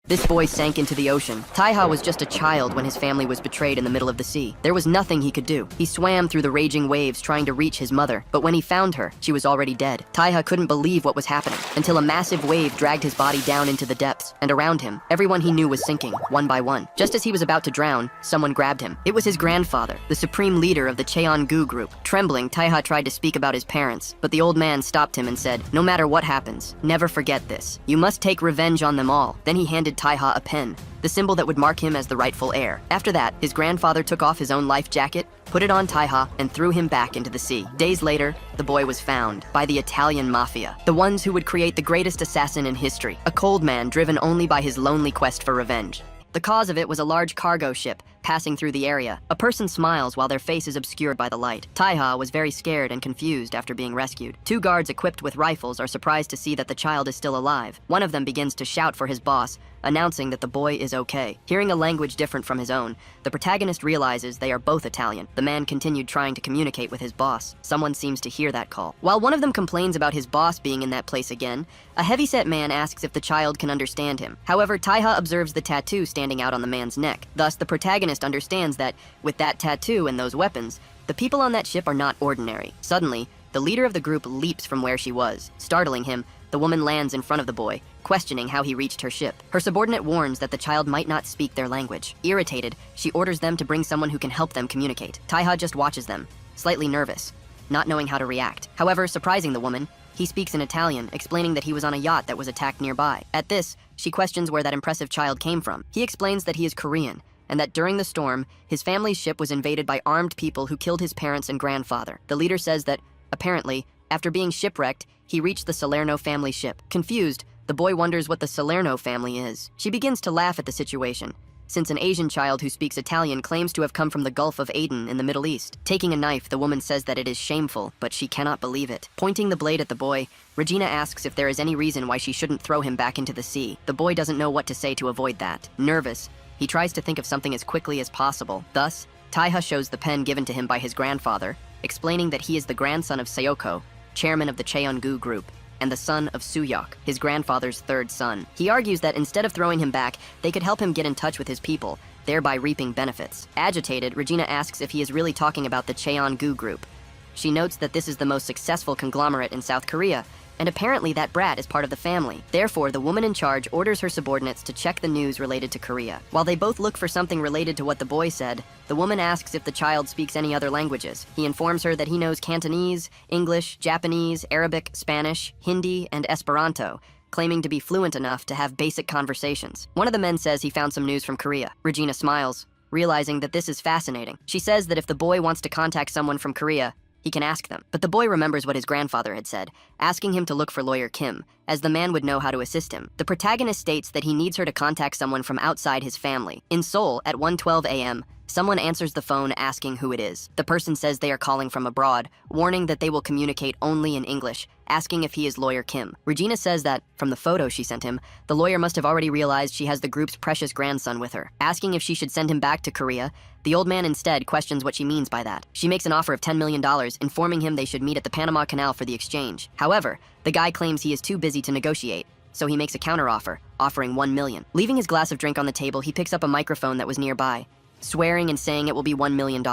This boy sank into the ocean. Taiha was just a child when his family was betrayed in the middle of the sea. There was nothing he could do. He swam through the raging waves trying to reach his mother, but when he found her, she was already dead. Taiha couldn't believe what was happening until a massive wave dragged his body down into the depths, and around him, everyone he knew was sinking, one by one. Just as he was about to drown, someone grabbed him. It was his grandfather, the supreme leader of the Cheon-gu group. Trembling, Taiha tried to speak about his parents, but the old man stopped him and said, "No matter what happens, never forget this. You must take revenge on them all." Then he handed Taiha a pen, the symbol that would mark him as the rightful heir. After that, his grandfather took off his own life jacket, put it on Taiha, and threw him back into the sea. Days later, the boy was found by the Italian mafia, the ones who would create the greatest assassin in history, a cold man driven only by his lonely quest for revenge. The cause of it was a large cargo ship passing through the area. A person smiles while their face is obscured by the light. Taiha was very scared and confused after being rescued. Two guards equipped with rifles are surprised to see that the child is still alive. One of them begins to shout for his boss, announcing that the boy is okay. Hearing a language different from his own, the protagonist realizes they are both Italian. The man continued trying to communicate with his boss. Someone seems to hear that call. While one of them complains about his boss being in that place again, a heavyset man asks if the child can understand him. However, Taiha observes the tattoo standing out on the man's neck. Thus, the protagonist understands that, with that tattoo and those weapons, the people on that ship are not ordinary. Suddenly, the leader of the group leaps from where she was. Startling him, the woman lands in front of the boy, questioning how he reached her ship. Her subordinate warns that the child might not speak their language. Irritated, she orders them to bring someone who can help them communicate. Taiha just watches them, slightly nervous, not knowing how to react. However, surprising the woman, he speaks in Italian, explaining that he was on a yacht that was attacked nearby. At this, she questions where that impressive child came from. He explains that he is Korean, and that during the storm, his family's ship was invaded by armed people who killed his parents and grandfather. The leader says that, apparently, after being shipwrecked, he reached the Salerno family ship. Confused, the boy wonders what the Salerno family is. She begins to laugh at the situation, since an Asian child who speaks Italian claims to have come from the Gulf of Aden in the Middle East. Taking a knife, the woman says that it is shameful, but she cannot believe it. Pointing the blade at the boy, Regina asks if there is any reason why she shouldn't throw him back into the sea. The boy doesn't know what to say to avoid that. Nervous, he tries to think of something as quickly as possible. Thus, Taiha shows the pen given to him by his grandfather, explaining that he is the grandson of Sayoko, chairman of the Cheon-gu group, and the son of Suyok, his grandfather's third son. He argues that instead of throwing him back, they could help him get in touch with his people, thereby reaping benefits. Agitated, Regina asks if he is really talking about the Cheon-gu group. She notes that this is the most successful conglomerate in South Korea, and apparently that brat is part of the family. Therefore, the woman in charge orders her subordinates to check the news related to Korea. While they both look for something related to what the boy said, the woman asks if the child speaks any other languages. He informs her that he knows Cantonese, English, Japanese, Arabic, Spanish, Hindi, and Esperanto, claiming to be fluent enough to have basic conversations. One of the men says he found some news from Korea. Regina smiles, realizing that this is fascinating. She says that if the boy wants to contact someone from Korea, he can ask them. But the boy remembers what his grandfather had said, asking him to look for lawyer Kim, as the man would know how to assist him. The protagonist states that he needs her to contact someone from outside his family. In Seoul, at 1:12 a.m., someone answers the phone asking who it is. The person says they are calling from abroad, warning that they will communicate only in English, asking if he is lawyer Kim. Regina says that, from the photo she sent him, the lawyer must have already realized she has the group's precious grandson with her. Asking if she should send him back to Korea, the old man instead questions what she means by that. She makes an offer of $10 million, informing him they should meet at the Panama Canal for the exchange. However, the guy claims he is too busy to negotiate, so he makes a counteroffer, offering $1 million. Leaving his glass of drink on the table, he picks up a microphone that was nearby, swearing and saying it will be $1 million.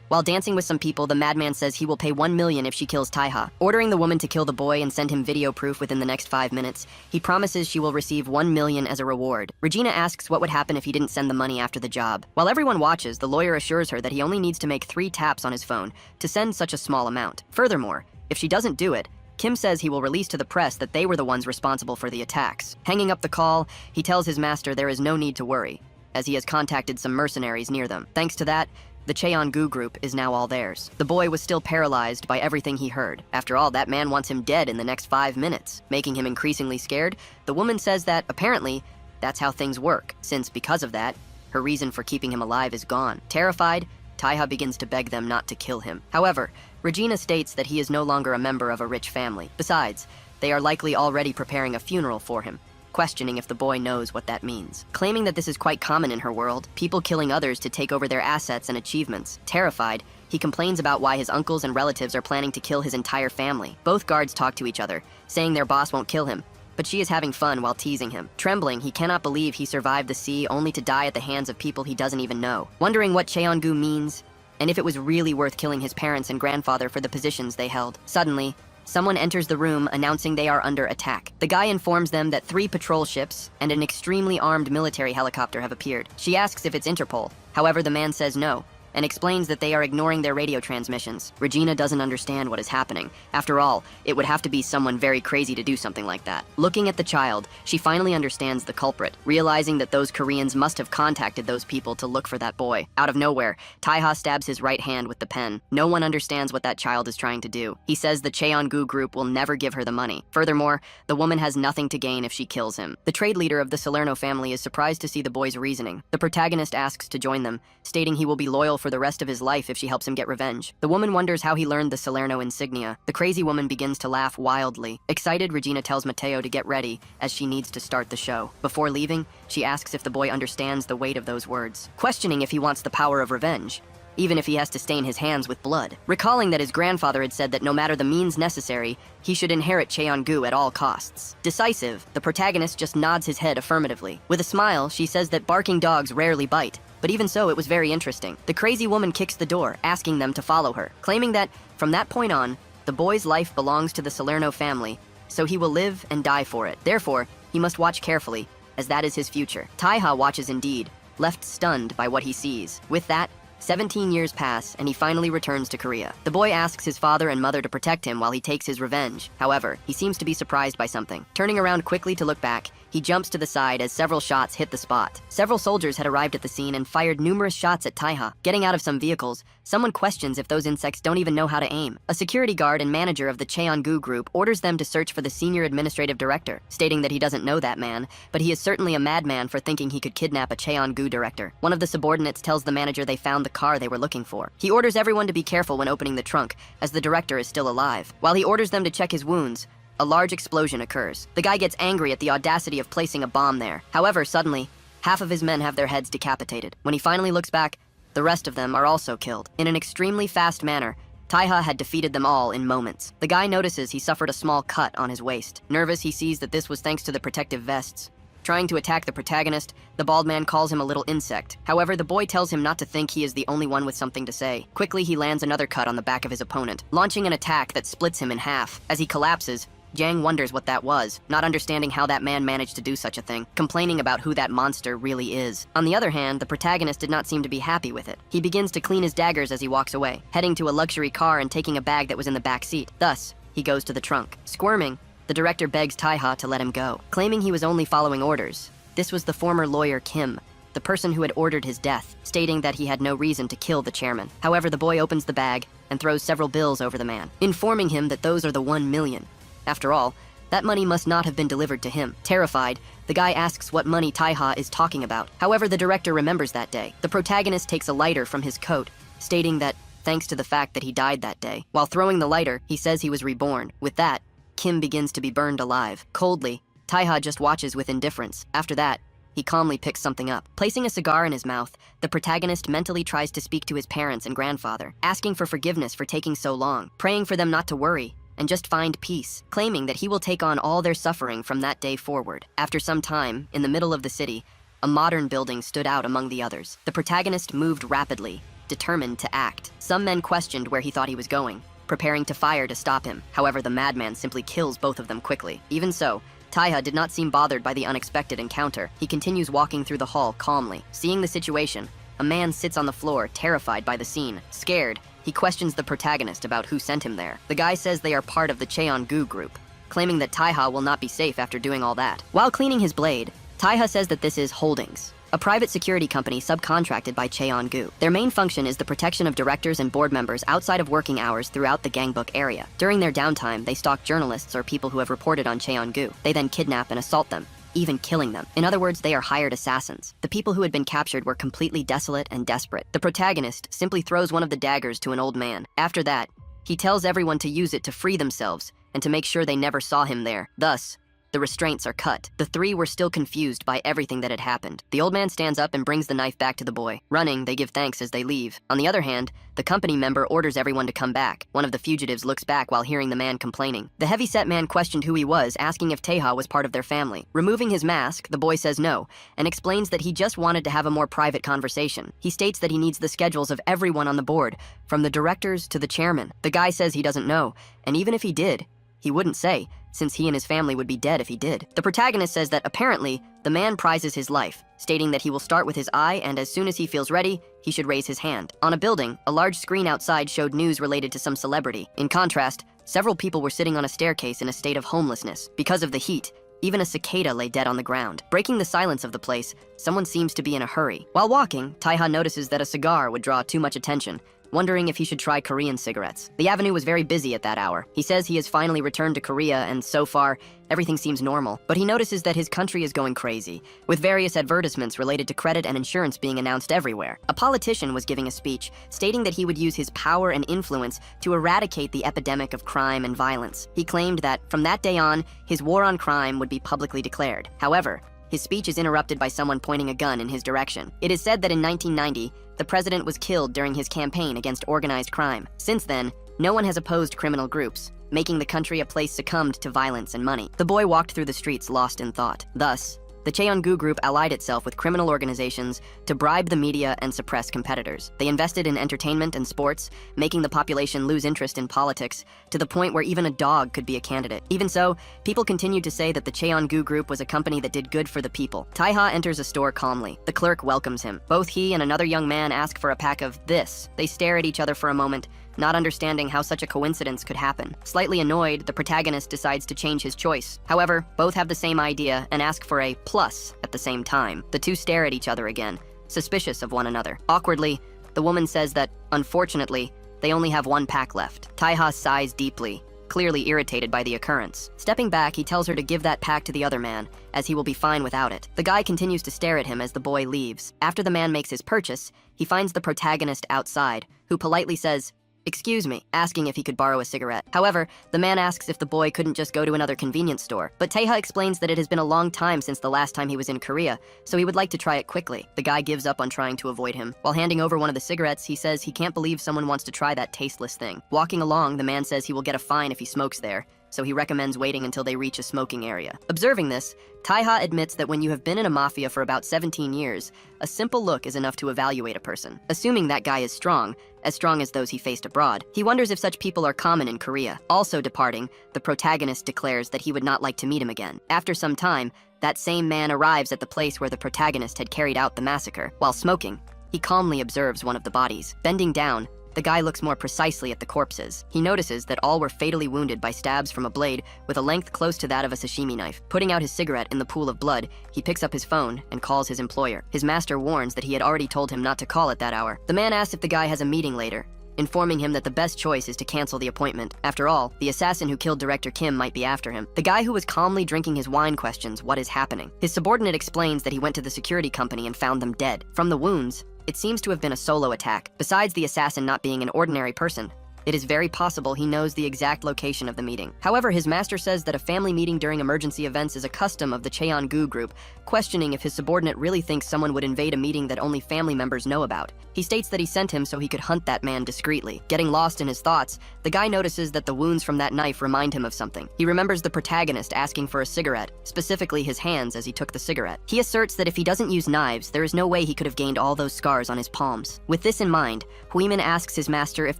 While dancing with some people, the madman says he will pay $1 million if she kills Taiha. Ordering the woman to kill the boy and send him video proof within the next 5 minutes, he promises she will receive $1 million as a reward. Regina asks what would happen if he didn't send the money after the job. While everyone watches, the lawyer assures her that he only needs to make 3 taps on his phone to send such a small amount. Furthermore, if she doesn't do it, Kim says he will release to the press that they were the ones responsible for the attacks. Hanging up the call, he tells his master there is no need to worry, as he has contacted some mercenaries near them. Thanks to that, the Cheon-gu group is now all theirs. The boy was still paralyzed by everything he heard. After all, that man wants him dead in the next 5 minutes. Making him increasingly scared, the woman says that, apparently, that's how things work, since because of that, her reason for keeping him alive is gone. Terrified, Taiha begins to beg them not to kill him. However, Regina states that he is no longer a member of a rich family. Besides, they are likely already preparing a funeral for him, questioning if the boy knows what that means. Claiming that this is quite common in her world, people killing others to take over their assets and achievements. Terrified, he complains about why his uncles and relatives are planning to kill his entire family. Both guards talk to each other, saying their boss won't kill him, but but she is having fun while teasing him. Trembling, he cannot believe he survived the sea only to die at the hands of people he doesn't even know. Wondering what Cheon-gu means, and if it was really worth killing his parents and grandfather for the positions they held. Suddenly, someone enters the room announcing they are under attack. The guy informs them that 3 patrol ships and an extremely armed military helicopter have appeared. She asks if it's Interpol. However, the man says no, and explains that they are ignoring their radio transmissions. Regina doesn't understand what is happening. After all, it would have to be someone very crazy to do something like that. Looking at the child, she finally understands the culprit, realizing that those Koreans must have contacted those people to look for that boy. Out of nowhere, Taeha stabs his right hand with the pen. No one understands what that child is trying to do. He says the Cheon-gu group will never give her the money. Furthermore, the woman has nothing to gain if she kills him. The trade leader of the Salerno family is surprised to see the boy's reasoning. The protagonist asks to join them, stating he will be loyal for the rest of his life if she helps him get revenge. The woman wonders how he learned the Salerno insignia. The crazy woman begins to laugh wildly. Excited, Regina tells Mateo to get ready, as she needs to start the show. Before leaving, she asks if the boy understands the weight of those words, questioning if he wants the power of revenge, even if he has to stain his hands with blood. Recalling that his grandfather had said that no matter the means necessary, he should inherit Cheon-gu at all costs. Decisive, the protagonist just nods his head affirmatively. With a smile, she says that barking dogs rarely bite, but even so, it was very interesting. The crazy woman kicks the door, asking them to follow her, claiming that, from that point on, the boy's life belongs to the Salerno family, so he will live and die for it. Therefore, he must watch carefully, as that is his future. Taeha watches indeed, left stunned by what he sees. With that, 17 years pass, and he finally returns to Korea. The boy asks his father and mother to protect him while he takes his revenge. However, he seems to be surprised by something. Turning around quickly to look back, he jumps to the side as several shots hit the spot. Several soldiers had arrived at the scene and fired numerous shots at Taeha. Getting out of some vehicles, someone questions if those insects don't even know how to aim. A security guard and manager of the Cheon-gu group orders them to search for the senior administrative director, stating that he doesn't know that man, but he is certainly a madman for thinking he could kidnap a Cheon-gu director. One of the subordinates tells the manager they found the car they were looking for. He orders everyone to be careful when opening the trunk, as the director is still alive. While he orders them to check his wounds, a large explosion occurs. The guy gets angry at the audacity of placing a bomb there. However, suddenly, half of his men have their heads decapitated. When he finally looks back, the rest of them are also killed. In an extremely fast manner, Taeha had defeated them all in moments. The guy notices he suffered a small cut on his waist. Nervous, he sees that this was thanks to the protective vests. Trying to attack the protagonist, the bald man calls him a little insect. However, the boy tells him not to think he is the only one with something to say. Quickly, he lands another cut on the back of his opponent, launching an attack that splits him in half. As he collapses, Jang wonders what that was, not understanding how that man managed to do such a thing, complaining about who that monster really is. On the other hand, the protagonist did not seem to be happy with it. He begins to clean his daggers as he walks away, heading to a luxury car and taking a bag that was in the back seat. Thus, he goes to the trunk. Squirming, the director begs Taeha to let him go, claiming he was only following orders. This was the former lawyer Kim, the person who had ordered his death, stating that he had no reason to kill the chairman. However, the boy opens the bag and throws several bills over the man, informing him that those are the 1 million. After all, that money must not have been delivered to him. Terrified, the guy asks what money Taeha is talking about. However, the director remembers that day. The protagonist takes a lighter from his coat, stating that, thanks to the fact that he died that day. While throwing the lighter, he says he was reborn. With that, Kim begins to be burned alive. Coldly, Taeha just watches with indifference. After that, he calmly picks something up. Placing a cigar in his mouth, the protagonist mentally tries to speak to his parents and grandfather, asking for forgiveness for taking so long, praying for them not to worry, and just find peace, claiming that he will take on all their suffering from that day forward. After some time, in the middle of the city, a modern building stood out among the others. The protagonist moved rapidly, determined to act. Some men questioned where he thought he was going, preparing to fire to stop him. However, the madman simply kills both of them quickly. Even so, Taeha did not seem bothered by the unexpected encounter. He continues walking through the hall calmly. Seeing the situation, a man sits on the floor, terrified by the scene. Scared, he questions the protagonist about who sent him there. The guy says they are part of the Cheon-gu group, claiming that Taeha will not be safe after doing all that. While cleaning his blade, Taeha says that this is Holdings, a private security company subcontracted by Cheon-gu. Their main function is the protection of directors and board members outside of working hours throughout the Gangbuk area. During their downtime, they stalk journalists or people who have reported on Cheon-gu. They then kidnap and assault them, even killing them. In other words, they are hired assassins. The people who had been captured were completely desolate and desperate. The protagonist simply throws one of the daggers to an old man. After that, he tells everyone to use it to free themselves and to make sure they never saw him there. Thus, The restraints are cut. The three were still confused by everything that had happened. The old man stands up and brings the knife back to the boy. Running, they give thanks as they leave. On the other hand, the company member orders everyone to come back. One of the fugitives looks back while hearing the man complaining. The heavy-set man questioned who he was, asking if Taeha was part of their family. Removing his mask, the boy says no, and explains that he just wanted to have a more private conversation. He states that he needs the schedules of everyone on the board, from the directors to the chairman. The guy says he doesn't know, and even if he did, he wouldn't say, since he and his family would be dead if he did. The protagonist says that apparently, the man prizes his life, stating that he will start with his eye and as soon as he feels ready, he should raise his hand. On a building, a large screen outside showed news related to some celebrity. In contrast, several people were sitting on a staircase in a state of homelessness. Because of the heat, even a cicada lay dead on the ground. Breaking the silence of the place, someone seems to be in a hurry. While walking, Taeha notices that a cigar would draw too much attention, wondering if he should try Korean cigarettes. The avenue was very busy at that hour. He says he has finally returned to Korea and so far, everything seems normal. But he notices that his country is going crazy, with various advertisements related to credit and insurance being announced everywhere. A politician was giving a speech, stating that he would use his power and influence to eradicate the epidemic of crime and violence. He claimed that, from that day on, his war on crime would be publicly declared. However, his speech is interrupted by someone pointing a gun in his direction. It is said that in 1990, the president was killed during his campaign against organized crime. Since then, no one has opposed criminal groups, making the country a place succumbed to violence and money. The boy walked through the streets lost in thought. Thus, the Cheongu Group allied itself with criminal organizations to bribe the media and suppress competitors. They invested in entertainment and sports, making the population lose interest in politics, to the point where even a dog could be a candidate. Even so, people continued to say that the Cheongu Group was a company that did good for the people. Taeha enters a store calmly. The clerk welcomes him. Both he and another young man ask for a pack of this. They stare at each other for a moment, not understanding how such a coincidence could happen. Slightly annoyed, the protagonist decides to change his choice. However, both have the same idea and ask for a plus at the same time. The two stare at each other again, suspicious of one another. Awkwardly, the woman says that, unfortunately, they only have one pack left. Taeha sighs deeply, clearly irritated by the occurrence. Stepping back, he tells her to give that pack to the other man, as he will be fine without it. The guy continues to stare at him as the boy leaves. After the man makes his purchase, he finds the protagonist outside, who politely says, "Excuse me," asking if he could borrow a cigarette. However, the man asks if the boy couldn't just go to another convenience store. But Taeha explains that it has been a long time since the last time he was in Korea, so he would like to try it quickly. The guy gives up on trying to avoid him. While handing over one of the cigarettes, he says he can't believe someone wants to try that tasteless thing. Walking along, the man says he will get a fine if he smokes there, so he recommends waiting until they reach a smoking area. Observing this, Taeha admits that when you have been in a mafia for about 17 years, a simple look is enough to evaluate a person. Assuming that guy is strong as those he faced abroad, he wonders if such people are common in Korea. Also departing, the protagonist declares that he would not like to meet him again. After some time, that same man arrives at the place where the protagonist had carried out the massacre. While smoking, he calmly observes one of the bodies. Bending down, the guy looks more precisely at the corpses. He notices that all were fatally wounded by stabs from a blade with a length close to that of a sashimi knife. Putting out his cigarette in the pool of blood, he picks up his phone and calls his employer. His master warns that he had already told him not to call at that hour. The man asks if the guy has a meeting later, informing him that the best choice is to cancel the appointment. After all, the assassin who killed Director Kim might be after him. The guy who was calmly drinking his wine questions what is happening. His subordinate explains that he went to the security company and found them dead. From the wounds, it seems to have been a solo attack. Besides the assassin not being an ordinary person, it is very possible he knows the exact location of the meeting. However, his master says that a family meeting during emergency events is a custom of the Cheongu Group, questioning if his subordinate really thinks someone would invade a meeting that only family members know about. He states that he sent him so he could hunt that man discreetly. Getting lost in his thoughts, the guy notices that the wounds from that knife remind him of something. He remembers the protagonist asking for a cigarette, specifically his hands as he took the cigarette. He asserts that if he doesn't use knives, there is no way he could have gained all those scars on his palms. With this in mind, Huimin asks his master if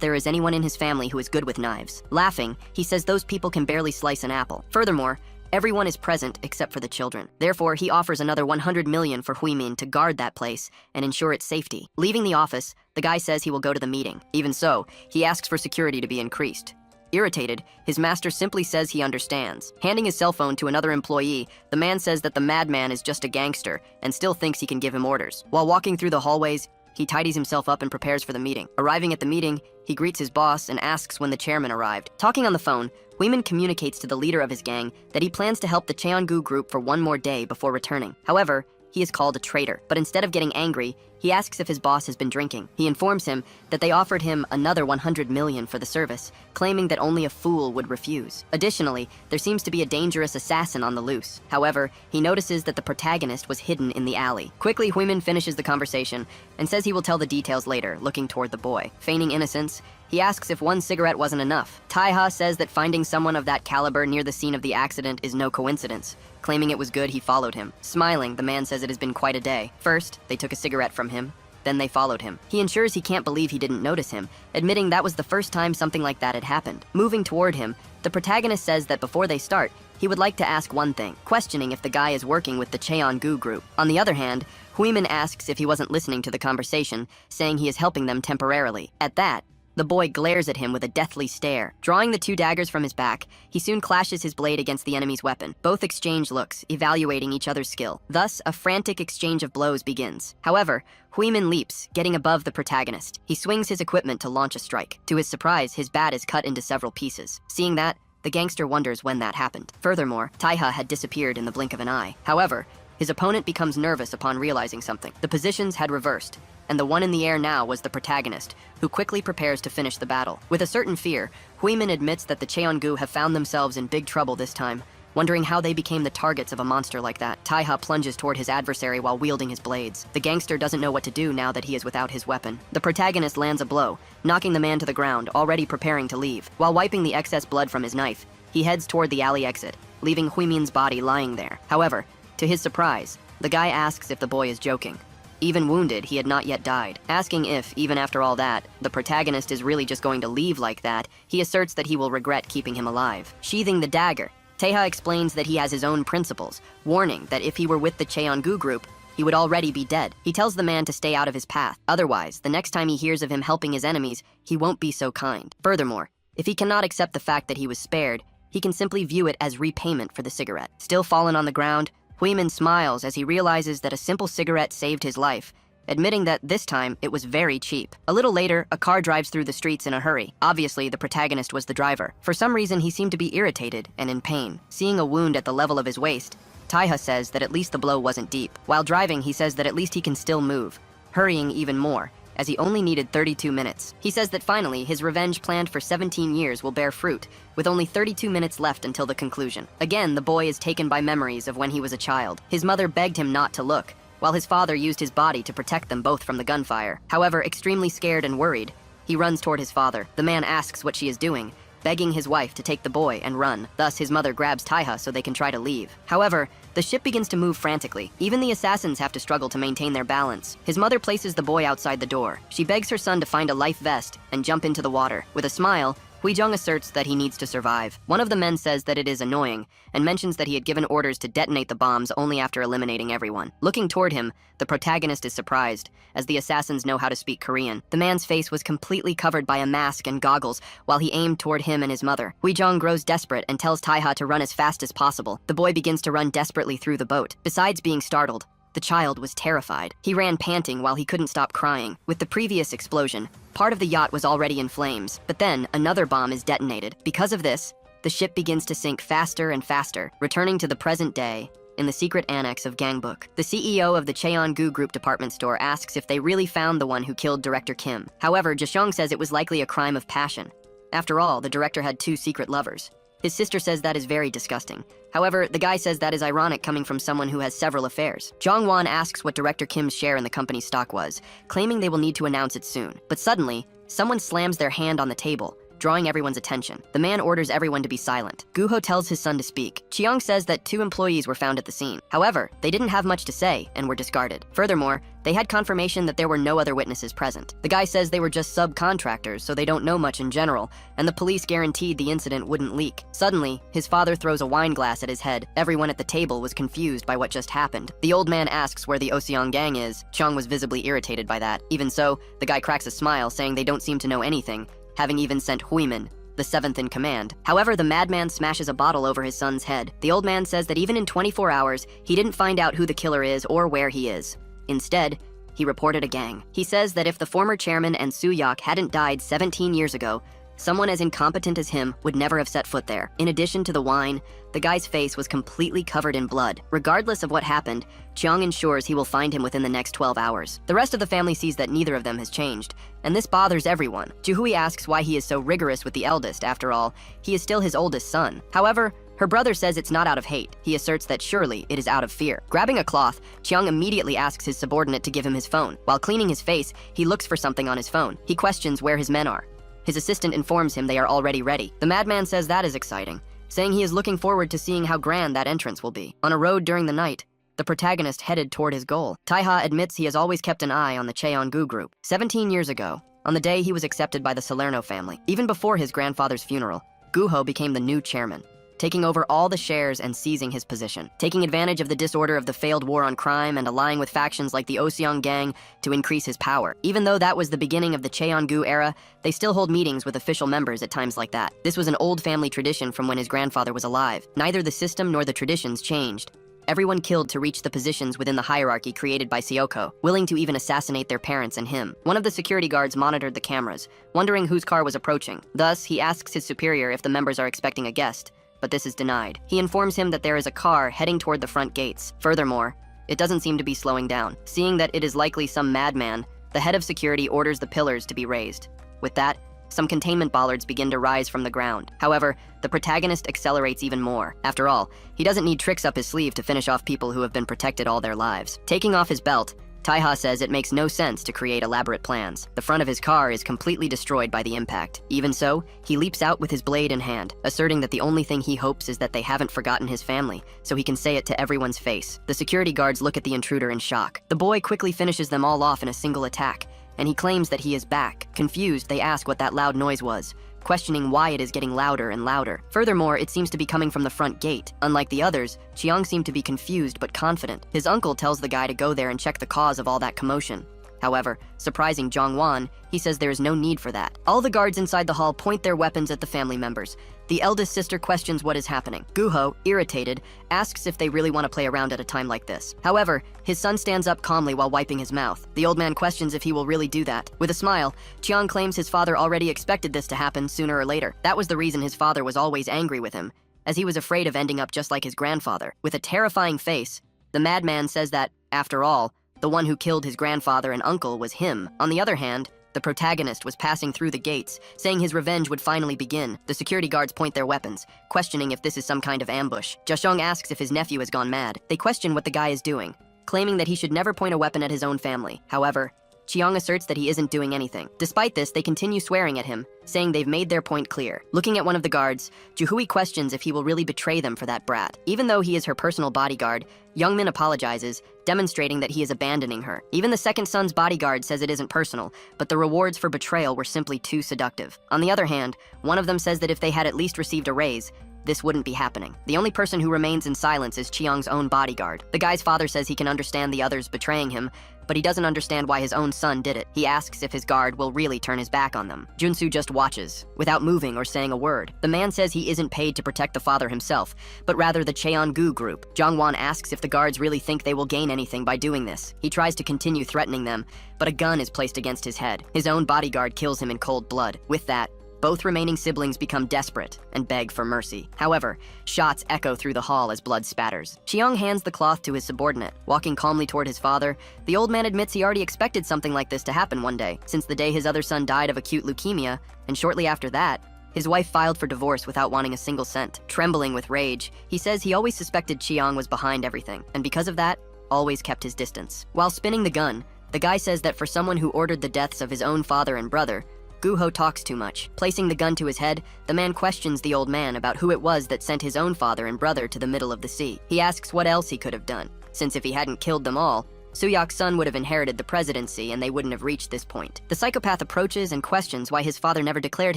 there is anyone in his family who is good with knives. Laughing, he says those people can barely slice an apple. Furthermore, everyone is present except for the children. Therefore, he offers another 100 million for Huimin to guard that place and ensure its safety. Leaving the office, the guy says he will go to the meeting. Even so, he asks for security to be increased. Irritated, his master simply says he understands. Handing his cell phone to another employee, the man says that the madman is just a gangster and still thinks he can give him orders. While walking through the hallways, he tidies himself up and prepares for the meeting. Arriving at the meeting, he greets his boss and asks when the chairman arrived. Talking on the phone, Huimin communicates to the leader of his gang that he plans to help the Cheongu Group for one more day before returning. However, he is called a traitor. But instead of getting angry, He asks if his boss has been drinking. He informs him that they offered him another 100 million for the service, claiming that only a fool would refuse. Additionally, there seems to be a dangerous assassin on the loose. However, he notices that the protagonist was hidden in the alley. Quickly, Huimin finishes the conversation and says he will tell the details later, looking toward the boy. Feigning innocence, he asks if one cigarette wasn't enough. Taiha says that finding someone of that caliber near the scene of the accident is no coincidence. Claiming it was good, he followed him. Smiling, the man says it has been quite a day. First, they took a cigarette from him. Then they followed him. He ensures he can't believe he didn't notice him, admitting that was the first time something like that had happened. Moving toward him, the protagonist says that before they start, he would like to ask one thing, questioning if the guy is working with the Cheon-gu group. On the other hand, Huimin asks if he wasn't listening to the conversation, saying he is helping them temporarily. At that, the boy glares at him with a deathly stare. Drawing the two daggers from his back, he soon clashes his blade against the enemy's weapon. Both exchange looks, evaluating each other's skill. Thus, a frantic exchange of blows begins. However, Huimin leaps, getting above the protagonist. He swings his equipment to launch a strike. To his surprise, his bat is cut into several pieces. Seeing that, the gangster wonders when that happened. Furthermore, Taiha had disappeared in the blink of an eye. However, his opponent becomes nervous upon realizing something. The positions had reversed, and the one in the air now was the protagonist, who quickly prepares to finish the battle. With a certain fear, Huimin admits that the Cheon-gu have found themselves in big trouble this time, wondering how they became the targets of a monster like that. Taiha plunges toward his adversary while wielding his blades. The gangster doesn't know what to do now that he is without his weapon. The protagonist lands a blow, knocking the man to the ground, already preparing to leave. While wiping the excess blood from his knife, he heads toward the alley exit, leaving Huimin's body lying there. However, to his surprise, the guy asks if the boy is joking. Even wounded, he had not yet died. Asking if, even after all that, the protagonist is really just going to leave like that, he asserts that he will regret keeping him alive. Sheathing the dagger, Taiha explains that he has his own principles, warning that if he were with the Cheon-gu group, he would already be dead. He tells the man to stay out of his path. Otherwise, the next time he hears of him helping his enemies, he won't be so kind. Furthermore, if he cannot accept the fact that he was spared, he can simply view it as repayment for the cigarette. Still fallen on the ground, Huimin smiles as he realizes that a simple cigarette saved his life, admitting that this time it was very cheap. A little later, a car drives through the streets in a hurry. Obviously, the protagonist was the driver. For some reason, he seemed to be irritated and in pain. Seeing a wound at the level of his waist, Taiha says that at least the blow wasn't deep. While driving, he says that at least he can still move, hurrying even more, as he only needed 32 minutes. He says that finally, his revenge planned for 17 years will bear fruit, with only 32 minutes left until the conclusion. Again, the boy is taken by memories of when he was a child. His mother begged him not to look, while his father used his body to protect them both from the gunfire. However, extremely scared and worried, he runs toward his father. The man asks what she is doing, begging his wife to take the boy and run. Thus, his mother grabs Taiha so they can try to leave. However, the ship begins to move frantically. Even the assassins have to struggle to maintain their balance. His mother places the boy outside the door. She begs her son to find a life vest and jump into the water. With a smile, Huijong asserts that he needs to survive. One of the men says that it is annoying, and mentions that he had given orders to detonate the bombs only after eliminating everyone. Looking toward him, the protagonist is surprised, as the assassins know how to speak Korean. The man's face was completely covered by a mask and goggles while he aimed toward him and his mother. Huijong grows desperate and tells Taiha to run as fast as possible. The boy begins to run desperately through the boat. Besides being startled, the child was terrified. He ran panting while he couldn't stop crying. With the previous explosion, part of the yacht was already in flames, but then another bomb is detonated. Because of this, the ship begins to sink faster and faster, returning to the present day in the secret annex of Gangbook. The CEO of the Cheon-gu Group department store asks if they really found the one who killed Director Kim. However, Jashong says it was likely a crime of passion. After all, the director had 2 secret lovers. His sister says that is very disgusting. However, the guy says that is ironic coming from someone who has several affairs. Jong-won asks what Director Kim's share in the company's stock was, claiming they will need to announce it soon. But suddenly, someone slams their hand on the table, drawing everyone's attention. The man orders everyone to be silent. Guho tells his son to speak. Chiang says that 2 employees were found at the scene. However, they didn't have much to say and were discarded. Furthermore, they had confirmation that there were no other witnesses present. The guy says they were just subcontractors, so they don't know much in general, and the police guaranteed the incident wouldn't leak. Suddenly, his father throws a wine glass at his head. Everyone at the table was confused by what just happened. The old man asks where the Oseong gang is. Chong was visibly irritated by that. Even so, the guy cracks a smile, saying they don't seem to know anything, having even sent Huimin, the 7th in command. However, the madman smashes a bottle over his son's head. The old man says that even in 24 hours, he didn't find out who the killer is or where he is. Instead, he reported a gang. He says that if the former chairman and Soo-yak hadn't died 17 years ago, Someone as incompetent as him would never have set foot there. In addition to the wine, the guy's face was completely covered in blood. Regardless of what happened, Cheong ensures he will find him within the next 12 hours. The rest of the family sees that neither of them has changed, and this bothers everyone. Juhui asks why he is so rigorous with the eldest. After all, he is still his oldest son. However, her brother says it's not out of hate. He asserts that surely it is out of fear. Grabbing a cloth, Cheong immediately asks his subordinate to give him his phone. While cleaning his face, he looks for something on his phone. He questions where his men are. His assistant informs him they are already ready. The madman says that is exciting, saying he is looking forward to seeing how grand that entrance will be. On a road during the night, the protagonist headed toward his goal. Taiha admits he has always kept an eye on the Cheon-gu group. 17 years ago, on the day he was accepted by the Salerno family, even before his grandfather's funeral, Guho became the new chairman, taking over all the shares and seizing his position, taking advantage of the disorder of the failed war on crime and allying with factions like the Oseong gang to increase his power. Even though that was the beginning of the Cheon-gu era, they still hold meetings with official members at times like that. This was an old family tradition from when his grandfather was alive. Neither the system nor the traditions changed. Everyone killed to reach the positions within the hierarchy created by Syoko, willing to even assassinate their parents and him. One of the security guards monitored the cameras, wondering whose car was approaching. Thus, he asks his superior if the members are expecting a guest, but this is denied. He informs him that there is a car heading toward the front gates. Furthermore, it doesn't seem to be slowing down. Seeing that it is likely some madman, the head of security orders the pillars to be raised. With that, some containment bollards begin to rise from the ground. However, the protagonist accelerates even more. After all, he doesn't need tricks up his sleeve to finish off people who have been protected all their lives. Taking off his belt, Taiha says it makes no sense to create elaborate plans. The front of his car is completely destroyed by the impact. Even so, he leaps out with his blade in hand, asserting that the only thing he hopes is that they haven't forgotten his family, so he can say it to everyone's face. The security guards look at the intruder in shock. The boy quickly finishes them all off in a single attack, and he claims that he is back. Confused, they ask what that loud noise was, questioning why it is getting louder and louder. Furthermore, it seems to be coming from the front gate. Unlike the others, Chiang seemed to be confused but confident. His uncle tells the guy to go there and check the cause of all that commotion. However, surprising Jongwon, he says there is no need for that. All the guards inside the hall point their weapons at the family members. The eldest sister questions what is happening. Guho, irritated, asks if they really want to play around at a time like this. However, his son stands up calmly while wiping his mouth. The old man questions if he will really do that. With a smile, Chiang claims his father already expected this to happen sooner or later. That was the reason his father was always angry with him, as he was afraid of ending up just like his grandfather. With a terrifying face, the madman says that, after all, the one who killed his grandfather and uncle was him. On the other hand, the protagonist was passing through the gates, saying his revenge would finally begin. The security guards point their weapons, questioning if this is some kind of ambush. Joshong asks if his nephew has gone mad. They question what the guy is doing, claiming that he should never point a weapon at his own family. However, Chiang asserts that he isn't doing anything. Despite this, they continue swearing at him, saying they've made their point clear. Looking at one of the guards, Juhui questions if he will really betray them for that brat. Even though he is her personal bodyguard, Youngmin apologizes, demonstrating that he is abandoning her. Even the second son's bodyguard says it isn't personal, but the rewards for betrayal were simply too seductive. On the other hand, one of them says that if they had at least received a raise, this wouldn't be happening. The only person who remains in silence is Chiang's own bodyguard. The guy's father says he can understand the others betraying him, but he doesn't understand why his own son did it. He asks if his guard will really turn his back on them. Junsu just watches, without moving or saying a word. The man says he isn't paid to protect the father himself, but rather the Cheon-gu group. Jongwon asks if the guards really think they will gain anything by doing this. He tries to continue threatening them, but a gun is placed against his head. His own bodyguard kills him in cold blood. With that, both remaining siblings become desperate and beg for mercy. However, shots echo through the hall as blood spatters. Chiang hands the cloth to his subordinate. Walking calmly toward his father, the old man admits he already expected something like this to happen one day, since the day his other son died of acute leukemia, and shortly after that, his wife filed for divorce without wanting a single cent. Trembling with rage, he says he always suspected Chiang was behind everything, and because of that, always kept his distance. While spinning the gun, the guy says that for someone who ordered the deaths of his own father and brother, Guho talks too much. Placing the gun to his head, the man questions the old man about who it was that sent his own father and brother to the middle of the sea. He asks what else he could have done, since if he hadn't killed them all, Suyak's son would have inherited the presidency and they wouldn't have reached this point. The psychopath approaches and questions why his father never declared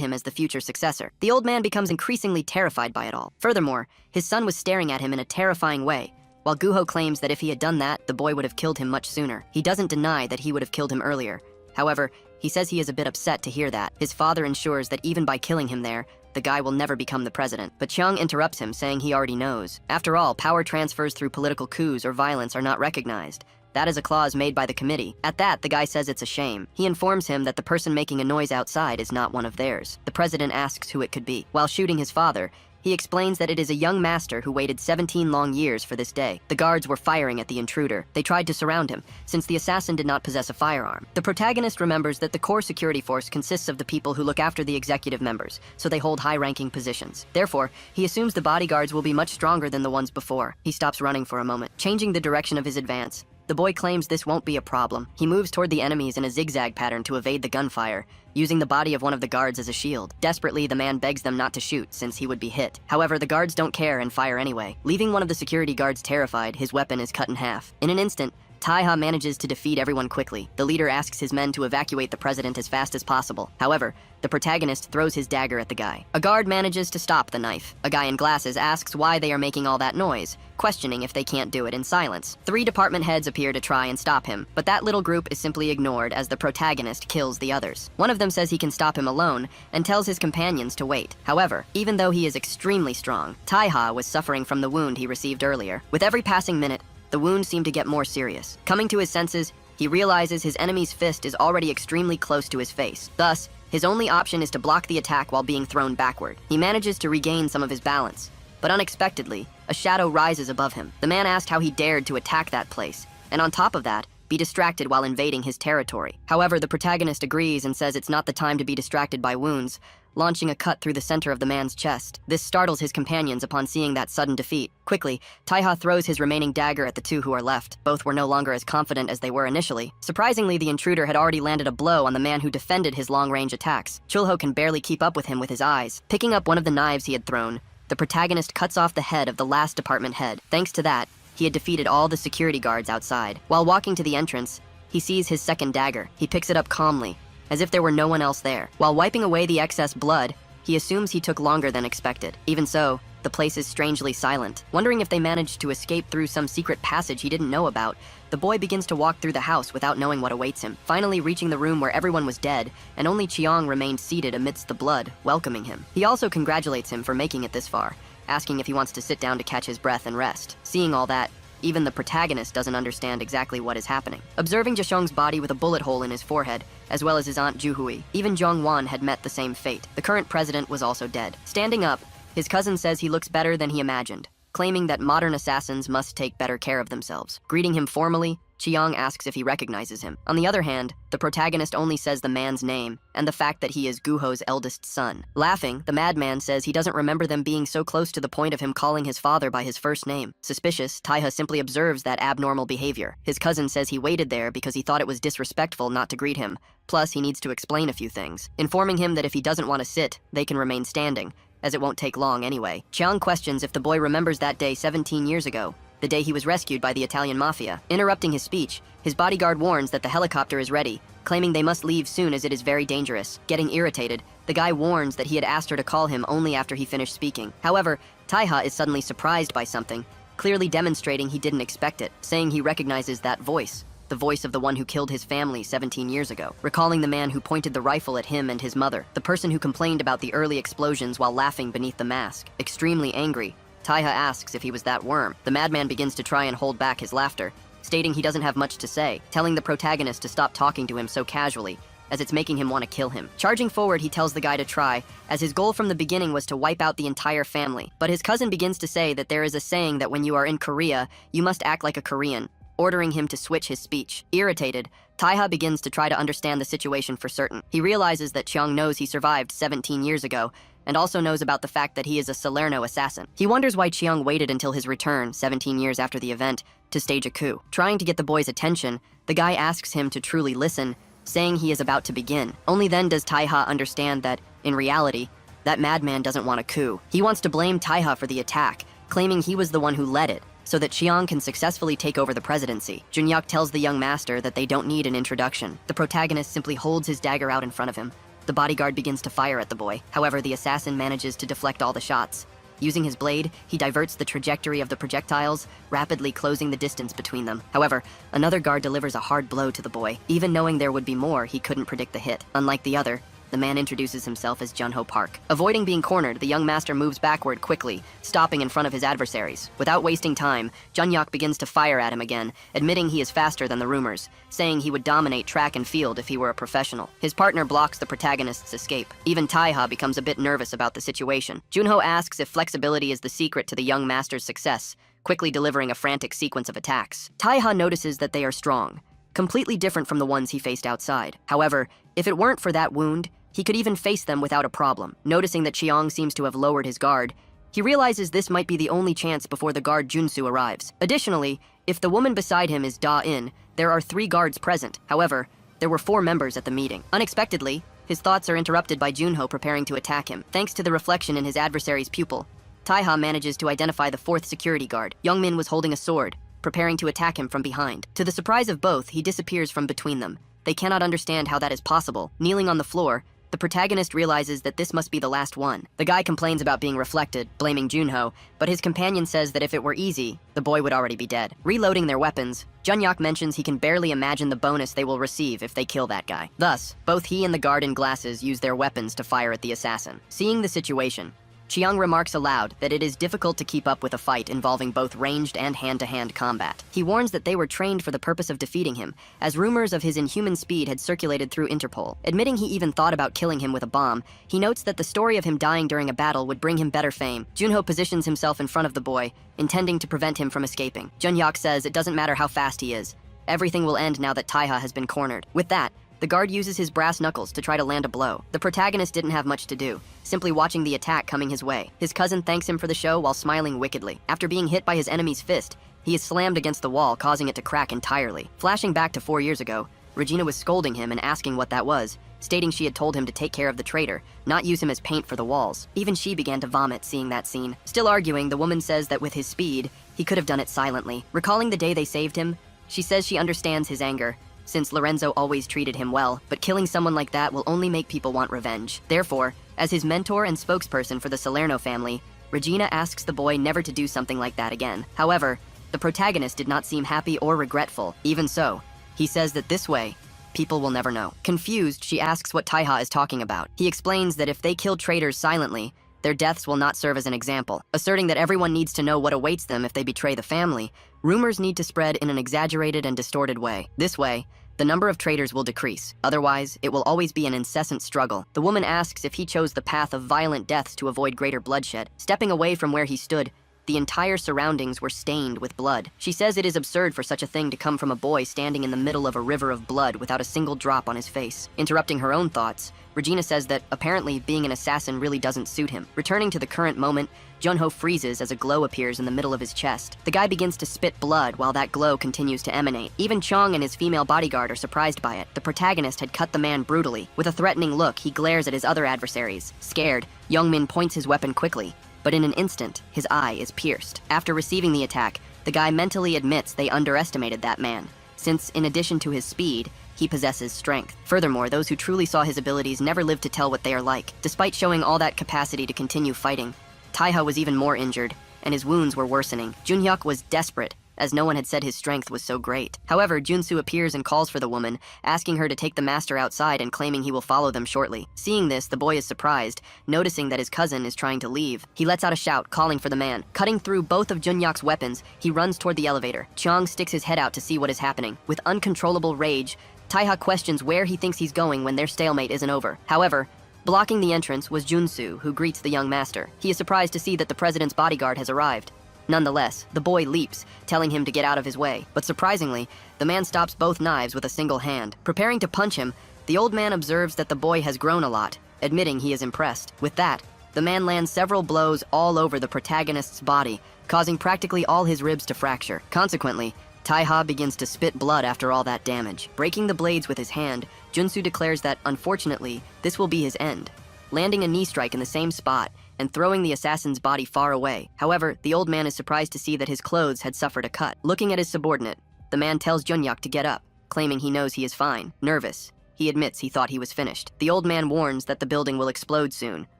him as the future successor. The old man becomes increasingly terrified by it all. Furthermore, his son was staring at him in a terrifying way, while Guho claims that if he had done that, the boy would have killed him much sooner. He doesn't deny that he would have killed him earlier. However, he says he is a bit upset to hear that. His father ensures that even by killing him there, the guy will never become the president. But Chiang interrupts him, saying he already knows. After all, power transfers through political coups or violence are not recognized. That is a clause made by the committee. At that, the guy says it's a shame. He informs him that the person making a noise outside is not one of theirs. The president asks who it could be. While shooting his father, he explains that it is a young master who waited 17 long years for this day. The guards were firing at the intruder. They tried to surround him, since the assassin did not possess a firearm. The protagonist remembers that the core security force consists of the people who look after the executive members, so they hold high-ranking positions. Therefore, he assumes the bodyguards will be much stronger than the ones before. He stops running for a moment, changing the direction of his advance. The boy claims this won't be a problem. He moves toward the enemies in a zigzag pattern to evade the gunfire, using the body of one of the guards as a shield. Desperately, the man begs them not to shoot since he would be hit. However, the guards don't care and fire anyway. Leaving one of the security guards terrified, his weapon is cut in half. In an instant, Taiha manages to defeat everyone quickly. The leader asks his men to evacuate the president as fast as possible. However, the protagonist throws his dagger at the guy. A guard manages to stop the knife. A guy in glasses asks why they are making all that noise, questioning if they can't do it in silence. 3 department heads appear to try and stop him, but that little group is simply ignored as the protagonist kills the others. One of them says he can stop him alone and tells his companions to wait. However, even though he is extremely strong, Taiha was suffering from the wound he received earlier. With every passing minute, the wound seemed to get more serious. Coming to his senses, he realizes his enemy's fist is already extremely close to his face. Thus, his only option is to block the attack while being thrown backward. He manages to regain some of his balance, but unexpectedly, a shadow rises above him. The man asked how he dared to attack that place, and on top of that, be distracted while invading his territory. However, the protagonist agrees and says it's not the time to be distracted by wounds, launching a cut through the center of the man's chest. This startles his companions upon seeing that sudden defeat. Quickly, Taiha throws his remaining dagger at the 2 who are left. Both were no longer as confident as they were initially. Surprisingly, the intruder had already landed a blow on the man who defended his long-range attacks. Chulho can barely keep up with him with his eyes. Picking up one of the knives he had thrown, the protagonist cuts off the head of the last department head. Thanks to that, he had defeated all the security guards outside. While walking to the entrance, he sees his second dagger. He picks it up calmly, as if there were no one else there. While wiping away the excess blood, he assumes he took longer than expected. Even so, the place is strangely silent. Wondering if they managed to escape through some secret passage he didn't know about, the boy begins to walk through the house without knowing what awaits him, finally reaching the room where everyone was dead, and only Chiang remained seated amidst the blood, welcoming him. He also congratulates him for making it this far, asking if he wants to sit down to catch his breath and rest. Seeing all that, even the protagonist doesn't understand exactly what is happening. Observing Jashong's body with a bullet hole in his forehead, as well as his aunt Juhui, even Zhongwan had met the same fate. The current president was also dead. Standing up, his cousin says he looks better than he imagined, claiming that modern assassins must take better care of themselves. Greeting him formally, Chiang asks if he recognizes him. On the other hand, the protagonist only says the man's name and the fact that he is Guho's eldest son. Laughing, the madman says he doesn't remember them being so close to the point of him calling his father by his first name. Suspicious, Taiha simply observes that abnormal behavior. His cousin says he waited there because he thought it was disrespectful not to greet him. Plus, he needs to explain a few things, informing him that if he doesn't want to sit, they can remain standing, as it won't take long anyway. Chiang questions if the boy remembers that day 17 years ago, the day he was rescued by the Italian mafia. Interrupting his speech, his bodyguard warns that the helicopter is ready, claiming they must leave soon as it is very dangerous. Getting irritated, the guy warns that he had asked her to call him only after he finished speaking. However, Taiha is suddenly surprised by something, clearly demonstrating he didn't expect it, saying he recognizes that voice, the voice of the one who killed his family 17 years ago, recalling the man who pointed the rifle at him and his mother, the person who complained about the early explosions while laughing beneath the mask. Extremely angry, Taiha asks if he was that worm. The madman begins to try and hold back his laughter, stating he doesn't have much to say, telling the protagonist to stop talking to him so casually, as it's making him want to kill him. Charging forward, he tells the guy to try, as his goal from the beginning was to wipe out the entire family. But his cousin begins to say that there is a saying that when you are in Korea, you must act like a Korean, ordering him to switch his speech. Irritated, Taiha begins to try to understand the situation for certain. He realizes that Chiang knows he survived 17 years ago, and also knows about the fact that he is a Salerno assassin. He wonders why Chiang waited until his return, 17 years after the event, to stage a coup. Trying to get the boy's attention, the guy asks him to truly listen, saying he is about to begin. Only then does Taiha understand that, in reality, that madman doesn't want a coup. He wants to blame Taiha for the attack, claiming he was the one who led it, so that Chiang can successfully take over the presidency. Junyak tells the young master that they don't need an introduction. The protagonist simply holds his dagger out in front of him. The bodyguard begins to fire at the boy. However, the assassin manages to deflect all the shots. Using his blade, he diverts the trajectory of the projectiles, rapidly closing the distance between them. However, another guard delivers a hard blow to the boy. Even knowing there would be more, he couldn't predict the hit. Unlike the other, The man introduces himself as Junho Park. Avoiding being cornered, the young master moves backward quickly, stopping in front of his adversaries. Without wasting time, Junhyuk begins to fire at him again, admitting he is faster than the rumors, saying he would dominate track and field if he were a professional. His partner blocks the protagonist's escape. Even Taiha becomes a bit nervous about the situation. Junho asks if flexibility is the secret to the young master's success, quickly delivering a frantic sequence of attacks. Taiha notices that they are strong, completely different from the ones he faced outside. However, if it weren't for that wound, he could even face them without a problem. Noticing that Chiang seems to have lowered his guard, he realizes this might be the only chance before the guard Junsu arrives. Additionally, if the woman beside him is Da-in, there are 3 guards present. However, there were 4 members at the meeting. Unexpectedly, his thoughts are interrupted by Junho preparing to attack him. Thanks to the reflection in his adversary's pupil, Taiha manages to identify the 4th security guard. Youngmin was holding a sword, preparing to attack him from behind. To the surprise of both, he disappears from between them. They cannot understand how that is possible. Kneeling on the floor, the protagonist realizes that this must be the last one. The guy complains about being reflected, blaming Junho, but his companion says that if it were easy, the boy would already be dead. Reloading their weapons, Junhyuk mentions he can barely imagine the bonus they will receive if they kill that guy. Thus, both he and the guard in glasses use their weapons to fire at the assassin. Seeing the situation, Chiang remarks aloud that it is difficult to keep up with a fight involving both ranged and hand-to-hand combat. He warns that they were trained for the purpose of defeating him, as rumors of his inhuman speed had circulated through Interpol. Admitting he even thought about killing him with a bomb, he notes that the story of him dying during a battle would bring him better fame. Junho positions himself in front of the boy, intending to prevent him from escaping. Junhyuk says it doesn't matter how fast he is. Everything will end now that Taiha has been cornered. With that, the guard uses his brass knuckles to try to land a blow. The protagonist didn't have much to do, simply watching the attack coming his way. His cousin thanks him for the show while smiling wickedly. After being hit by his enemy's fist, he is slammed against the wall, causing it to crack entirely. Flashing back to 4 years ago, Regina was scolding him and asking what that was, stating she had told him to take care of the traitor, not use him as paint for the walls. Even she began to vomit seeing that scene. Still arguing, the woman says that with his speed, he could have done it silently. Recalling the day they saved him, she says she understands his anger, since Lorenzo always treated him well, but killing someone like that will only make people want revenge. Therefore, as his mentor and spokesperson for the Salerno family, Regina asks the boy never to do something like that again. However, the protagonist did not seem happy or regretful. Even so, he says that this way, people will never know. Confused, she asks what Taiha is talking about. He explains that if they kill traitors silently, their deaths will not serve as an example. Asserting that everyone needs to know what awaits them if they betray the family, rumors need to spread in an exaggerated and distorted way. This way, the number of traitors will decrease. Otherwise, it will always be an incessant struggle. The woman asks if he chose the path of violent deaths to avoid greater bloodshed. Stepping away from where he stood, the entire surroundings were stained with blood. She says it is absurd for such a thing to come from a boy standing in the middle of a river of blood without a single drop on his face. Interrupting her own thoughts, Regina says that apparently being an assassin really doesn't suit him. Returning to the current moment, Junho freezes as a glow appears in the middle of his chest. The guy begins to spit blood while that glow continues to emanate. Even Chong and his female bodyguard are surprised by it. The protagonist had cut the man brutally. With a threatening look, he glares at his other adversaries. Scared, Youngmin points his weapon quickly, but in an instant, his eye is pierced. After receiving the attack, the guy mentally admits they underestimated that man, since in addition to his speed, he possesses strength. Furthermore, those who truly saw his abilities never live to tell what they are like. Despite showing all that capacity to continue fighting, Taiha was even more injured, and his wounds were worsening. Junhyuk was desperate, as no one had said his strength was so great. However, Junsu appears and calls for the woman, asking her to take the master outside and claiming he will follow them shortly. Seeing this, the boy is surprised, noticing that his cousin is trying to leave. He lets out a shout, calling for the man. Cutting through both of Junhyuk's weapons, he runs toward the elevator. Chong sticks his head out to see what is happening. With uncontrollable rage, Taiha questions where he thinks he's going when their stalemate isn't over. However, blocking the entrance was Junsu, who greets the young master. He is surprised to see that the president's bodyguard has arrived. Nonetheless, the boy leaps, telling him to get out of his way. But surprisingly, the man stops both knives with a single hand. Preparing to punch him, the old man observes that the boy has grown a lot, admitting he is impressed. With that, the man lands several blows all over the protagonist's body, causing practically all his ribs to fracture. Consequently, Taiha begins to spit blood after all that damage. Breaking the blades with his hand, Junsu declares that, unfortunately, this will be his end, landing a knee strike in the same spot and throwing the assassin's body far away. However, the old man is surprised to see that his clothes had suffered a cut. Looking at his subordinate, the man tells Junhyuk to get up, claiming he knows he is fine. Nervous, he admits he thought he was finished. The old man warns that the building will explode soon,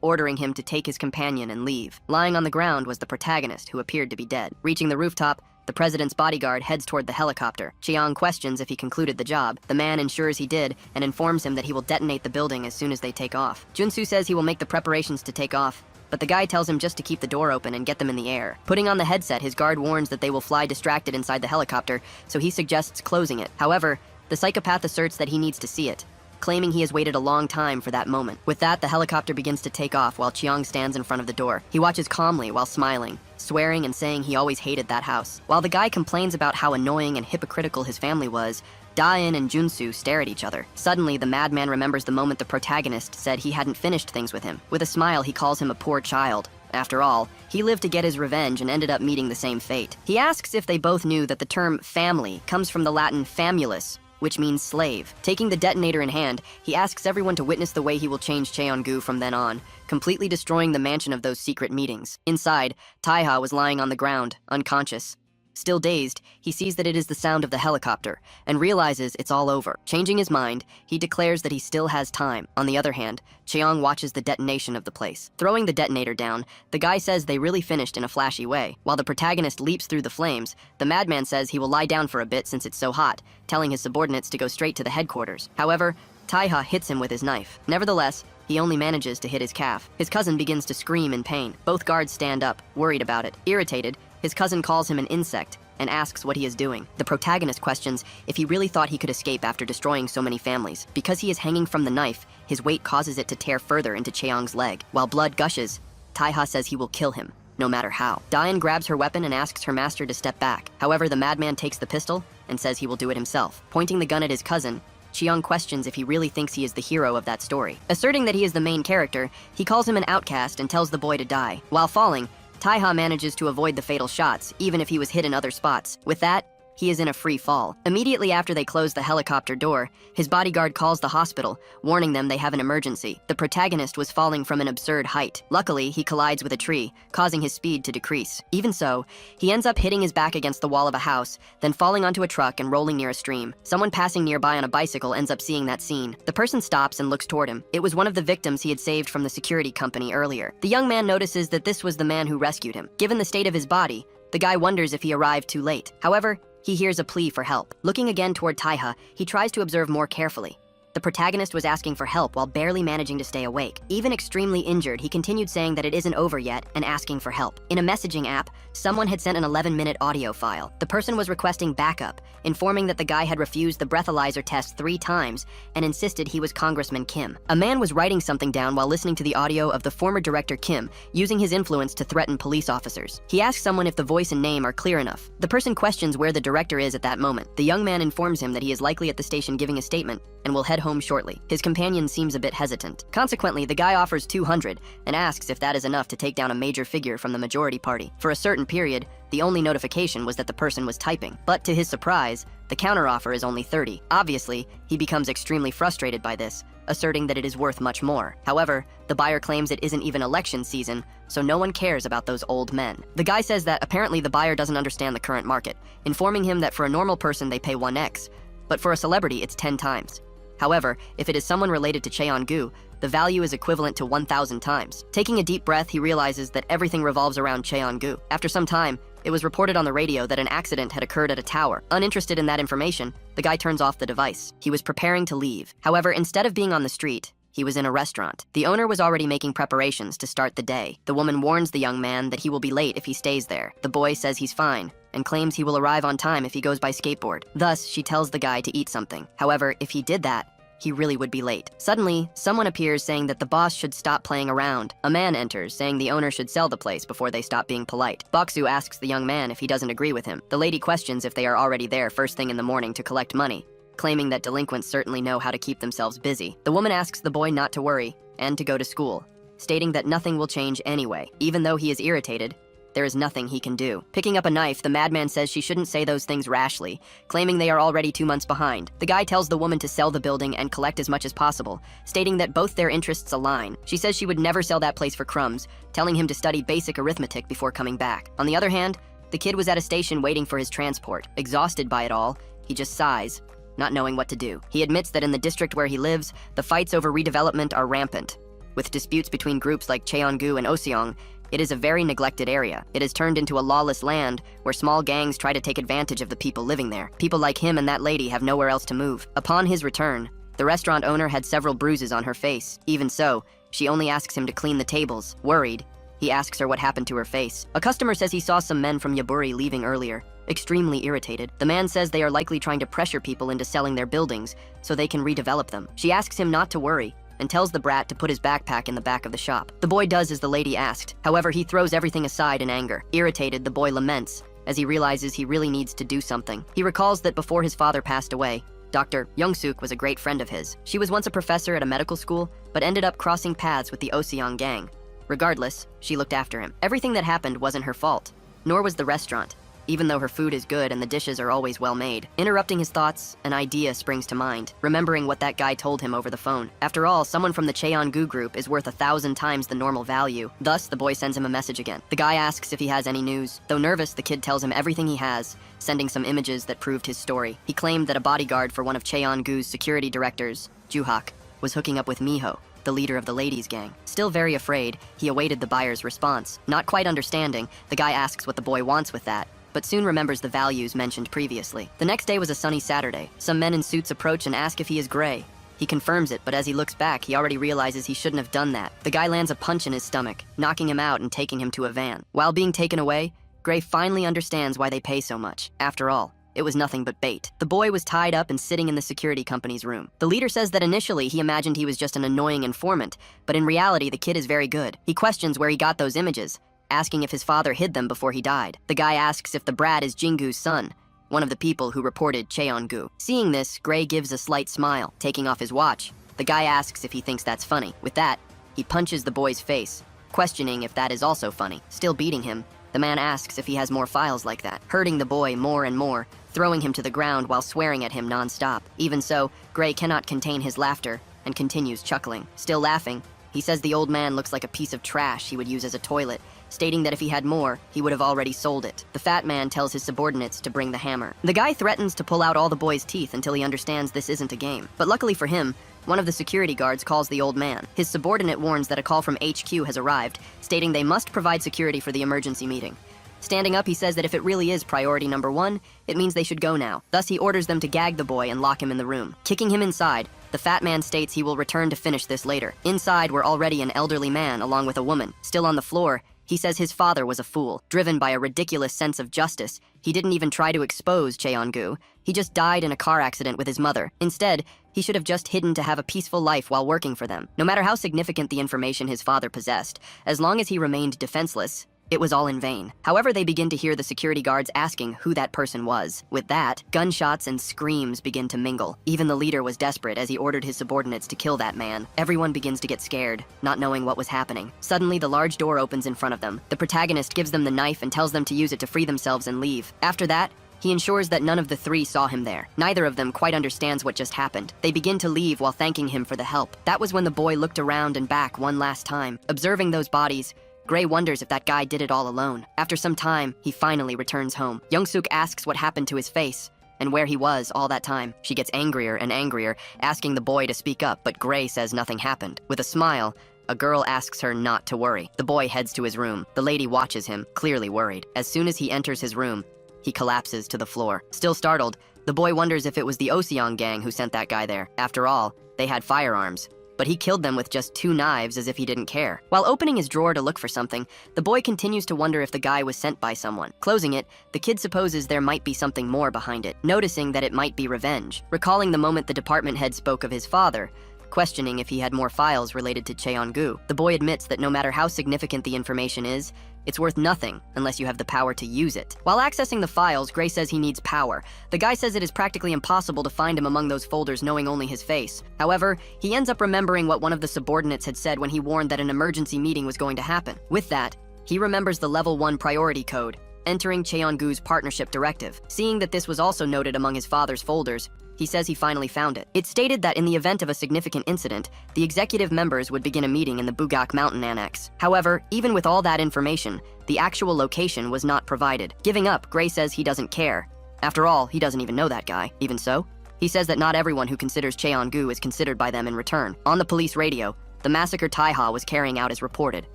ordering him to take his companion and leave. Lying on the ground was the protagonist, who appeared to be dead. Reaching the rooftop, The president's bodyguard heads toward the helicopter. Chiang questions if he concluded the job. The man ensures he did and informs him that he will detonate the building as soon as they take off. Junsu says he will make the preparations to take off, but the guy tells him just to keep the door open and get them in the air. Putting on the headset, his guard warns that they will fly distracted inside the helicopter, so he suggests closing it. However, the psychopath asserts that he needs to see it, claiming he has waited a long time for that moment. With that, the helicopter begins to take off while Chiang stands in front of the door. He watches calmly while smiling, swearing and saying he always hated that house. While the guy complains about how annoying and hypocritical his family was, Da-in and Junsu stare at each other. Suddenly, the madman remembers the moment the protagonist said he hadn't finished things with him. With a smile, he calls him a poor child. After all, he lived to get his revenge and ended up meeting the same fate. He asks if they both knew that the term family comes from the Latin famulus, which means slave. Taking the detonator in hand, he asks everyone to witness the way he will change Cheon-gu from then on, completely destroying the mansion of those secret meetings. Inside, Taiha was lying on the ground, unconscious. Still dazed, he sees that it is the sound of the helicopter, and realizes it's all over. Changing his mind, he declares that he still has time. On the other hand, Cheong watches the detonation of the place. Throwing the detonator down, the guy says they really finished in a flashy way. While the protagonist leaps through the flames, the madman says he will lie down for a bit since it's so hot, telling his subordinates to go straight to the headquarters. However, Taiha hits him with his knife. Nevertheless, he only manages to hit his calf. His cousin begins to scream in pain. Both guards stand up, worried about it. Irritated, his cousin calls him an insect and asks what he is doing. The protagonist questions if he really thought he could escape after destroying so many families. Because he is hanging from the knife, his weight causes it to tear further into Cheong's leg. While blood gushes, Taiha says he will kill him, no matter how. Diane grabs her weapon and asks her master to step back. However, the madman takes the pistol and says he will do it himself. Pointing the gun at his cousin, Cheong questions if he really thinks he is the hero of that story. Asserting that he is the main character, he calls him an outcast and tells the boy to die. While falling, Taiha manages to avoid the fatal shots, even if he was hit in other spots. With that, he is in a free fall. Immediately after they close the helicopter door, his bodyguard calls the hospital, warning them they have an emergency. The protagonist was falling from an absurd height. Luckily, he collides with a tree, causing his speed to decrease. Even so, he ends up hitting his back against the wall of a house, then falling onto a truck and rolling near a stream. Someone passing nearby on a bicycle ends up seeing that scene. The person stops and looks toward him. It was one of the victims he had saved from the security company earlier. The young man notices that this was the man who rescued him. Given the state of his body, the guy wonders if he arrived too late. However, he hears a plea for help. Looking again toward Taiha, he tries to observe more carefully. The protagonist was asking for help while barely managing to stay awake. Even extremely injured, he continued saying that it isn't over yet and asking for help. In a messaging app, someone had sent an 11-minute audio file. The person was requesting backup, informing that the guy had refused the breathalyzer test 3 times and insisted he was Congressman Kim. A man was writing something down while listening to the audio of the former director Kim, using his influence to threaten police officers. He asks someone if the voice and name are clear enough. The person questions where the director is at that moment. The young man informs him that he is likely at the station giving a statement and will head home shortly. His companion seems a bit hesitant. Consequently, the guy offers 200 and asks if that is enough to take down a major figure from the majority party. For a certain period, the only notification was that the person was typing. But to his surprise, the counteroffer is only 30. Obviously, he becomes extremely frustrated by this, asserting that it is worth much more. However, the buyer claims it isn't even election season, so no one cares about those old men. The guy says that apparently the buyer doesn't understand the current market, informing him that for a normal person they pay 1x, but for a celebrity it's 10 times. However, if it is someone related to Cheon-gu, the value is equivalent to 1,000 times. Taking a deep breath, he realizes that everything revolves around Cheon-gu. After some time, it was reported on the radio that an accident had occurred at a tower. Uninterested in that information, the guy turns off the device. He was preparing to leave. However, instead of being on the street, he was in a restaurant. The owner was already making preparations to start the day. The woman warns the young man that he will be late if he stays there. The boy says he's fine and claims he will arrive on time if he goes by skateboard. Thus, she tells the guy to eat something. However, if he did that, he really would be late. Suddenly, someone appears saying that the boss should stop playing around. A man enters, saying the owner should sell the place before they stop being polite. Boksu asks the young man if he doesn't agree with him. The lady questions if they are already there first thing in the morning to collect money, claiming that delinquents certainly know how to keep themselves busy. The woman asks the boy not to worry and to go to school, stating that nothing will change anyway. Even though he is irritated, there is nothing he can do. Picking up a knife, the madman says she shouldn't say those things rashly, claiming they are already 2 months behind. The guy tells the woman to sell the building and collect as much as possible, stating that both their interests align. She says she would never sell that place for crumbs, telling him to study basic arithmetic before coming back. On the other hand, the kid was at a station waiting for his transport. Exhausted by it all, he just sighs, not knowing what to do. He admits that in the district where he lives, the fights over redevelopment are rampant. With disputes between groups like Cheon-gu and Oseong, It is a very neglected area. It has turned into a lawless land where small gangs try to take advantage of the people living there. People like him and that lady have nowhere else to move. Upon his return, the restaurant owner had several bruises on her face. Even so, she only asks him to clean the tables. Worried, he asks her what happened to her face. A customer says he saw some men from Yaburi leaving earlier. Extremely irritated, the man says they are likely trying to pressure people into selling their buildings so they can redevelop them. She asks him not to worry and tells the brat to put his backpack in the back of the shop. The boy does as the lady asked. However, he throws everything aside in anger. Irritated, the boy laments as he realizes he really needs to do something. He recalls that before his father passed away, Dr. Young-suk was a great friend of his. She was once a professor at a medical school, but ended up crossing paths with the Oseong gang. Regardless, she looked after him. Everything that happened wasn't her fault, nor was the restaurant, even though her food is good and the dishes are always well made. Interrupting his thoughts, an idea springs to mind, remembering what that guy told him over the phone. After all, someone from the Cheon-gu group is worth 1,000 times the normal value. Thus, the boy sends him a message again. The guy asks if he has any news. Though nervous, the kid tells him everything he has, sending some images that proved his story. He claimed that a bodyguard for one of Cheon-gu's security directors, Juhak, was hooking up with Miho, the leader of the ladies' gang. Still very afraid, he awaited the buyer's response. Not quite understanding, the guy asks what the boy wants with that, but soon remembers the values mentioned previously. The next day was a sunny Saturday. Some men in suits approach and ask if he is gray. He confirms it, but as he looks back, he already realizes he shouldn't have done that. The guy lands a punch in his stomach, knocking him out and taking him to a van. While being taken away, Gray finally understands why they pay so much. After all, it was nothing but bait. The boy was tied up and sitting in the security company's room. The leader says that initially he imagined he was just an annoying informant, but in reality the kid is very good. He questions where he got those images, asking if his father hid them before he died. The guy asks if the brat is Jingu's son, one of the people who reported Cheon-gu. Seeing this, Gray gives a slight smile, taking off his watch. The guy asks if he thinks that's funny. With that, he punches the boy's face, questioning if that is also funny. Still beating him, the man asks if he has more files like that, hurting the boy more and more, throwing him to the ground while swearing at him non-stop. Even so, Gray cannot contain his laughter and continues chuckling. Still laughing, he says the old man looks like a piece of trash he would use as a toilet, stating that if he had more, he would have already sold it. The fat man tells his subordinates to bring the hammer. The guy threatens to pull out all the boy's teeth until he understands this isn't a game. But luckily for him, one of the security guards calls the old man. His subordinate warns that a call from HQ has arrived, stating they must provide security for the emergency meeting. Standing up, he says that if it really is priority number 1, it means they should go now. Thus, he orders them to gag the boy and lock him in the room. Kicking him inside, the fat man states he will return to finish this later. Inside were already an elderly man along with a woman. Still on the floor, he says his father was a fool. Driven by a ridiculous sense of justice, he didn't even try to expose Cheon-gu. He just died in a car accident with his mother. Instead, he should have just hidden to have a peaceful life while working for them. No matter how significant the information his father possessed, as long as he remained defenseless, it was all in vain. However, they begin to hear the security guards asking who that person was. With that, gunshots and screams begin to mingle. Even the leader was desperate as he ordered his subordinates to kill that man. Everyone begins to get scared, not knowing what was happening. Suddenly, the large door opens in front of them. The protagonist gives them the knife and tells them to use it to free themselves and leave. After that, he ensures that none of the three saw him there. Neither of them quite understands what just happened. They begin to leave while thanking him for the help. That was when the boy looked around and back one last time. Observing those bodies, Gray wonders if that guy did it all alone. After some time, he finally returns home. Young-suk asks what happened to his face and where he was all that time. She gets angrier and angrier, asking the boy to speak up, but Gray says nothing happened. With a smile, a girl asks her not to worry. The boy heads to his room. The lady watches him, clearly worried. As soon as he enters his room, he collapses to the floor. Still startled, the boy wonders if it was the Oseong gang who sent that guy there. After all, they had firearms, but he killed them with just 2 knives as if he didn't care. While opening his drawer to look for something, the boy continues to wonder if the guy was sent by someone. Closing it, the kid supposes there might be something more behind it, noticing that it might be revenge. Recalling the moment the department head spoke of his father, questioning if he had more files related to Cheon-gu, the boy admits that no matter how significant the information is, it's worth nothing unless you have the power to use it. While accessing the files, Gray says he needs power. The guy says it is practically impossible to find him among those folders knowing only his face. However, he ends up remembering what one of the subordinates had said when he warned that an emergency meeting was going to happen. With that, he remembers the level 1 priority code, entering Cheon-gu's partnership directive. Seeing that this was also noted among his father's folders, he says he finally found it. It stated that in the event of a significant incident, the executive members would begin a meeting in the Bugak Mountain Annex. However, even with all that information, the actual location was not provided. Giving up, Gray says he doesn't care. After all, he doesn't even know that guy. Even so, he says that not everyone who considers Cheon-gu is considered by them in return. On the police radio, the massacre Taiha was carrying out is reported.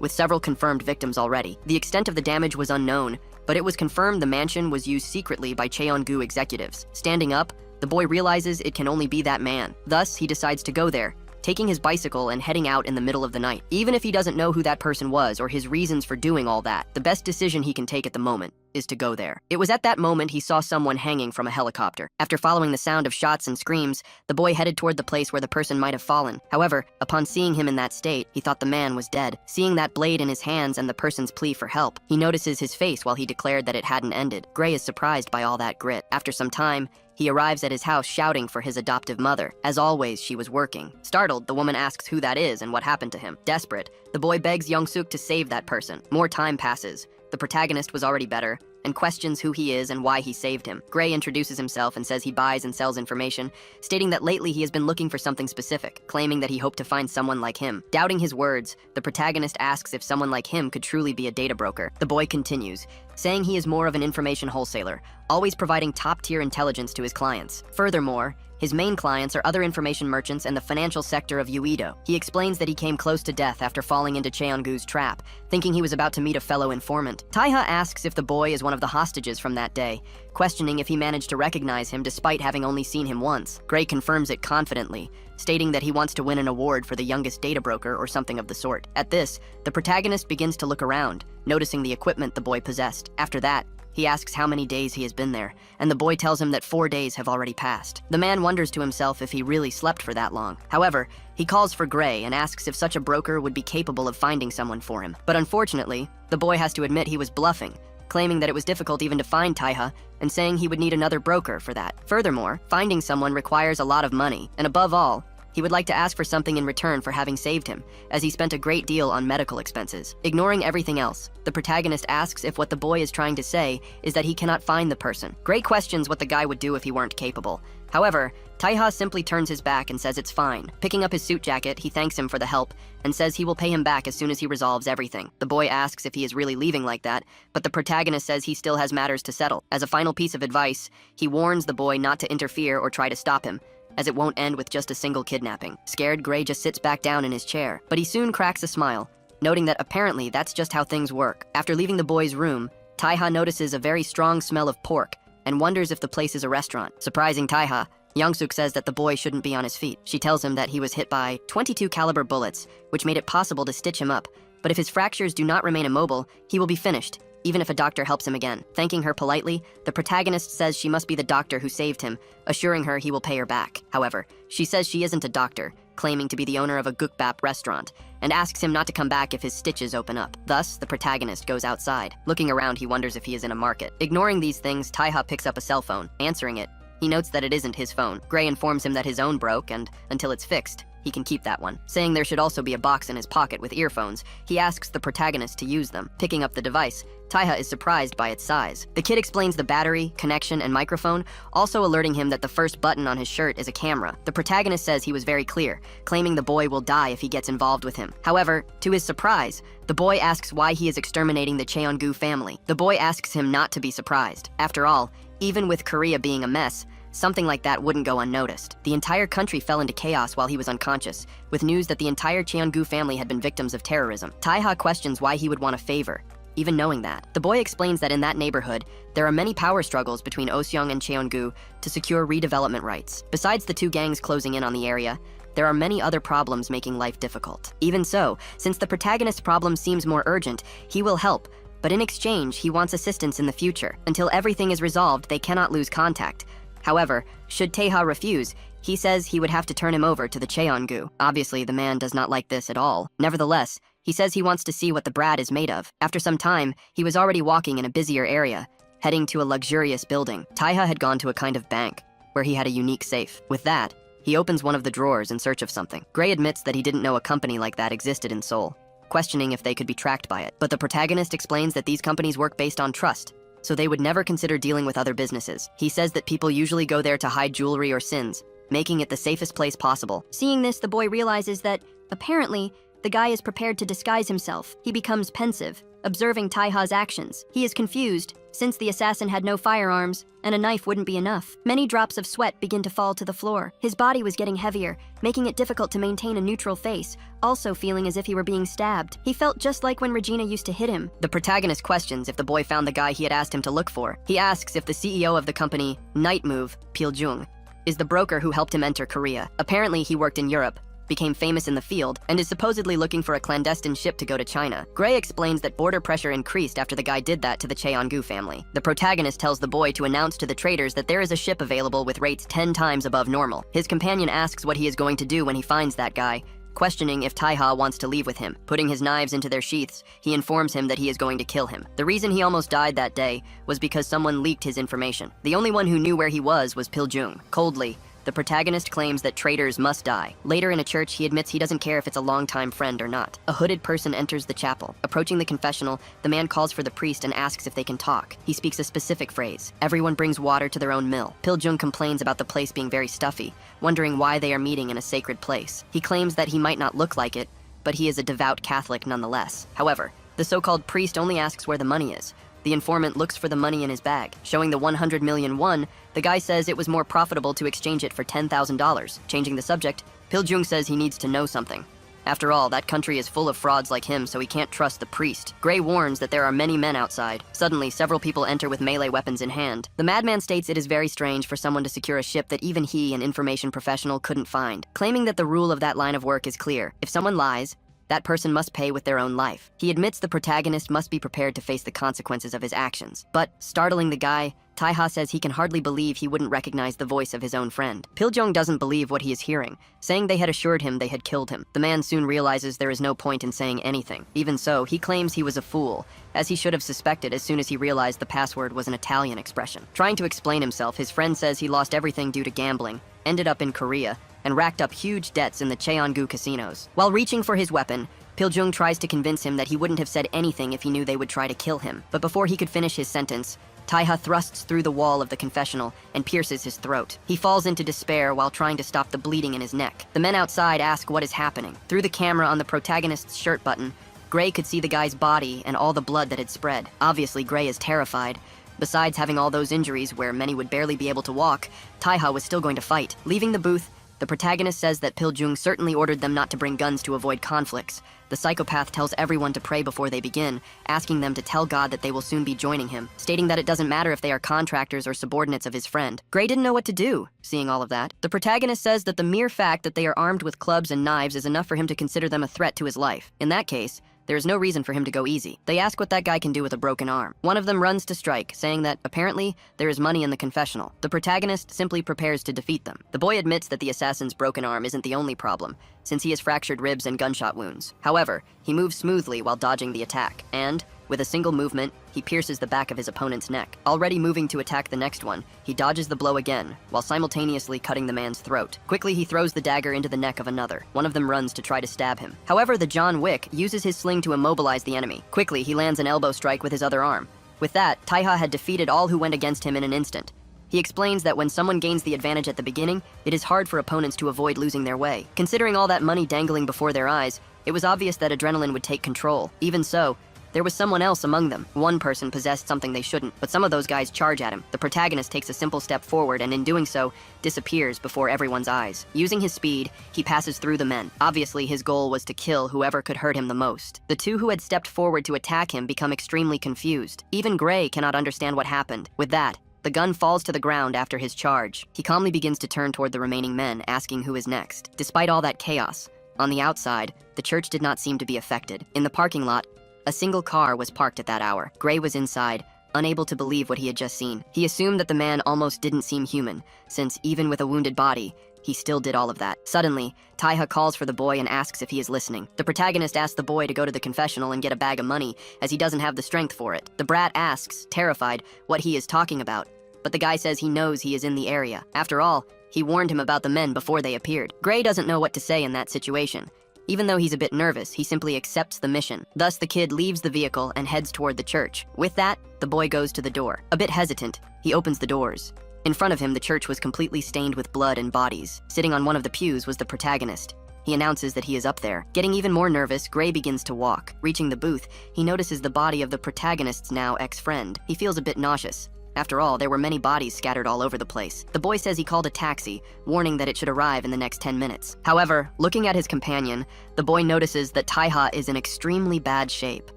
with several confirmed victims already. The extent of the damage was unknown, but it was confirmed the mansion was used secretly by Cheongu executives. Standing up, the boy realizes it can only be that man. Thus, he decides to go there, taking his bicycle and heading out in the middle of the night. Even if he doesn't know who that person was or his reasons for doing all that, the best decision he can take at the moment is to go there. It was at that moment he saw someone hanging from a helicopter. After following the sound of shots and screams, the boy headed toward the place where the person might have fallen. However, upon seeing him in that state, he thought the man was dead. Seeing that blade in his hands and the person's plea for help, he notices his face while he declared that it hadn't ended. Gray is surprised by all that grit. After some time, he arrives at his house shouting for his adoptive mother. As always, she was working. Startled, the woman asks who that is and what happened to him. Desperate, the boy begs Young-suk to save that person. More time passes. The protagonist was already better, and questions who he is and why he saved him. Gray introduces himself and says he buys and sells information, stating that lately he has been looking for something specific, claiming that he hoped to find someone like him. Doubting his words, the protagonist asks if someone like him could truly be a data broker. The boy continues, saying he is more of an information wholesaler, always providing top-tier intelligence to his clients. Furthermore, his main clients are other information merchants and the financial sector of Uido. He explains that he came close to death after falling into Cheongu's trap, thinking he was about to meet a fellow informant. Taiha asks if the boy is one of the hostages from that day, questioning if he managed to recognize him despite having only seen him once. Gray confirms it confidently, stating that he wants to win an award for the youngest data broker or something of the sort. At this, the protagonist begins to look around, noticing the equipment the boy possessed. After that, he asks how many days he has been there, and the boy tells him that 4 days have already passed. The man wonders to himself if he really slept for that long. However, he calls for Gray and asks if such a broker would be capable of finding someone for him. But unfortunately, the boy has to admit he was bluffing, claiming that it was difficult even to find Taiha, and saying he would need another broker for that. Furthermore, finding someone requires a lot of money, and above all, he would like to ask for something in return for having saved him, as he spent a great deal on medical expenses. Ignoring everything else, the protagonist asks if what the boy is trying to say is that he cannot find the person. Gray questions what the guy would do if he weren't capable. However, Taiha simply turns his back and says it's fine. Picking up his suit jacket, he thanks him for the help and says he will pay him back as soon as he resolves everything. The boy asks if he is really leaving like that, but the protagonist says he still has matters to settle. As a final piece of advice, he warns the boy not to interfere or try to stop him, as it won't end with just a single kidnapping. Scared, Gray just sits back down in his chair, but he soon cracks a smile, noting that apparently that's just how things work. After leaving the boy's room, Taiha notices a very strong smell of pork and wonders if the place is a restaurant. Surprising Taiha, Young-suk says that the boy shouldn't be on his feet. She tells him that he was hit by 22 caliber bullets, which made it possible to stitch him up, but if his fractures do not remain immobile, he will be finished, even if a doctor helps him again. Thanking her politely, the protagonist says she must be the doctor who saved him, assuring her he will pay her back. However, she says she isn't a doctor, claiming to be the owner of a gukbap restaurant, and asks him not to come back if his stitches open up. Thus, the protagonist goes outside. Looking around, he wonders if he is in a market. Ignoring these things, Taiha picks up a cell phone. Answering it, he notes that it isn't his phone. Gray informs him that his own broke, and until it's fixed, he can keep that one. Saying there should also be a box in his pocket with earphones, he asks the protagonist to use them. Picking up the device, Taiha is surprised by its size. The kid explains the battery, connection, and microphone, also alerting him that the first button on his shirt is a camera. The protagonist says he was very clear, claiming the boy will die if he gets involved with him. However, to his surprise, the boy asks why he is exterminating the Cheongu family. The boy asks him not to be surprised. After all, even with Korea being a mess, something like that wouldn't go unnoticed. The entire country fell into chaos while he was unconscious, with news that the entire Cheongu family had been victims of terrorism. Taiha questions why he would want a favor, even knowing that. The boy explains that in that neighborhood, there are many power struggles between Oseong and Cheongu to secure redevelopment rights. Besides the two gangs closing in on the area, there are many other problems making life difficult. Even so, since the protagonist's problem seems more urgent, he will help, but in exchange, he wants assistance in the future. Until everything is resolved, they cannot lose contact. However, should Taiha refuse, he says he would have to turn him over to the Cheongu. Obviously, the man does not like this at all. Nevertheless, he says he wants to see what the brat is made of. After some time, he was already walking in a busier area, heading to a luxurious building. Taiha had gone to a kind of bank, where he had a unique safe. With that, he opens one of the drawers in search of something. Gray admits that he didn't know a company like that existed in Seoul, questioning if they could be tracked by it. But the protagonist explains that these companies work based on trust, so they would never consider dealing with other businesses. He says that people usually go there to hide jewelry or sins, making it the safest place possible. Seeing this, the boy realizes that, apparently, the guy is prepared to disguise himself. He becomes pensive, observing Taiha's actions. He is confused, since the assassin had no firearms, and a knife wouldn't be enough. Many drops of sweat begin to fall to the floor. His body was getting heavier, making it difficult to maintain a neutral face, also feeling as if he were being stabbed. He felt just like when Regina used to hit him. The protagonist questions if the boy found the guy he had asked him to look for. He asks if the CEO of the company, Night Move, Pil-jung, is the broker who helped him enter Korea. Apparently, he worked in Europe, became famous in the field, and is supposedly looking for a clandestine ship to go to China. Gray explains that border pressure increased after the guy did that to the Cheongu family. The protagonist tells the boy to announce to the traders that there is a ship available with rates 10 times above normal. His companion asks what he is going to do when he finds that guy, questioning if Taiha wants to leave with him. Putting his knives into their sheaths, he informs him that he is going to kill him. The reason he almost died that day was because someone leaked his information. The only one who knew where he was Pil-jung. Coldly, the protagonist claims that traitors must die. Later in a church, he admits he doesn't care if it's a longtime friend or not. A hooded person enters the chapel. Approaching the confessional, the man calls for the priest and asks if they can talk. He speaks a specific phrase. Everyone brings water to their own mill. Pil-jung complains about the place being very stuffy, wondering why they are meeting in a sacred place. He claims that he might not look like it, but he is a devout Catholic nonetheless. However, the so-called priest only asks where the money is. The informant looks for the money in his bag. Showing the 100 million won, the guy says it was more profitable to exchange it for $10,000. Changing the subject, Pil-jung says he needs to know something. After all, that country is full of frauds like him, so he can't trust the priest. Gray warns that there are many men outside. Suddenly, several people enter with melee weapons in hand. The madman states it is very strange for someone to secure a ship that even he, an information professional, couldn't find, claiming that the rule of that line of work is clear. If someone lies, that person must pay with their own life. He admits the protagonist must be prepared to face the consequences of his actions. But, startling the guy, Taiha says he can hardly believe he wouldn't recognize the voice of his own friend. Pil-jung doesn't believe what he is hearing, saying they had assured him they had killed him. The man soon realizes there is no point in saying anything. Even so, he claims he was a fool, as he should have suspected as soon as he realized the password was an Italian expression. Trying to explain himself, his friend says he lost everything due to gambling, ended up in Korea, and racked up huge debts in the Cheongu casinos. While reaching for his weapon, Pil-jung tries to convince him that he wouldn't have said anything if he knew they would try to kill him. But before he could finish his sentence, Taiha thrusts through the wall of the confessional and pierces his throat. He falls into despair while trying to stop the bleeding in his neck. The men outside ask what is happening. Through the camera on the protagonist's shirt button, Gray could see the guy's body and all the blood that had spread. Obviously, Gray is terrified. Besides having all those injuries where many would barely be able to walk, Taiha was still going to fight. Leaving the booth, the protagonist says that Pil-jung certainly ordered them not to bring guns to avoid conflicts. The psychopath tells everyone to pray before they begin, asking them to tell God that they will soon be joining him, stating that it doesn't matter if they are contractors or subordinates of his friend. Gray didn't know what to do, seeing all of that. The protagonist says that the mere fact that they are armed with clubs and knives is enough for him to consider them a threat to his life. In that case, there is no reason for him to go easy. They ask what that guy can do with a broken arm. One of them runs to strike, saying that, apparently, there is money in the confessional. The protagonist simply prepares to defeat them. The boy admits that the assassin's broken arm isn't the only problem, since he has fractured ribs and gunshot wounds. However, he moves smoothly while dodging the attack, and, with a single movement, he pierces the back of his opponent's neck. Already moving to attack the next one, he dodges the blow again, while simultaneously cutting the man's throat. Quickly, he throws the dagger into the neck of another. One of them runs to try to stab him. However, the John Wick uses his sling to immobilize the enemy. Quickly, he lands an elbow strike with his other arm. With that, Taiha had defeated all who went against him in an instant. He explains that when someone gains the advantage at the beginning, it is hard for opponents to avoid losing their way. Considering all that money dangling before their eyes, it was obvious that adrenaline would take control. Even so, there was someone else among them. One person possessed something they shouldn't, but some of those guys charge at him. The protagonist takes a simple step forward and in doing so, disappears before everyone's eyes. Using his speed, he passes through the men. Obviously, his goal was to kill whoever could hurt him the most. The two who had stepped forward to attack him become extremely confused. Even Gray cannot understand what happened. With that, the gun falls to the ground after his charge. He calmly begins to turn toward the remaining men, asking who is next. Despite all that chaos, on the outside, the church did not seem to be affected. In the parking lot, a single car was parked at that hour. Gray was inside, unable to believe what he had just seen. He assumed that the man almost didn't seem human, since even with a wounded body, he still did all of that. Suddenly, Taiha calls for the boy and asks if he is listening. The protagonist asks the boy to go to the confessional and get a bag of money, as he doesn't have the strength for it. The brat asks, terrified, what he is talking about, but the guy says he knows he is in the area. After all, he warned him about the men before they appeared. Gray doesn't know what to say in that situation. Even though he's a bit nervous, he simply accepts the mission. Thus, the kid leaves the vehicle and heads toward the church. With that, the boy goes to the door. A bit hesitant, he opens the doors. In front of him, the church was completely stained with blood and bodies. Sitting on one of the pews was the protagonist. He announces that he is up there. Getting even more nervous, Gray begins to walk. Reaching the booth, he notices the body of the protagonist's now ex-friend. He feels a bit nauseous. After all, there were many bodies scattered all over the place. The boy says he called a taxi, warning that it should arrive in the next 10 minutes. However, looking at his companion, the boy notices that Taiha is in extremely bad shape.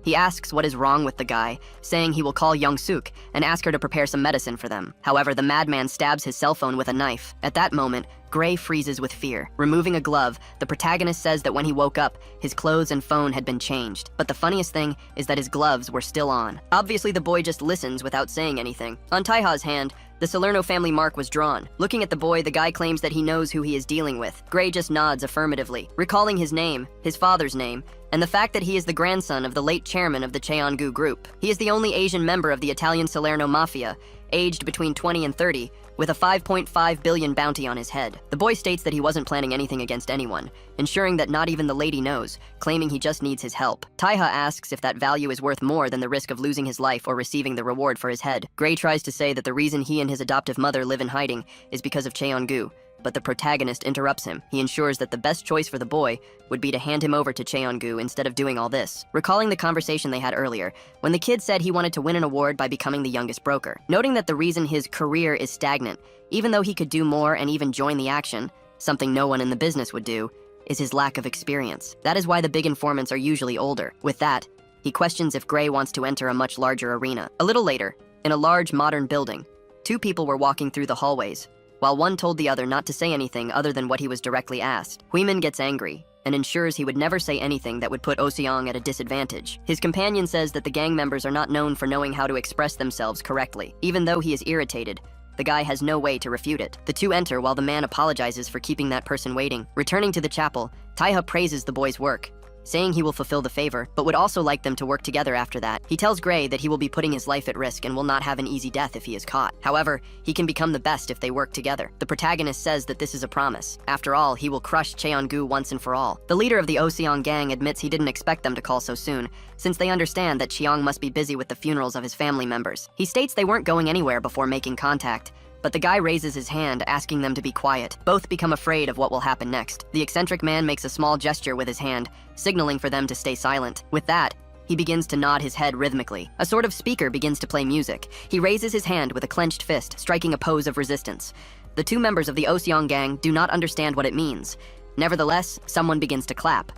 He asks what is wrong with the guy, saying he will call Young-suk and ask her to prepare some medicine for them. However, the madman stabs his cell phone with a knife. At that moment, Gray freezes with fear. Removing a glove, the protagonist says that when he woke up, his clothes and phone had been changed. But the funniest thing is that his gloves were still on. Obviously, the boy just listens without saying anything. On Taiha's hand, the Salerno family mark was drawn. Looking at the boy, the guy claims that he knows who he is dealing with. Gray just nods affirmatively, recalling his name, his father's name, and the fact that he is the grandson of the late chairman of the Cheongu group. He is the only Asian member of the Italian Salerno Mafia, aged between 20 and 30, with a 5.5 billion bounty on his head. The boy states that he wasn't planning anything against anyone, ensuring that not even the lady knows, claiming he just needs his help. Taiha asks if that value is worth more than the risk of losing his life or receiving the reward for his head. Gray tries to say that the reason he and his adoptive mother live in hiding is because of Cheongu, but the protagonist interrupts him. He ensures that the best choice for the boy would be to hand him over to Cheongu instead of doing all this. Recalling the conversation they had earlier, when the kid said he wanted to win an award by becoming the youngest broker. Noting that the reason his career is stagnant, even though he could do more and even join the action, something no one in the business would do, is his lack of experience. That is why the big informants are usually older. With that, he questions if Gray wants to enter a much larger arena. A little later, in a large modern building, two people were walking through the hallways, while one told the other not to say anything other than what he was directly asked. Huimin gets angry and ensures he would never say anything that would put Oseong at a disadvantage. His companion says that the gang members are not known for knowing how to express themselves correctly. Even though he is irritated, the guy has no way to refute it. The two enter while the man apologizes for keeping that person waiting. Returning to the chapel, Taiha praises the boy's work, saying he will fulfill the favor, but would also like them to work together after that. He tells Gray that he will be putting his life at risk and will not have an easy death if he is caught. However, he can become the best if they work together. The protagonist says that this is a promise. After all, he will crush Cheongu once and for all. The leader of the Oseong gang admits he didn't expect them to call so soon, since they understand that Cheong must be busy with the funerals of his family members. He states they weren't going anywhere before making contact, but the guy raises his hand, asking them to be quiet. Both become afraid of what will happen next. The eccentric man makes a small gesture with his hand, signaling for them to stay silent. With that, he begins to nod his head rhythmically. A sort of speaker begins to play music. He raises his hand with a clenched fist, striking a pose of resistance. The two members of the Oseong gang do not understand what it means. Nevertheless, someone begins to clap.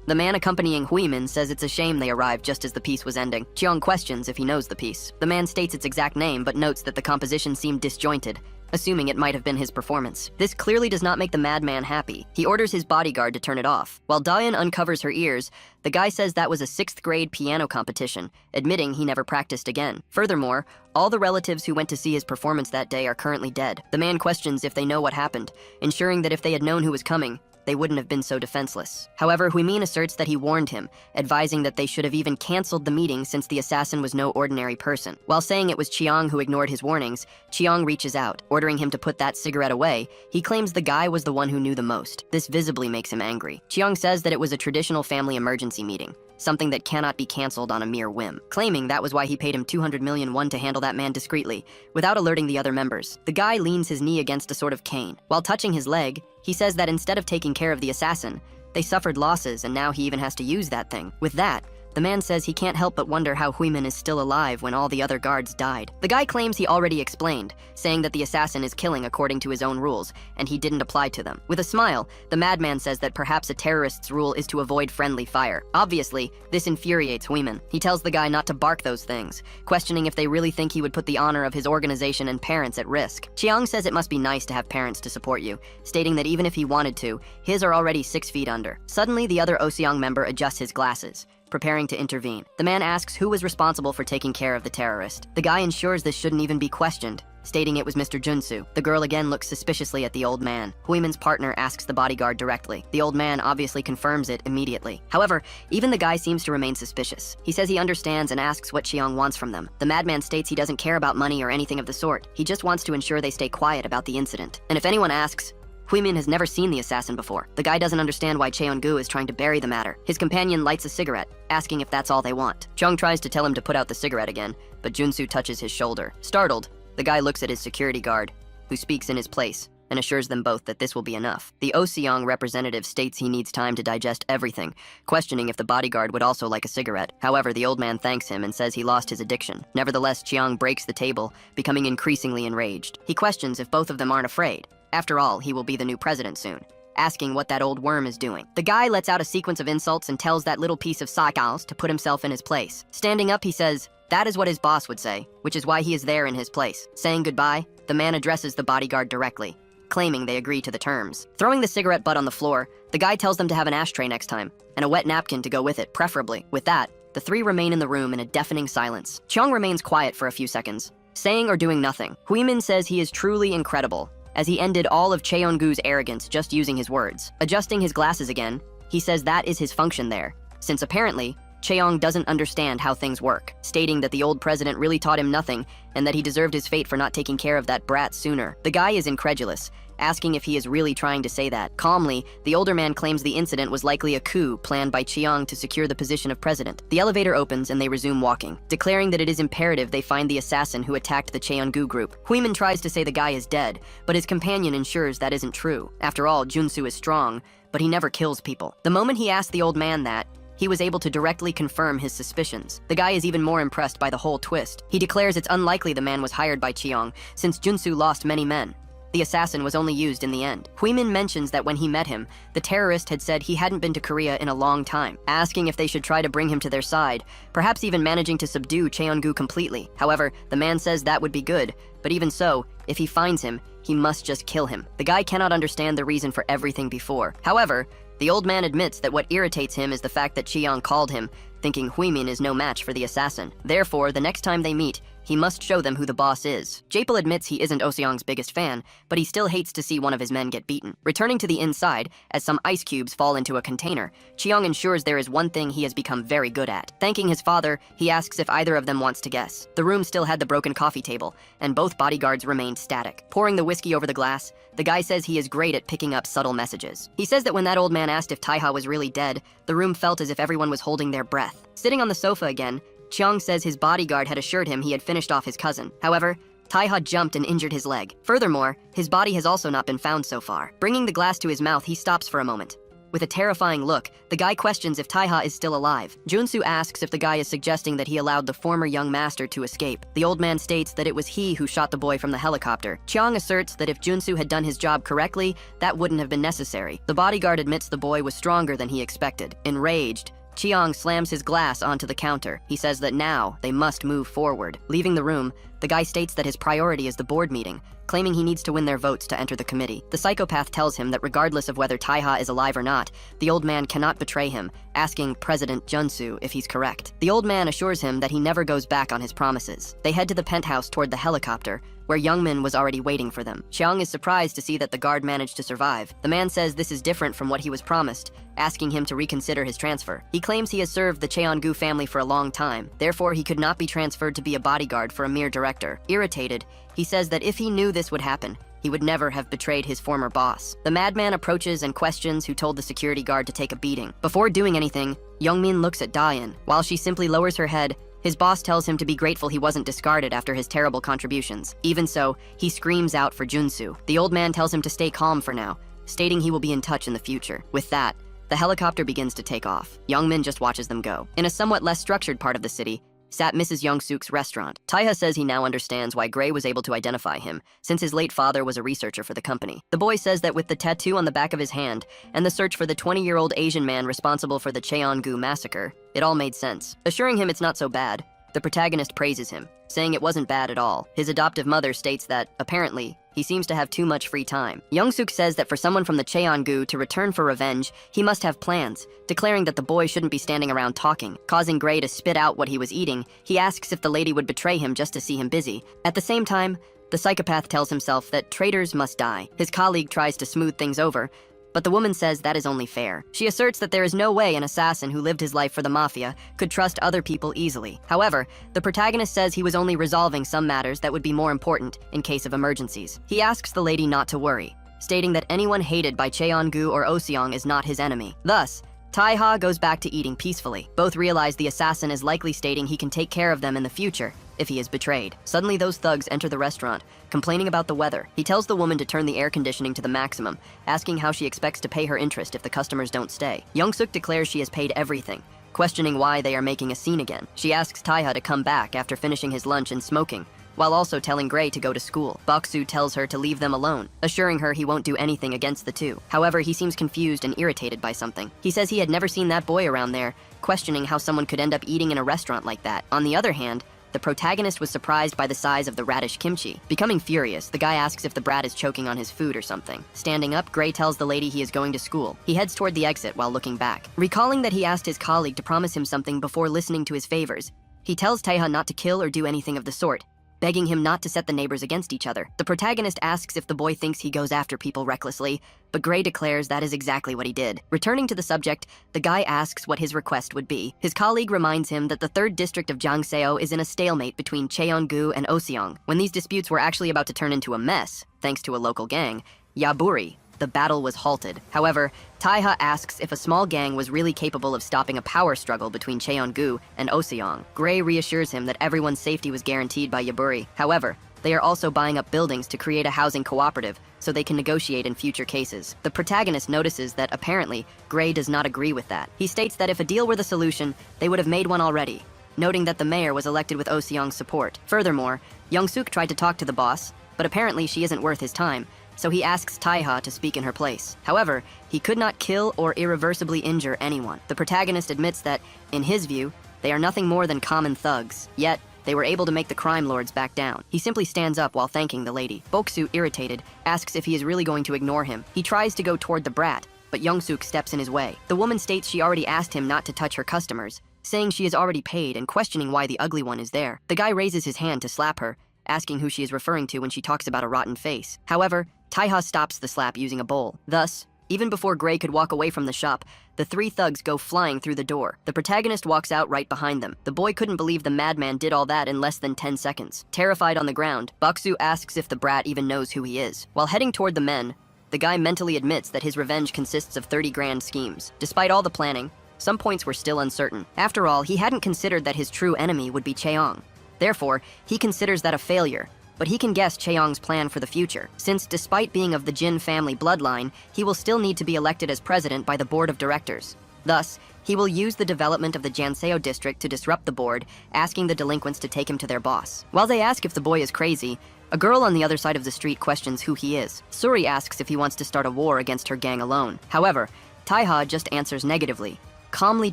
The man accompanying Huimin says it's a shame they arrived just as the piece was ending. Cheong questions if he knows the piece. The man states its exact name but notes that the composition seemed disjointed, assuming it might have been his performance. This clearly does not make the madman happy. He orders his bodyguard to turn it off. While Dayan uncovers her ears, the guy says that was a 6th grade piano competition, admitting he never practiced again. Furthermore, all the relatives who went to see his performance that day are currently dead. The man questions if they know what happened, ensuring that if they had known who was coming, they wouldn't have been so defenseless. However, Huimin asserts that he warned him, advising that they should have even canceled the meeting since the assassin was no ordinary person. While saying it was Cheong who ignored his warnings, Cheong reaches out, ordering him to put that cigarette away. He claims the guy was the one who knew the most. This visibly makes him angry. Cheong says that it was a traditional family emergency meeting, something that cannot be canceled on a mere whim, claiming that was why he paid him 200 million won to handle that man discreetly, without alerting the other members. The guy leans his knee against a sort of cane. While touching his leg, he says that instead of taking care of the assassin, they suffered losses and now he even has to use that thing. With that, the man says he can't help but wonder how Huimin is still alive when all the other guards died. The guy claims he already explained, saying that the assassin is killing according to his own rules, and he didn't apply to them. With a smile, the madman says that perhaps a terrorist's rule is to avoid friendly fire. Obviously, this infuriates Huimin. He tells the guy not to bark those things, questioning if they really think he would put the honor of his organization and parents at risk. Chiang says it must be nice to have parents to support you, stating that even if he wanted to, his are already 6 feet under. Suddenly, the other Oseong member adjusts his glasses, preparing to intervene. The man asks who was responsible for taking care of the terrorist. The guy ensures this shouldn't even be questioned, stating it was Mr. Junsu. The girl again looks suspiciously at the old man. Huimin's partner asks the bodyguard directly. The old man obviously confirms it immediately. However, even the guy seems to remain suspicious. He says he understands and asks what Chiang wants from them. The madman states he doesn't care about money or anything of the sort. He just wants to ensure they stay quiet about the incident. And if anyone asks, Huimin has never seen the assassin before. The guy doesn't understand why Cheon-gu is trying to bury the matter. His companion lights a cigarette, asking if that's all they want. Chung tries to tell him to put out the cigarette again, but Junsu touches his shoulder. Startled, the guy looks at his security guard, who speaks in his place. and assures them both that this will be enough. The Oseong representative states he needs time to digest everything, questioning if the bodyguard would also like a cigarette. However, the old man thanks him and says he lost his addiction. Nevertheless, Cheong breaks the table, becoming increasingly enraged. He questions if both of them aren't afraid. After all, he will be the new president soon, asking what that old worm is doing. The guy lets out a sequence of insults and tells that little piece of sakals to put himself in his place. Standing up, he says, that is what his boss would say, which is why he is there in his place. Saying goodbye, the man addresses the bodyguard directly, claiming they agree to the terms. Throwing the cigarette butt on the floor, the guy tells them to have an ashtray next time, and a wet napkin to go with it, preferably. With that, the three remain in the room in a deafening silence. Cheong remains quiet for a few seconds, saying or doing nothing. Huimin says he is truly incredible, as he ended all of Cheongu's arrogance just using his words. Adjusting his glasses again, he says that is his function there, since apparently, Cheong doesn't understand how things work, stating that the old president really taught him nothing and that he deserved his fate for not taking care of that brat sooner. The guy is incredulous, asking if he is really trying to say that. Calmly, the older man claims the incident was likely a coup planned by Cheong to secure the position of president. The elevator opens and they resume walking, declaring that it is imperative they find the assassin who attacked the Cheongu group. Huimin tries to say the guy is dead, but his companion ensures that isn't true. After all, Junsu is strong, but he never kills people. The moment he asked the old man that, he was able to directly confirm his suspicions. The guy is even more impressed by the whole twist. He declares it's unlikely the man was hired by Cheong, since Junsu lost many men. The assassin was only used in the end. Huimin mentions that when he met him, the terrorist had said he hadn't been to Korea in a long time, asking if they should try to bring him to their side, perhaps even managing to subdue Cheongu completely. However, the man says that would be good, but even so, if he finds him, he must just kill him. The guy cannot understand the reason for everything before. However, the old man admits that what irritates him is the fact that Cheong called him, thinking Huimin is no match for the assassin. Therefore, the next time they meet, he must show them who the boss is. Japel admits he isn't Oseong's biggest fan, but he still hates to see one of his men get beaten. Returning to the inside, as some ice cubes fall into a container, Cheong ensures there is one thing he has become very good at. Thanking his father, he asks if either of them wants to guess. The room still had the broken coffee table, and both bodyguards remained static. Pouring the whiskey over the glass, the guy says he is great at picking up subtle messages. He says that when that old man asked if Taiha was really dead, the room felt as if everyone was holding their breath. Sitting on the sofa again, Cheong says his bodyguard had assured him he had finished off his cousin. However, Taiha jumped and injured his leg. Furthermore, his body has also not been found so far. Bringing the glass to his mouth, he stops for a moment. With a terrifying look, the guy questions if Taiha is still alive. Junsu asks if the guy is suggesting that he allowed the former young master to escape. The old man states that it was he who shot the boy from the helicopter. Cheong asserts that if Junsu had done his job correctly, that wouldn't have been necessary. The bodyguard admits the boy was stronger than he expected. Enraged, Cheong slams his glass onto the counter. He says that now they must move forward. Leaving the room, the guy states that his priority is the board meeting, claiming he needs to win their votes to enter the committee. The psychopath tells him that regardless of whether Taiha is alive or not, the old man cannot betray him, asking President Junsu if he's correct. The old man assures him that he never goes back on his promises. They head to the penthouse toward the helicopter, where Youngmin was already waiting for them. Cheong is surprised to see that the guard managed to survive. The man says this is different from what he was promised, asking him to reconsider his transfer. He claims he has served the Cheongu family for a long time, therefore he could not be transferred to be a bodyguard for a mere director. Irritated, he says that if he knew this would happen, he would never have betrayed his former boss. The madman approaches and questions who told the security guard to take a beating. Before doing anything, Youngmin looks at Dayan. While she simply lowers her head, his boss tells him to be grateful he wasn't discarded after his terrible contributions. Even so, he screams out for Junsu. The old man tells him to stay calm for now, stating he will be in touch in the future. With that, the helicopter begins to take off. Youngmin just watches them go. In a somewhat less structured part of the city, sat Mrs. Youngsuk's restaurant. Taiha says he now understands why Gray was able to identify him, since his late father was a researcher for the company. The boy says that with the tattoo on the back of his hand and the search for the 20-year-old Asian man responsible for the Cheongu massacre, it all made sense. Assuring him it's not so bad, the protagonist praises him, saying it wasn't bad at all. His adoptive mother states that, apparently, he seems to have too much free time. Youngsuk says that for someone from the Cheongu to return for revenge, he must have plans, declaring that the boy shouldn't be standing around talking. Causing Gray to spit out what he was eating, he asks if the lady would betray him just to see him busy. At the same time, the psychopath tells himself that traitors must die. His colleague tries to smooth things over, but the woman says that is only fair. She asserts that there is no way an assassin who lived his life for the mafia could trust other people easily. However, the protagonist says he was only resolving some matters that would be more important in case of emergencies. He asks the lady not to worry, stating that anyone hated by Cheongu or Oseong is not his enemy. Thus, Taiha goes back to eating peacefully. Both realize the assassin is likely stating he can take care of them in the future, if he is betrayed. Suddenly, those thugs enter the restaurant, complaining about the weather. He tells the woman to turn the air conditioning to the maximum, asking how she expects to pay her interest if the customers don't stay. Young-suk declares she has paid everything, questioning why they are making a scene again. She asks Taeha to come back after finishing his lunch and smoking, while also telling Gray to go to school. Boksu tells her to leave them alone, assuring her he won't do anything against the two. However, he seems confused and irritated by something. He says he had never seen that boy around there, questioning how someone could end up eating in a restaurant like that. On the other hand, the protagonist was surprised by the size of the radish kimchi. Becoming furious, the guy asks if the brat is choking on his food or something. Standing up, Gray tells the lady he is going to school. He heads toward the exit while looking back. Recalling that he asked his colleague to promise him something before listening to his favors, he tells Taeha not to kill or do anything of the sort, begging him not to set the neighbors against each other. The protagonist asks if the boy thinks he goes after people recklessly, but Gray declares that is exactly what he did. Returning to the subject, the guy asks what his request would be. His colleague reminds him that the 3rd district of Jangseo is in a stalemate between Cheongu and Oseong. When these disputes were actually about to turn into a mess, thanks to a local gang, Yaburi, the battle was halted. However, Taeha asks if a small gang was really capable of stopping a power struggle between Cheongu and Oseong. Gray reassures him that everyone's safety was guaranteed by Yaburi. However, they are also buying up buildings to create a housing cooperative so they can negotiate in future cases. The protagonist notices that apparently Gray does not agree with that. He states that if a deal were the solution, they would have made one already, noting that the mayor was elected with Oseong's support. Furthermore, Young-suk tried to talk to the boss, but apparently she isn't worth his time, so he asks Taeha to speak in her place. However, he could not kill or irreversibly injure anyone. The protagonist admits that, in his view, they are nothing more than common thugs, yet they were able to make the crime lords back down. He simply stands up while thanking the lady. Boksu, irritated, asks if he is really going to ignore him. He tries to go toward the brat, but Young-suk steps in his way. The woman states she already asked him not to touch her customers, saying she has already paid and questioning why the ugly one is there. The guy raises his hand to slap her, asking who she is referring to when she talks about a rotten face. However, Taeha stops the slap using a bowl. Thus, even before Gray could walk away from the shop, the 3 thugs go flying through the door. The protagonist walks out right behind them. The boy couldn't believe the madman did all that in less than 10 seconds. Terrified on the ground, Boksu asks if the brat even knows who he is. While heading toward the men, the guy mentally admits that his revenge consists of 30 grand schemes. Despite all the planning, some points were still uncertain. After all, he hadn't considered that his true enemy would be Cheong. Therefore, he considers that a failure, but he can guess Cheong's plan for the future, since despite being of the Jin family bloodline, he will still need to be elected as president by the board of directors. Thus, he will use the development of the Janseo district to disrupt the board, asking the delinquents to take him to their boss. While they ask if the boy is crazy, a girl on the other side of the street questions who he is. Suri asks if he wants to start a war against her gang alone. However, Taeha just answers negatively, calmly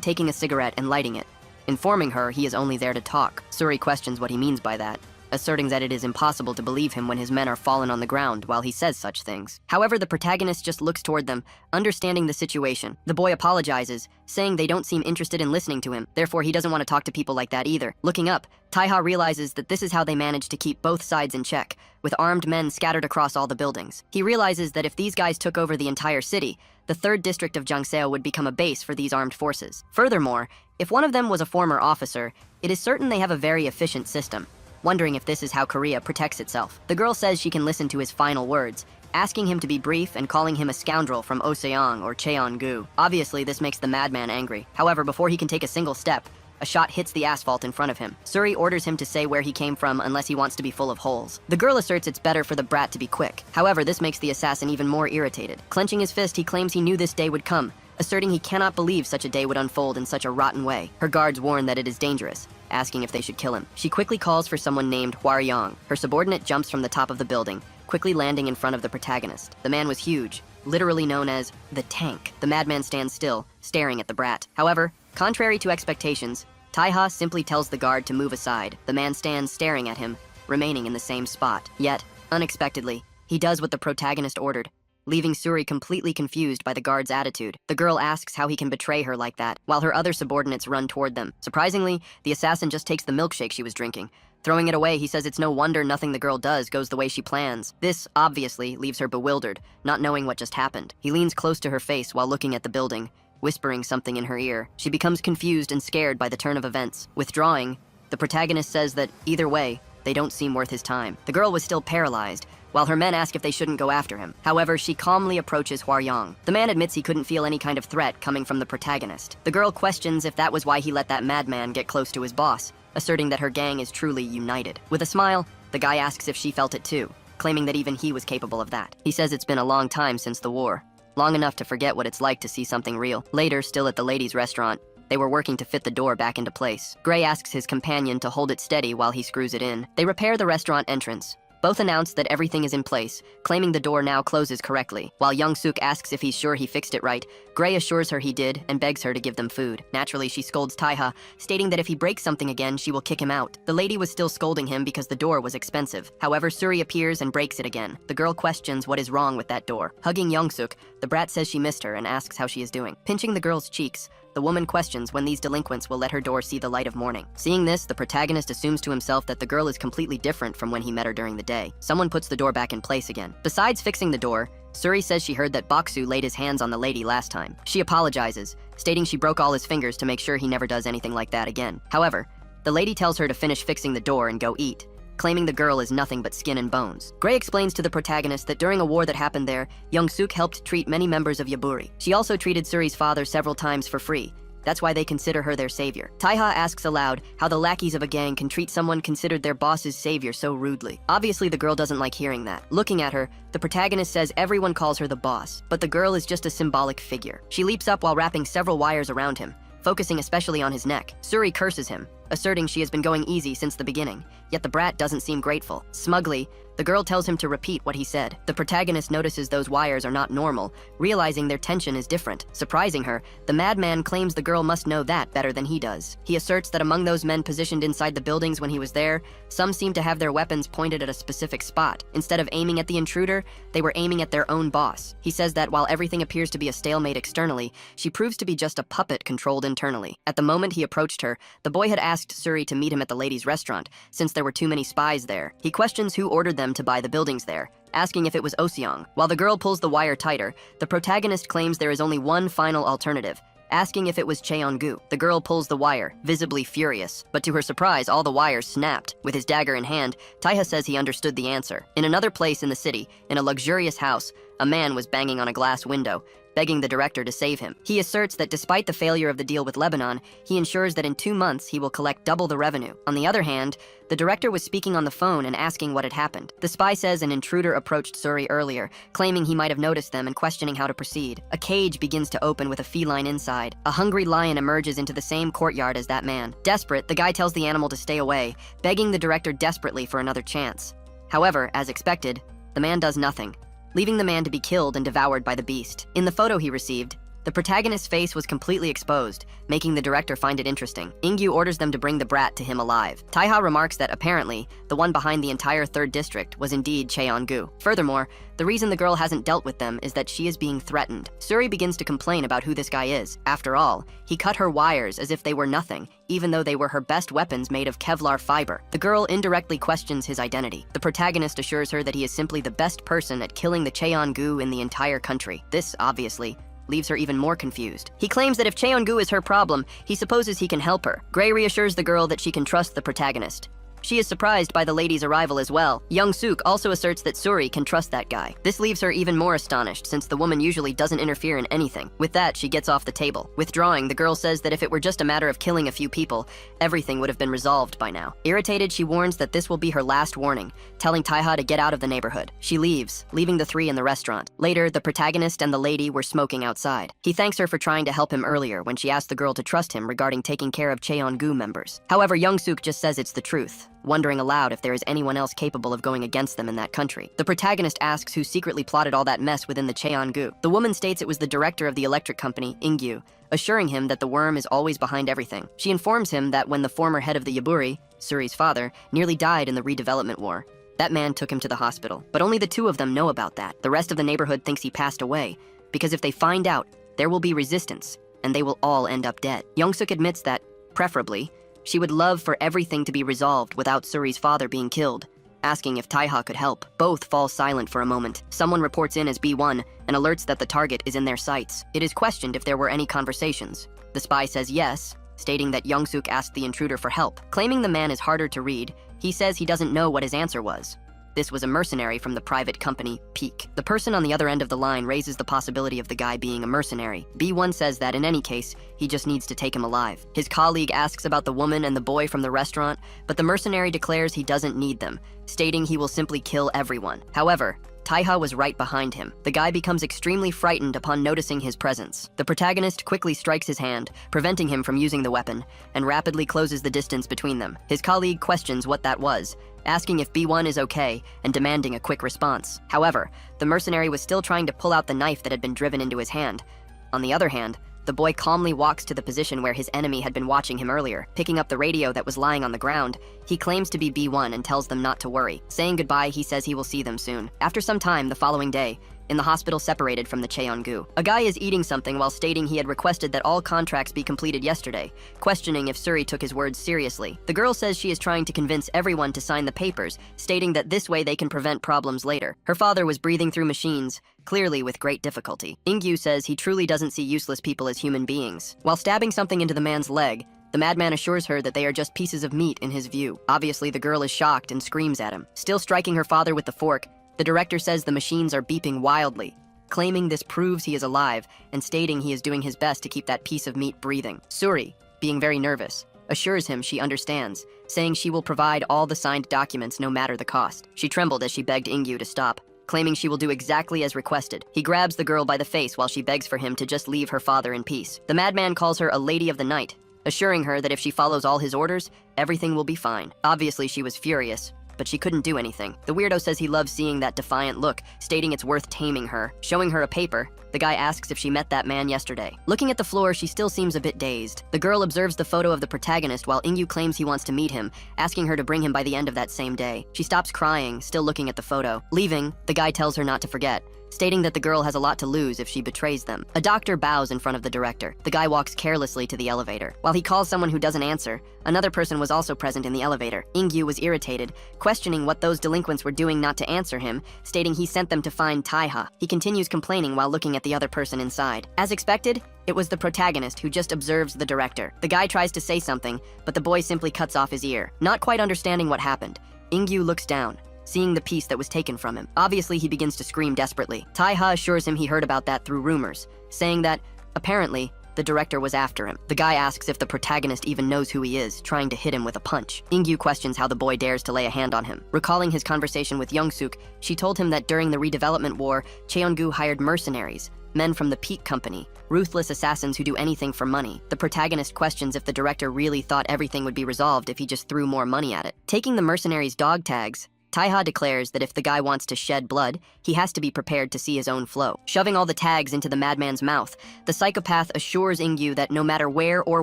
taking a cigarette and lighting it, informing her he is only there to talk. Suri questions what he means by that, asserting that it is impossible to believe him when his men are fallen on the ground while he says such things. However, the protagonist just looks toward them, understanding the situation. The boy apologizes, saying they don't seem interested in listening to him, therefore he doesn't want to talk to people like that either. Looking up, Taeha realizes that this is how they manage to keep both sides in check, with armed men scattered across all the buildings. He realizes that if these guys took over the entire city, the 3rd district of Jangseo would become a base for these armed forces. Furthermore, if one of them was a former officer, it is certain they have a very efficient system. Wondering if this is how Korea protects itself. The girl says she can listen to his final words, asking him to be brief and calling him a scoundrel from Oseong or Cheongu. Obviously, this makes the madman angry. However, before he can take a single step, a shot hits the asphalt in front of him. Suri orders him to say where he came from unless he wants to be full of holes. The girl asserts it's better for the brat to be quick. However, this makes the assassin even more irritated. Clenching his fist, he claims he knew this day would come, asserting he cannot believe such a day would unfold in such a rotten way. Her guards warn that it is dangerous, asking if they should kill him. She quickly calls for someone named Hwaryong. Her subordinate jumps from the top of the building, quickly landing in front of the protagonist. The man was huge, literally known as the Tank. The madman stands still, staring at the brat. However, contrary to expectations, Taeha simply tells the guard to move aside. The man stands staring at him, remaining in the same spot. Yet, unexpectedly, he does what the protagonist ordered, leaving Suri completely confused by the guard's attitude. The girl asks how he can betray her like that, while her other subordinates run toward them. Surprisingly, the assassin just takes the milkshake she was drinking. Throwing it away, he says it's no wonder nothing the girl does goes the way she plans. This, obviously, leaves her bewildered, not knowing what just happened. He leans close to her face while looking at the building, whispering something in her ear. She becomes confused and scared by the turn of events. Withdrawing, the protagonist says that, either way, they don't seem worth his time. The girl was still paralyzed, while her men ask if they shouldn't go after him. However, she calmly approaches Hwaryong. The man admits he couldn't feel any kind of threat coming from the protagonist. The girl questions if that was why he let that madman get close to his boss, asserting that her gang is truly united. With a smile, the guy asks if she felt it too, claiming that even he was capable of that. He says it's been a long time since the war, long enough to forget what it's like to see something real. Later, still at the ladies' restaurant, they were working to fit the door back into place. Gray asks his companion to hold it steady while he screws it in. They repair the restaurant entrance. Both announce that everything is in place, claiming the door now closes correctly. While Young-suk asks if he's sure he fixed it right, Gray assures her he did and begs her to give them food. Naturally, she scolds Taiha, stating that if he breaks something again, she will kick him out. The lady was still scolding him because the door was expensive. However, Suri appears and breaks it again. The girl questions what is wrong with that door. Hugging Young-suk, the brat says she missed her and asks how she is doing. Pinching the girl's cheeks, the woman questions when these delinquents will let her door see the light of morning. Seeing this, the protagonist assumes to himself that the girl is completely different from when he met her during the day. Someone puts the door back in place again. Besides fixing the door, Suri says she heard that Baksu laid his hands on the lady last time. She apologizes, stating she broke all his fingers to make sure he never does anything like that again. However, the lady tells her to finish fixing the door and go eat, claiming the girl is nothing but skin and bones. Gray explains to the protagonist that during a war that happened there, Young-suk helped treat many members of Yaburi. She also treated Suri's father several times for free. That's why they consider her their savior. Taiha asks aloud how the lackeys of a gang can treat someone considered their boss's savior so rudely. Obviously, the girl doesn't like hearing that. Looking at her, the protagonist says everyone calls her the boss, but the girl is just a symbolic figure. She leaps up while wrapping several wires around him, focusing especially on his neck. Suri curses him, asserting she has been going easy since the beginning, yet the brat doesn't seem grateful. Smugly, the girl tells him to repeat what he said. The protagonist notices those wires are not normal, realizing their tension is different. Surprising her, the madman claims the girl must know that better than he does. He asserts that among those men positioned inside the buildings when he was there, some seem to have their weapons pointed at a specific spot. Instead of aiming at the intruder, they were aiming at their own boss. He says that while everything appears to be a stalemate externally, she proves to be just a puppet controlled internally. At the moment he approached her, the boy had asked Suri to meet him at the ladies' restaurant, since there were too many spies there. He questions who ordered them to buy the buildings there, asking if it was Oseong. While the girl pulls the wire tighter, the protagonist claims there is only one final alternative, asking if it was Cheon-gu. The girl pulls the wire, visibly furious, but to her surprise, all the wires snapped. With his dagger in hand, Taiha says he understood the answer. In another place in the city, in a luxurious house, a man was banging on a glass window, begging the director to save him. He asserts that despite the failure of the deal with Lebanon, he ensures that in 2 months he will collect double the revenue. On the other hand, the director was speaking on the phone and asking what had happened. The spy says an intruder approached Suri earlier, claiming he might have noticed them and questioning how to proceed. A cage begins to open with a feline inside. A hungry lion emerges into the same courtyard as that man. Desperate, the guy tells the animal to stay away, begging the director desperately for another chance. However, as expected, the man does nothing, leaving the man to be killed and devoured by the beast. In the photo he received, the protagonist's face was completely exposed, making the director find it interesting. Ingyu orders them to bring the brat to him alive. Taiha remarks that apparently, the one behind the entire 3rd district was indeed Cheon-gu. Furthermore, the reason the girl hasn't dealt with them is that she is being threatened. Suri begins to complain about who this guy is. After all, he cut her wires as if they were nothing, even though they were her best weapons made of Kevlar fiber. The girl indirectly questions his identity. The protagonist assures her that he is simply the best person at killing the Cheon-gu in the entire country. This, obviously, leaves her even more confused. He claims that if Cheon-gu is her problem, he supposes he can help her. Gray reassures the girl that she can trust the protagonist. She is surprised by the lady's arrival as well. Young-suk also asserts that Suri can trust that guy. This leaves her even more astonished, since the woman usually doesn't interfere in anything. With that, she gets off the table. Withdrawing, the girl says that if it were just a matter of killing a few people, everything would have been resolved by now. Irritated, she warns that this will be her last warning, telling Taiha to get out of the neighborhood. She leaves, leaving the 3 in the restaurant. Later, the protagonist and the lady were smoking outside. He thanks her for trying to help him earlier when she asked the girl to trust him regarding taking care of Cheon-gu members. However, Young-suk just says it's the truth, wondering aloud if there is anyone else capable of going against them in that country. The protagonist asks who secretly plotted all that mess within the Cheon-gu. The woman states it was the director of the electric company, Ingyu, assuring him that the worm is always behind everything. She informs him that when the former head of the Yaburi, Suri's father, nearly died in the redevelopment war, that man took him to the hospital. But only the 2 of them know about that. The rest of the neighborhood thinks he passed away, because if they find out, there will be resistance, and they will all end up dead. Young-suk admits that, preferably, she would love for everything to be resolved without Suri's father being killed, asking if Taiha could help. Both fall silent for a moment. Someone reports in as B1 and alerts that the target is in their sights. It is questioned if there were any conversations. The spy says yes, stating that Young-suk asked the intruder for help. Claiming the man is harder to read, he says he doesn't know what his answer was. This was a mercenary from the private company, Peak. The person on the other end of the line raises the possibility of the guy being a mercenary. B1 says that in any case, he just needs to take him alive. His colleague asks about the woman and the boy from the restaurant, but the mercenary declares he doesn't need them, stating he will simply kill everyone. However, Taiha was right behind him. The guy becomes extremely frightened upon noticing his presence. The protagonist quickly strikes his hand, preventing him from using the weapon, and rapidly closes the distance between them. His colleague questions what that was, asking if B1 is okay and demanding a quick response. However, the mercenary was still trying to pull out the knife that had been driven into his hand. On the other hand, the boy calmly walks to the position where his enemy had been watching him earlier. Picking up the radio that was lying on the ground, he claims to be B1 and tells them not to worry. Saying goodbye, he says he will see them soon. After some time, the following day, in the hospital separated from the Cheongu, a guy is eating something while stating he had requested that all contracts be completed yesterday, questioning if Suri took his words seriously. The girl says she is trying to convince everyone to sign the papers, stating that this way they can prevent problems later. Her father was breathing through machines, clearly with great difficulty. Ingyu says he truly doesn't see useless people as human beings. While stabbing something into the man's leg, the madman assures her that they are just pieces of meat in his view. Obviously, the girl is shocked and screams at him. Still striking her father with the fork, the director says the machines are beeping wildly, claiming this proves he is alive and stating he is doing his best to keep that piece of meat breathing. Suri, being very nervous, assures him she understands, saying she will provide all the signed documents no matter the cost. She trembled as she begged Ingyu to stop, claiming she will do exactly as requested. He grabs the girl by the face while she begs for him to just leave her father in peace. The madman calls her a lady of the night, assuring her that if she follows all his orders, everything will be fine. Obviously, she was furious, but she couldn't do anything. The weirdo says he loves seeing that defiant look, stating it's worth taming her. Showing her a paper, the guy asks if she met that man yesterday. Looking at the floor, she still seems a bit dazed. The girl observes the photo of the protagonist while Ingyu claims he wants to meet him, asking her to bring him by the end of that same day. She stops crying, still looking at the photo. Leaving, the guy tells her not to forget, stating that the girl has a lot to lose if she betrays them. A doctor bows in front of the director. The guy walks carelessly to the elevator. While he calls someone who doesn't answer, another person was also present in the elevator. Ingyu was irritated, questioning what those delinquents were doing not to answer him, stating he sent them to find Taiha. He continues complaining while looking at the other person inside. As expected, it was the protagonist who just observes the director. The guy tries to say something, but the boy simply cuts off his ear. Not quite understanding what happened, Ingyu looks down, seeing the piece that was taken from him. Obviously, he begins to scream desperately. Taiha assures him he heard about that through rumors, saying that, apparently, the director was after him. The guy asks if the protagonist even knows who he is, trying to hit him with a punch. Ingyu questions how the boy dares to lay a hand on him. Recalling his conversation with Youngsuk, she told him that during the redevelopment war, Cheongu hired mercenaries, men from the Peak Company, ruthless assassins who do anything for money. The protagonist questions if the director really thought everything would be resolved if he just threw more money at it. Taking the mercenaries' dog tags, Taiha declares that if the guy wants to shed blood, he has to be prepared to see his own flow. Shoving all the tags into the madman's mouth, the psychopath assures Ingyu that no matter where or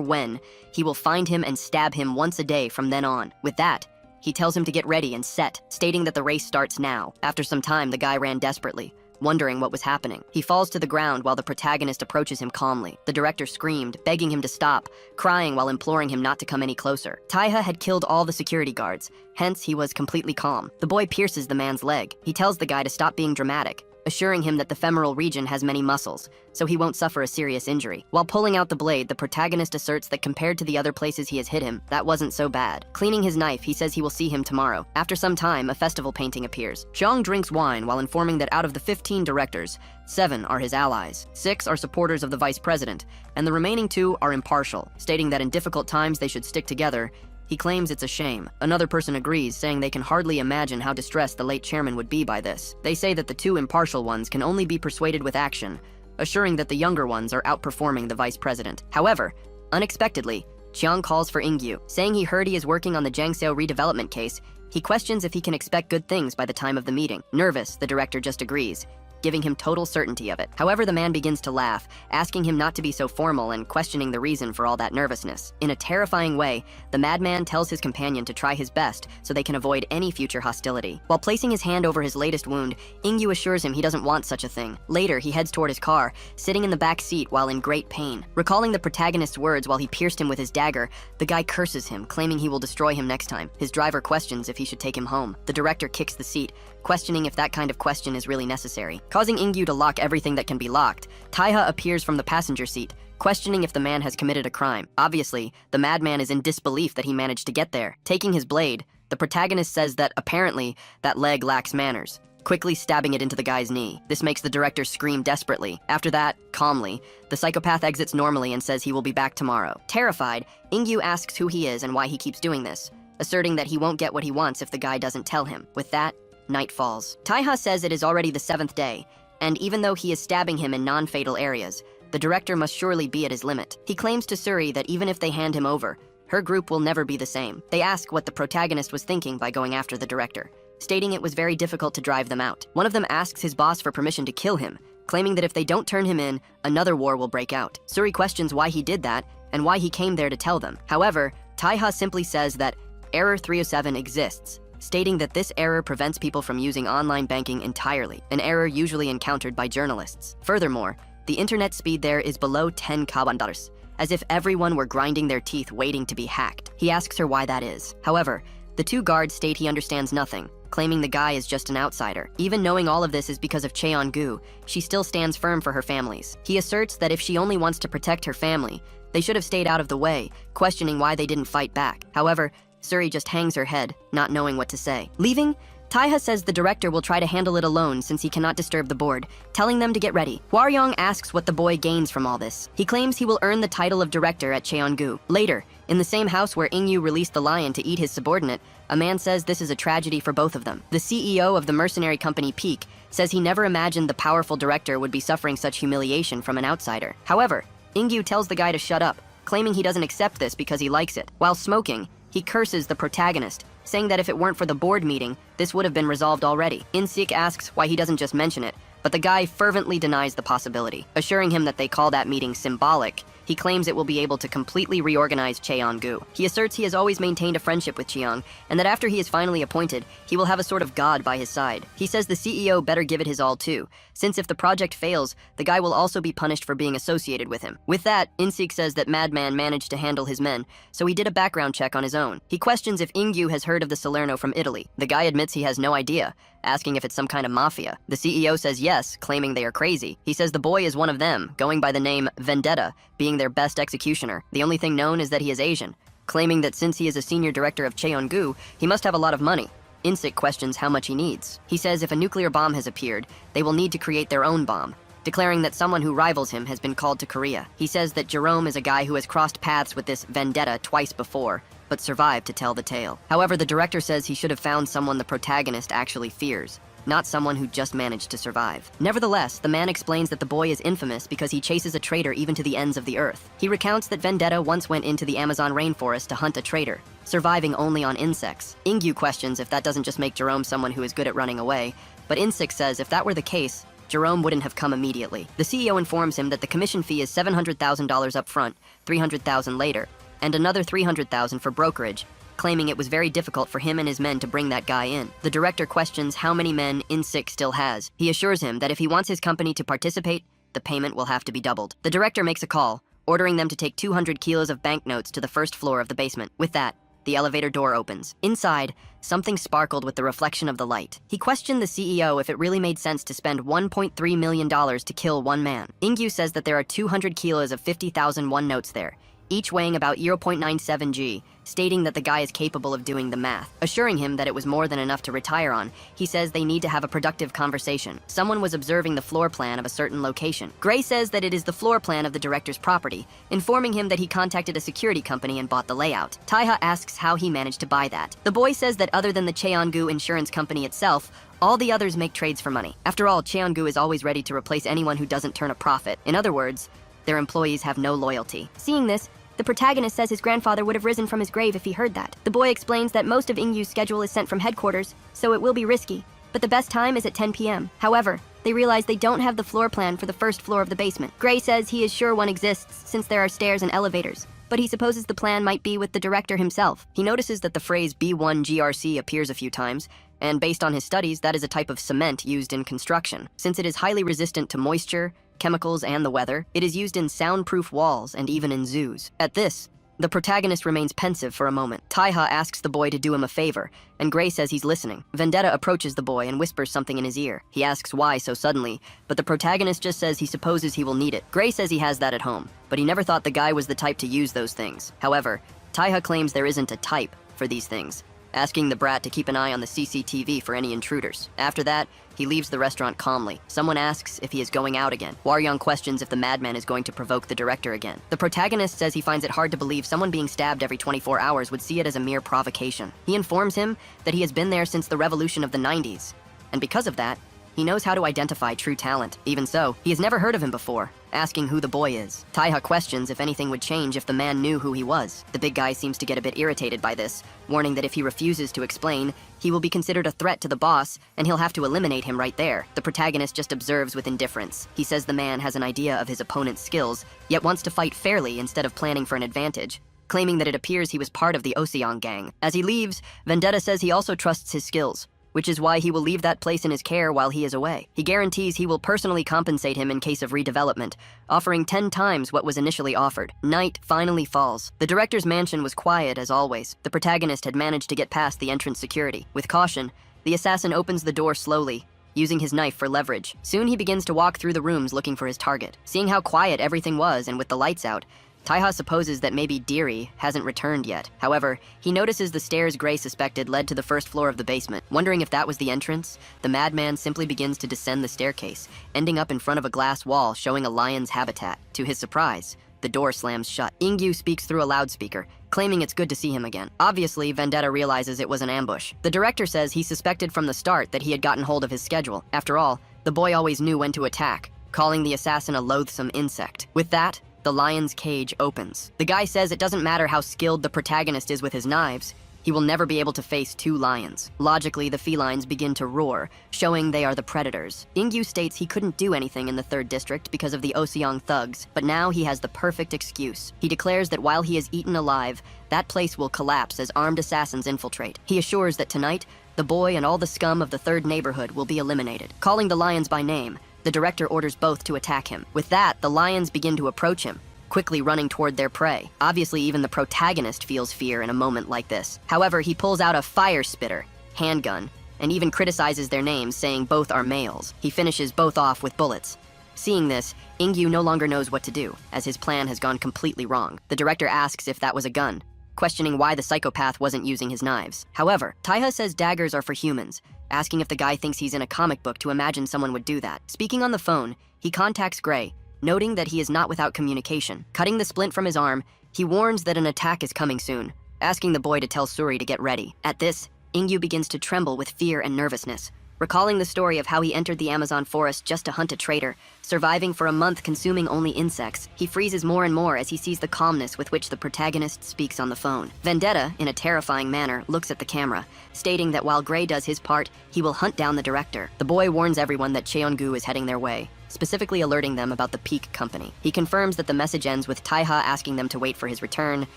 when, he will find him and stab him once a day from then on. With that, he tells him to get ready and set, stating that the race starts now. After some time, the guy ran desperately, wondering what was happening. He falls to the ground while the protagonist approaches him calmly. The director screamed, begging him to stop, crying while imploring him not to come any closer. Taiha had killed all the security guards, hence he was completely calm. The boy pierces the man's leg. He tells the guy to stop being dramatic, assuring him that the femoral region has many muscles, so he won't suffer a serious injury. While pulling out the blade, the protagonist asserts that compared to the other places he has hit him, that wasn't so bad. Cleaning his knife, he says he will see him tomorrow. After some time, a festival painting appears. Zhang drinks wine while informing that out of the 15 directors, 7 are his allies, 6 are supporters of the vice president, and the remaining 2 are impartial, stating that in difficult times they should stick together. He claims it's a shame. Another person agrees, saying they can hardly imagine how distressed the late chairman would be by this. They say that the 2 impartial ones can only be persuaded with action, assuring that the younger ones are outperforming the vice president. However, unexpectedly, Chiang calls for Ingyu, saying he heard he is working on the Jiangxiao redevelopment case. He questions if he can expect good things by the time of the meeting. Nervous, the director just agrees, giving him total certainty of it. However, the man begins to laugh, asking him not to be so formal and questioning the reason for all that nervousness. In a terrifying way, the madman tells his companion to try his best so they can avoid any future hostility. While placing his hand over his latest wound, Ingyu assures him he doesn't want such a thing. Later, he heads toward his car, sitting in the back seat while in great pain. Recalling the protagonist's words while he pierced him with his dagger, the guy curses him, claiming he will destroy him next time. His driver questions if he should take him home. The director kicks the seat, questioning if that kind of question is really necessary. Causing Ingyu to lock everything that can be locked, Taiha appears from the passenger seat, questioning if the man has committed a crime. Obviously, the madman is in disbelief that he managed to get there. Taking his blade, The protagonist says that apparently that leg lacks manners, quickly stabbing it into the guy's knee. This makes the director scream desperately. After that, calmly, the psychopath exits normally and says he will be back tomorrow. Terrified, Ingyu asks who he is and why he keeps doing this, asserting that he won't get what he wants if the guy doesn't tell him. With that, night falls. Taiha says it is already the 7th day, and even though he is stabbing him in non-fatal areas, the director must surely be at his limit. He claims to Suri that even if they hand him over, her group will never be the same. They ask what the protagonist was thinking by going after the director, stating it was very difficult to drive them out. One of them asks his boss for permission to kill him, claiming that if they don't turn him in, another war will break out. Suri questions why he did that and why he came there to tell them. However, Taiha simply says that Error 307 exists, stating that this error prevents people from using online banking entirely, an error usually encountered by journalists. Furthermore, the internet speed there is below 10 kbps, as if everyone were grinding their teeth waiting to be hacked. He asks her why that is. However, the two guards state he understands nothing, claiming the guy is just an outsider. Even knowing all of this is because of Cheon-gu, she still stands firm for her families. He asserts that if she only wants to protect her family, they should have stayed out of the way, questioning why they didn't fight back. However, Suri just hangs her head, not knowing what to say. Leaving, Taiha says the director will try to handle it alone since he cannot disturb the board, telling them to get ready. Hwaryong asks what the boy gains from all this. He claims he will earn the title of director at Cheon-gu. Later, in the same house where Ingyu released the lion to eat his subordinate, a man says this is a tragedy for both of them. The CEO of the mercenary company Peak says he never imagined the powerful director would be suffering such humiliation from an outsider. However, Ingyu tells the guy to shut up, claiming he doesn't accept this because he likes it. While smoking, he curses the protagonist, saying that if it weren't for the board meeting, this would have been resolved already. In-sik asks why he doesn't just mention it, but the guy fervently denies the possibility, assuring him that they call that meeting symbolic. He claims it will be able to completely reorganize Cheon-gu. He asserts he has always maintained a friendship with Cheong, and that after he is finally appointed, he will have a sort of god by his side. He says the CEO better give it his all too, since if the project fails, the guy will also be punished for being associated with him. With that, In-sik says that Madman managed to handle his men, so he did a background check on his own. He questions if Ingyu has heard of the Salerno from Italy. The guy admits he has no idea, asking if it's some kind of mafia. The CEO says yes, claiming they are crazy. He says the boy is one of them, going by the name Vendetta, being their best executioner. The only thing known is that he is Asian, claiming that since he is a senior director of Cheon-gu, he must have a lot of money. In-sik questions how much he needs. He says if a nuclear bomb has appeared, they will need to create their own bomb, declaring that someone who rivals him has been called to Korea. He says that Jerome is a guy who has crossed paths with this Vendetta twice before, but survived to tell the tale. However, the director says he should have found someone the protagonist actually fears, not someone who just managed to survive. Nevertheless, the man explains that the boy is infamous because he chases a traitor even to the ends of the earth. He recounts that Vendetta once went into the Amazon rainforest to hunt a traitor, surviving only on insects. Ingyu questions if that doesn't just make Jerome someone who is good at running away, but In-sik says if that were the case, Jerome wouldn't have come immediately. The CEO informs him that the commission fee is $700,000 up front, $300,000 later, and another $300,000 for brokerage, claiming it was very difficult for him and his men to bring that guy in. The director questions how many men In-sik still has. He assures him that if he wants his company to participate, the payment will have to be doubled. The director makes a call, ordering them to take 200 kilos of banknotes to the first floor of the basement. With that, the elevator door opens. Inside, something sparkled with the reflection of the light. He questioned the CEO if it really made sense to spend $1.3 million to kill one man. Ingyu says that there are 200 kilos of 50,000 won notes there, each weighing about 0.97 g, stating that the guy is capable of doing the math. Assuring him that it was more than enough to retire on, he says they need to have a productive conversation. Someone was observing the floor plan of a certain location. Gray says that it is the floor plan of the director's property, informing him that he contacted a security company and bought the layout. Taiha asks how he managed to buy that. The boy says that other than the Cheon-gu insurance company itself, all the others make trades for money. After all, Cheon-gu is always ready to replace anyone who doesn't turn a profit. In other words, their employees have no loyalty. Seeing this, the protagonist says his grandfather would have risen from his grave if he heard that. The boy explains that most of Ingyu's schedule is sent from headquarters, so it will be risky, but the best time is at 10 p.m. However, they realize they don't have the floor plan for the first floor of the basement. Gray says he is sure one exists since there are stairs and elevators, but he supposes the plan might be with the director himself. He notices that the phrase B1 GRC appears a few times, and based on his studies, that is a type of cement used in construction. Since it is highly resistant to moisture, chemicals, and the weather, it is used in soundproof walls and even in zoos. At this, the protagonist remains pensive for a moment. Taiha asks the boy to do him a favor, and Gray says he's listening. Vendetta approaches the boy and whispers something in his ear. He asks why so suddenly, but the protagonist just says he supposes he will need it. Gray says he has that at home, but he never thought the guy was the type to use those things. However, Taiha claims there isn't a type for these things, asking the brat to keep an eye on the CCTV for any intruders. After that, he leaves the restaurant calmly. Someone asks if he is going out again. Hwar-young questions if the madman is going to provoke the director again. The protagonist says he finds it hard to believe someone being stabbed every 24 hours would see it as a mere provocation. He informs him that he has been there since the revolution of the 90s, and because of that, he knows how to identify true talent. Even so, he has never heard of him before, asking who the boy is. Taeha questions if anything would change if the man knew who he was. The big guy seems to get a bit irritated by this, warning that if he refuses to explain, he will be considered a threat to the boss, and he'll have to eliminate him right there. The protagonist just observes with indifference. He says the man has an idea of his opponent's skills, yet wants to fight fairly instead of planning for an advantage, claiming that it appears he was part of the Oseong gang. As he leaves, Vendetta says he also trusts his skills, which is why he will leave that place in his care while he is away. He guarantees he will personally compensate him in case of redevelopment, offering 10 times what was initially offered. Night finally falls. The director's mansion was quiet as always. The protagonist had managed to get past the entrance security. With caution, the assassin opens the door slowly, using his knife for leverage. Soon he begins to walk through the rooms looking for his target. Seeing how quiet everything was and with the lights out, Taeha supposes that maybe Deary hasn't returned yet. However, he notices the stairs Gray suspected led to the first floor of the basement. Wondering if that was the entrance, the madman simply begins to descend the staircase, ending up in front of a glass wall showing a lion's habitat. To his surprise, the door slams shut. Ingyu speaks through a loudspeaker, claiming it's good to see him again. Obviously, Vendetta realizes it was an ambush. The director says he suspected from the start that he had gotten hold of his schedule. After all, the boy always knew when to attack, calling the assassin a loathsome insect. With that, the lion's cage opens. The guy says it doesn't matter how skilled the protagonist is with his knives, he will never be able to face 2 lions. Logically, the felines begin to roar, showing they are the predators. Ingyu states he couldn't do anything in the 3rd district because of the Oseong thugs, but now he has the perfect excuse. He declares that while he is eaten alive, that place will collapse as armed assassins infiltrate. He assures that tonight, the boy and all the scum of the 3rd neighborhood will be eliminated. Calling the lions by name, the director orders both to attack him. With that, the lions begin to approach him, quickly running toward their prey. Obviously, even the protagonist feels fear in a moment like this. However, he pulls out a fire spitter, handgun, and even criticizes their names, saying both are males. He finishes both off with bullets. Seeing this, Ingyu no longer knows what to do, as his plan has gone completely wrong. The director asks if that was a gun, questioning why the psychopath wasn't using his knives. However, Taeha says daggers are for humans, asking if the guy thinks he's in a comic book to imagine someone would do that. Speaking on the phone, he contacts Gray, noting that he is not without communication. Cutting the splint from his arm, he warns that an attack is coming soon, asking the boy to tell Suri to get ready. At this, Ingyu begins to tremble with fear and nervousness, recalling the story of how he entered the Amazon forest just to hunt a traitor, surviving for a month consuming only insects. He freezes more and more as he sees the calmness with which the protagonist speaks on the phone. Vendetta, in a terrifying manner, looks at the camera, stating that while Gray does his part, he will hunt down the director. The boy warns everyone that Cheongu is heading their way, specifically alerting them about the Peak Company. He confirms that the message ends with Taeha asking them to wait for his return,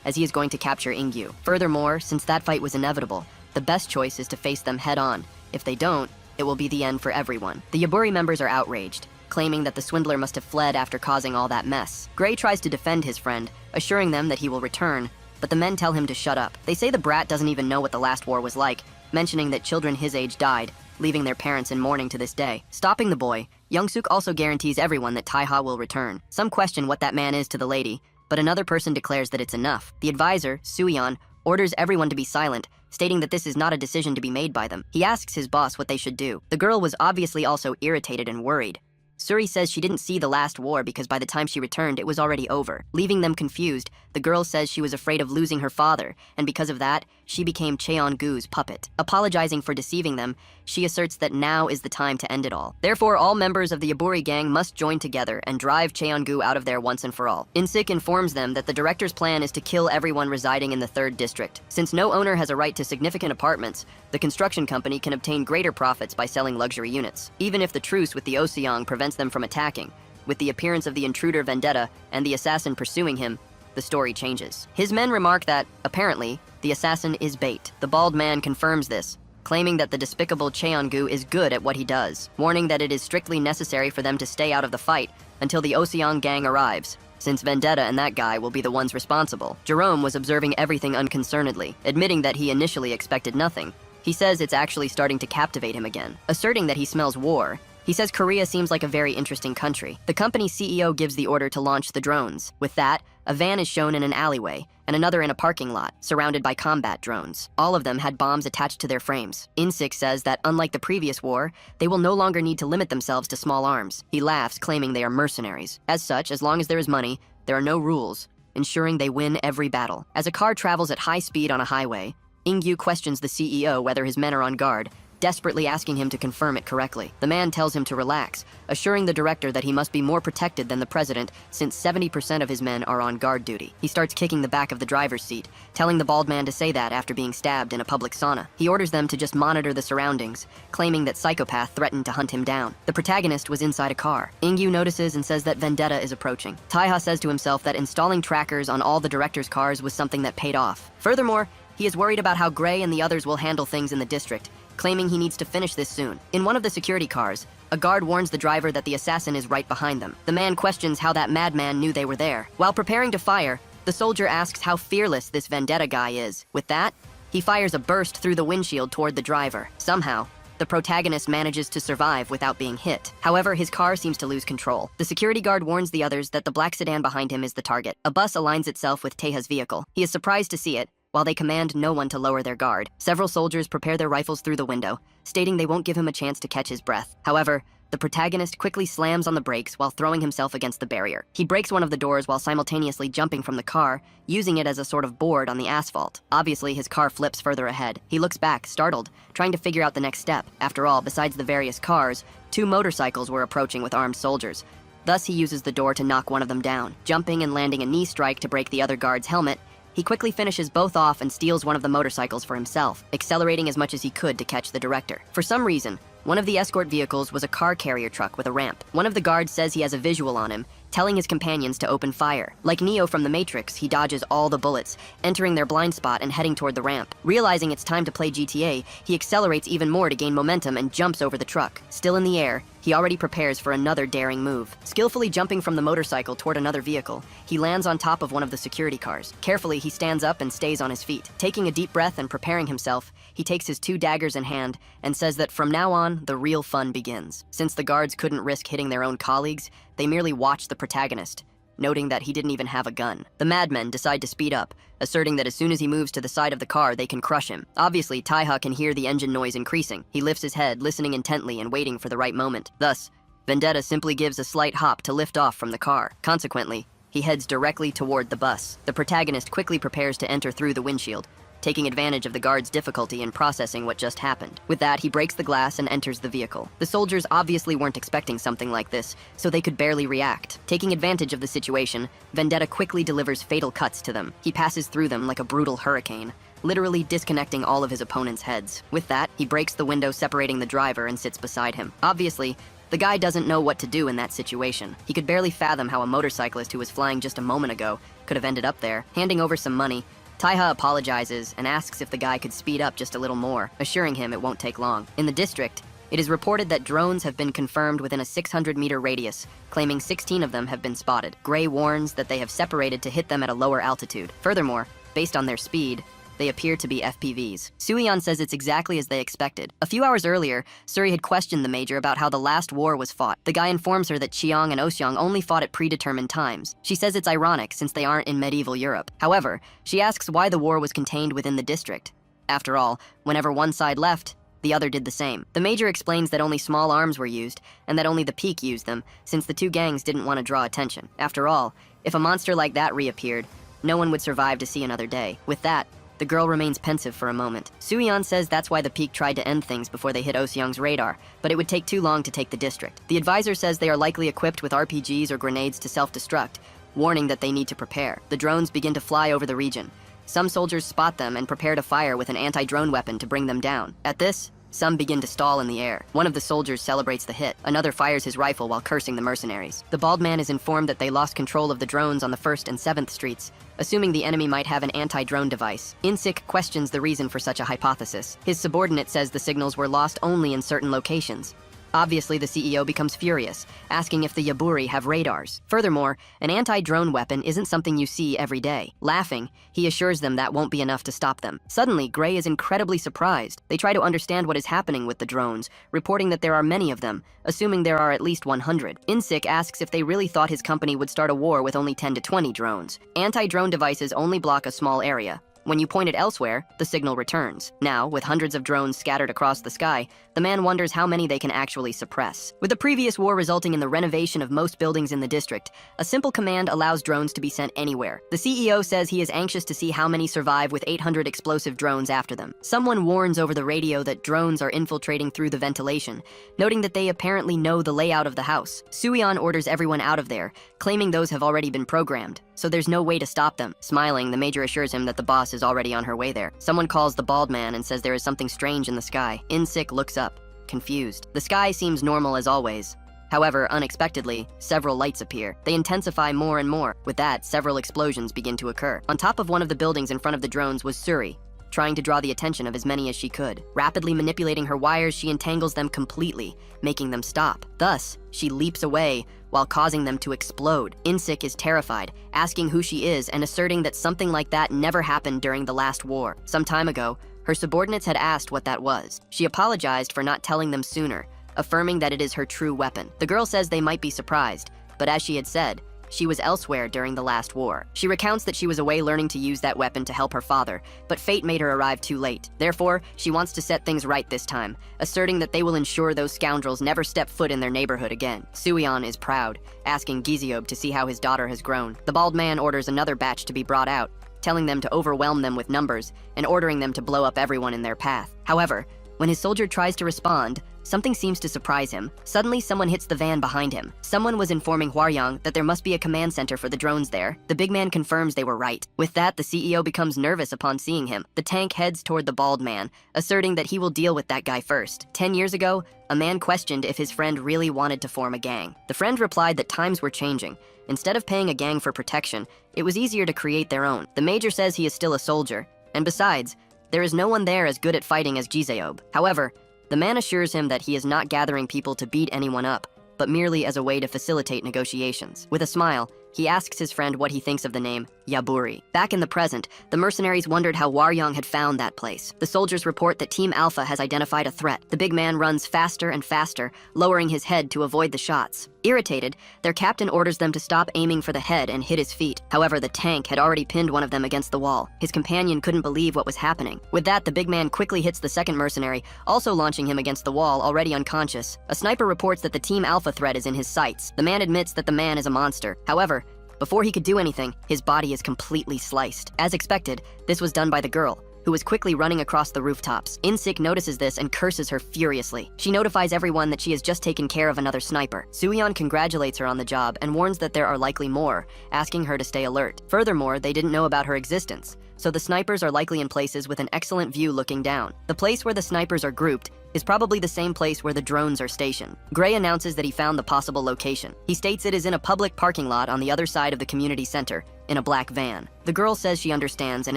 as he is going to capture Ingyu. Furthermore, since that fight was inevitable, the best choice is to face them head-on. If they don't, it will be the end for everyone. The Yaburi members are outraged, claiming that the swindler must have fled after causing all that mess. Gray tries to defend his friend, assuring them that he will return, but the men tell him to shut up. They say the brat doesn't even know what the last war was like, mentioning that children his age died, leaving their parents in mourning to this day. Stopping the boy, Young-suk also guarantees everyone that Taeha will return. Some question what that man is to the lady, but another person declares that it's enough. The advisor, Suyeon, orders everyone to be silent, stating that this is not a decision to be made by them. He asks his boss what they should do. The girl was obviously also irritated and worried. Suri says she didn't see the last war because by the time she returned, it was already over. Leaving them confused, the girl says she was afraid of losing her father, and because of that, she became Cheon-gu's puppet. Apologizing for deceiving them, she asserts that now is the time to end it all. Therefore, all members of the Yaburi gang must join together and drive Cheon-gu out of there once and for all. In-sik informs them that the director's plan is to kill everyone residing in the 3rd district. Since no owner has a right to significant apartments, the construction company can obtain greater profits by selling luxury units. Even if the truce with the Oseong prevents them from attacking, with the appearance of the intruder Vendetta and the assassin pursuing him, the story changes. His men remark that, apparently, the assassin is bait. The bald man confirms this, claiming that the despicable Cheon-gu is good at what he does, warning that it is strictly necessary for them to stay out of the fight until the Oseong gang arrives, since Vendetta and that guy will be the ones responsible. Jerome was observing everything unconcernedly, admitting that he initially expected nothing. He says it's actually starting to captivate him again. Asserting that he smells war, He says Korea seems like a very interesting country. The company's CEO gives the order to launch the drones. With that, a van is shown in an alleyway, and another in a parking lot, surrounded by combat drones. All of them had bombs attached to their frames. In-sik says that, unlike the previous war, they will no longer need to limit themselves to small arms. He laughs, claiming they are mercenaries. As such, as long as there is money, there are no rules, ensuring they win every battle. As a car travels at high speed on a highway, Ingyu questions the CEO whether his men are on guard, desperately asking him to confirm it correctly. The man tells him to relax, assuring the director that he must be more protected than the president since 70% of his men are on guard duty. He starts kicking the back of the driver's seat, telling the bald man to say that after being stabbed in a public sauna. He orders them to just monitor the surroundings, claiming that Psychopath threatened to hunt him down. The protagonist was inside a car. Ingyu notices and says that vendetta is approaching. Taiha says to himself that installing trackers on all the director's cars was something that paid off. Furthermore, he is worried about how Gray and the others will handle things in the district, claiming he needs to finish this soon. In one of the security cars, a guard warns the driver that the assassin is right behind them. The man questions how that madman knew they were there. While preparing to fire, the soldier asks how fearless this vendetta guy is. With that, he fires a burst through the windshield toward the driver. Somehow, the protagonist manages to survive without being hit. However, his car seems to lose control. The security guard warns the others that the black sedan behind him is the target. A bus aligns itself with Taeha's vehicle. He is surprised to see it, while they command no one to lower their guard. Several soldiers prepare their rifles through the window, stating they won't give him a chance to catch his breath. However, the protagonist quickly slams on the brakes while throwing himself against the barrier. He breaks one of the doors while simultaneously jumping from the car, using it as a sort of board on the asphalt. Obviously, his car flips further ahead. He looks back, startled, trying to figure out the next step. After all, besides the various cars, 2 motorcycles were approaching with armed soldiers. Thus, he uses the door to knock one of them down. Jumping and landing a knee strike to break the other guard's helmet, he quickly finishes both off and steals one of the motorcycles for himself, accelerating as much as he could to catch the director. For some reason, one of the escort vehicles was a car carrier truck with a ramp. One of the guards says he has a visual on him, telling his companions to open fire. Like Neo from the Matrix, he dodges all the bullets, entering their blind spot and heading toward the ramp. Realizing it's time to play GTA, he accelerates even more to gain momentum and jumps over the truck. Still in the air, he already prepares for another daring move. Skillfully jumping from the motorcycle toward another vehicle, he lands on top of one of the security cars. Carefully, he stands up and stays on his feet. Taking a deep breath and preparing himself, he takes his 2 daggers in hand and says that from now on, the real fun begins. Since the guards couldn't risk hitting their own colleagues, they merely watched the protagonist, noting that he didn't even have a gun. The madmen decide to speed up, asserting that as soon as he moves to the side of the car, they can crush him. Obviously, Taiha can hear the engine noise increasing. He lifts his head, listening intently and waiting for the right moment. Thus, Vendetta simply gives a slight hop to lift off from the car. Consequently, he heads directly toward the bus. The protagonist quickly prepares to enter through the windshield, taking advantage of the guard's difficulty in processing what just happened. With that, he breaks the glass and enters the vehicle. The soldiers obviously weren't expecting something like this, so they could barely react. Taking advantage of the situation, Vendetta quickly delivers fatal cuts to them. He passes through them like a brutal hurricane, literally disconnecting all of his opponent's heads. With that, he breaks the window separating the driver and sits beside him. Obviously, the guy doesn't know what to do in that situation. He could barely fathom how a motorcyclist who was flying just a moment ago could have ended up there. Handing over some money, Taiha apologizes and asks if the guy could speed up just a little more, assuring him it won't take long. In the district, it is reported that drones have been confirmed within a 600-meter radius, claiming 16 of them have been spotted. Gray warns that they have separated to hit them at a lower altitude. Furthermore, based on their speed, they appear to be FPVs. Suyeon says it's exactly as they expected. A few hours earlier, Suri had questioned the Major about how the last war was fought. The guy informs her that Cheong and Oseong only fought at predetermined times. She says it's ironic since they aren't in medieval Europe. However, she asks why the war was contained within the district. After all, whenever one side left, the other did the same. The Major explains that only small arms were used, and that only the Peak used them, since the 2 gangs didn't want to draw attention. After all, if a monster like that reappeared, no one would survive to see another day. With that, the girl remains pensive for a moment. Suyeon says that's why the Peak tried to end things before they hit Oseong's radar, but it would take too long to take the district. The advisor says they are likely equipped with RPGs or grenades to self-destruct, warning that they need to prepare. The drones begin to fly over the region. Some soldiers spot them and prepare to fire with an anti-drone weapon to bring them down. At this, some begin to stall in the air. One of the soldiers celebrates the hit. Another fires his rifle while cursing the mercenaries. The bald man is informed that they lost control of the drones on the 1st and 7th streets, assuming the enemy might have an anti-drone device. In-sik questions the reason for such a hypothesis. His subordinate says the signals were lost only in certain locations. Obviously, the CEO becomes furious, asking if the Yaburi have radars. Furthermore, an anti-drone weapon isn't something you see every day. Laughing, he assures them that won't be enough to stop them. Suddenly, Gray is incredibly surprised. They try to understand what is happening with the drones, reporting that there are many of them, assuming there are at least 100. Insik asks if they really thought his company would start a war with only 10 to 20 drones. Anti-drone devices only block a small area. When you point it elsewhere, the signal returns. Now, with hundreds of drones scattered across the sky, the man wonders how many they can actually suppress. With the previous war resulting in the renovation of most buildings in the district, a simple command allows drones to be sent anywhere. The CEO says he is anxious to see how many survive with 800 explosive drones after them. Someone warns over the radio that drones are infiltrating through the ventilation, noting that they apparently know the layout of the house. Suyeon orders everyone out of there, claiming those have already been programmed, so there's no way to stop them. Smiling, the major assures him that the boss is already on her way there. Someone calls the bald man and says there is something strange in the sky. Insik looks up, confused. The sky seems normal as always. However, unexpectedly, several lights appear. They intensify more and more. With that, several explosions begin to occur. On top of one of the buildings in front of the drones was Suri, trying to draw the attention of as many as she could. Rapidly manipulating her wires, she entangles them completely, making them stop. Thus, she leaps away while causing them to explode. Insik is terrified, asking who she is and asserting that something like that never happened during the last war. Some time ago, her subordinates had asked what that was. She apologized for not telling them sooner, affirming that it is her true weapon. The girl says they might be surprised, but as she had said, she was elsewhere during the last war. She recounts that she was away learning to use that weapon to help her father, but fate made her arrive too late. Therefore, she wants to set things right this time, asserting that they will ensure those scoundrels never step foot in their neighborhood again. Suyeon is proud, asking Giziob to see how his daughter has grown. The bald man orders another batch to be brought out, telling them to overwhelm them with numbers and ordering them to blow up everyone in their path. However, when his soldier tries to respond, something seems to surprise him. Suddenly, someone hits the van behind him. Someone was informing Hwaryong that there must be a command center for the drones there. The big man confirms they were right. With that, the CEO becomes nervous upon seeing him. The tank heads toward the bald man, asserting that he will deal with that guy first. 10 years ago, a man questioned if his friend really wanted to form a gang. The friend replied that times were changing. Instead of paying a gang for protection, it was easier to create their own. The major says he is still a soldier, and besides, there is no one there as good at fighting as Gizeob. However, the man assures him that he is not gathering people to beat anyone up, but merely as a way to facilitate negotiations. With a smile, he asks his friend what he thinks of the name Yaburi. Back in the present, the mercenaries wondered how Hwaryong had found that place. The soldiers report that Team Alpha has identified a threat. The big man runs faster and faster, lowering his head to avoid the shots. Irritated, their captain orders them to stop aiming for the head and hit his feet. However, the tank had already pinned one of them against the wall. His companion couldn't believe what was happening. With that, the big man quickly hits the second mercenary, also launching him against the wall, already unconscious. A sniper reports that the Team Alpha threat is in his sights. The man admits that the man is a monster. However, before he could do anything, his body is completely sliced. As expected, this was done by the girl, who was quickly running across the rooftops. Insik notices this and curses her furiously. She notifies everyone that she has just taken care of another sniper. Suyeon congratulates her on the job and warns that there are likely more, asking her to stay alert. Furthermore, they didn't know about her existence, so the snipers are likely in places with an excellent view looking down. The place where the snipers are grouped is probably the same place where the drones are stationed. Gray announces that he found the possible location. He states it is in a public parking lot on the other side of the community center, in a black van. The girl says she understands and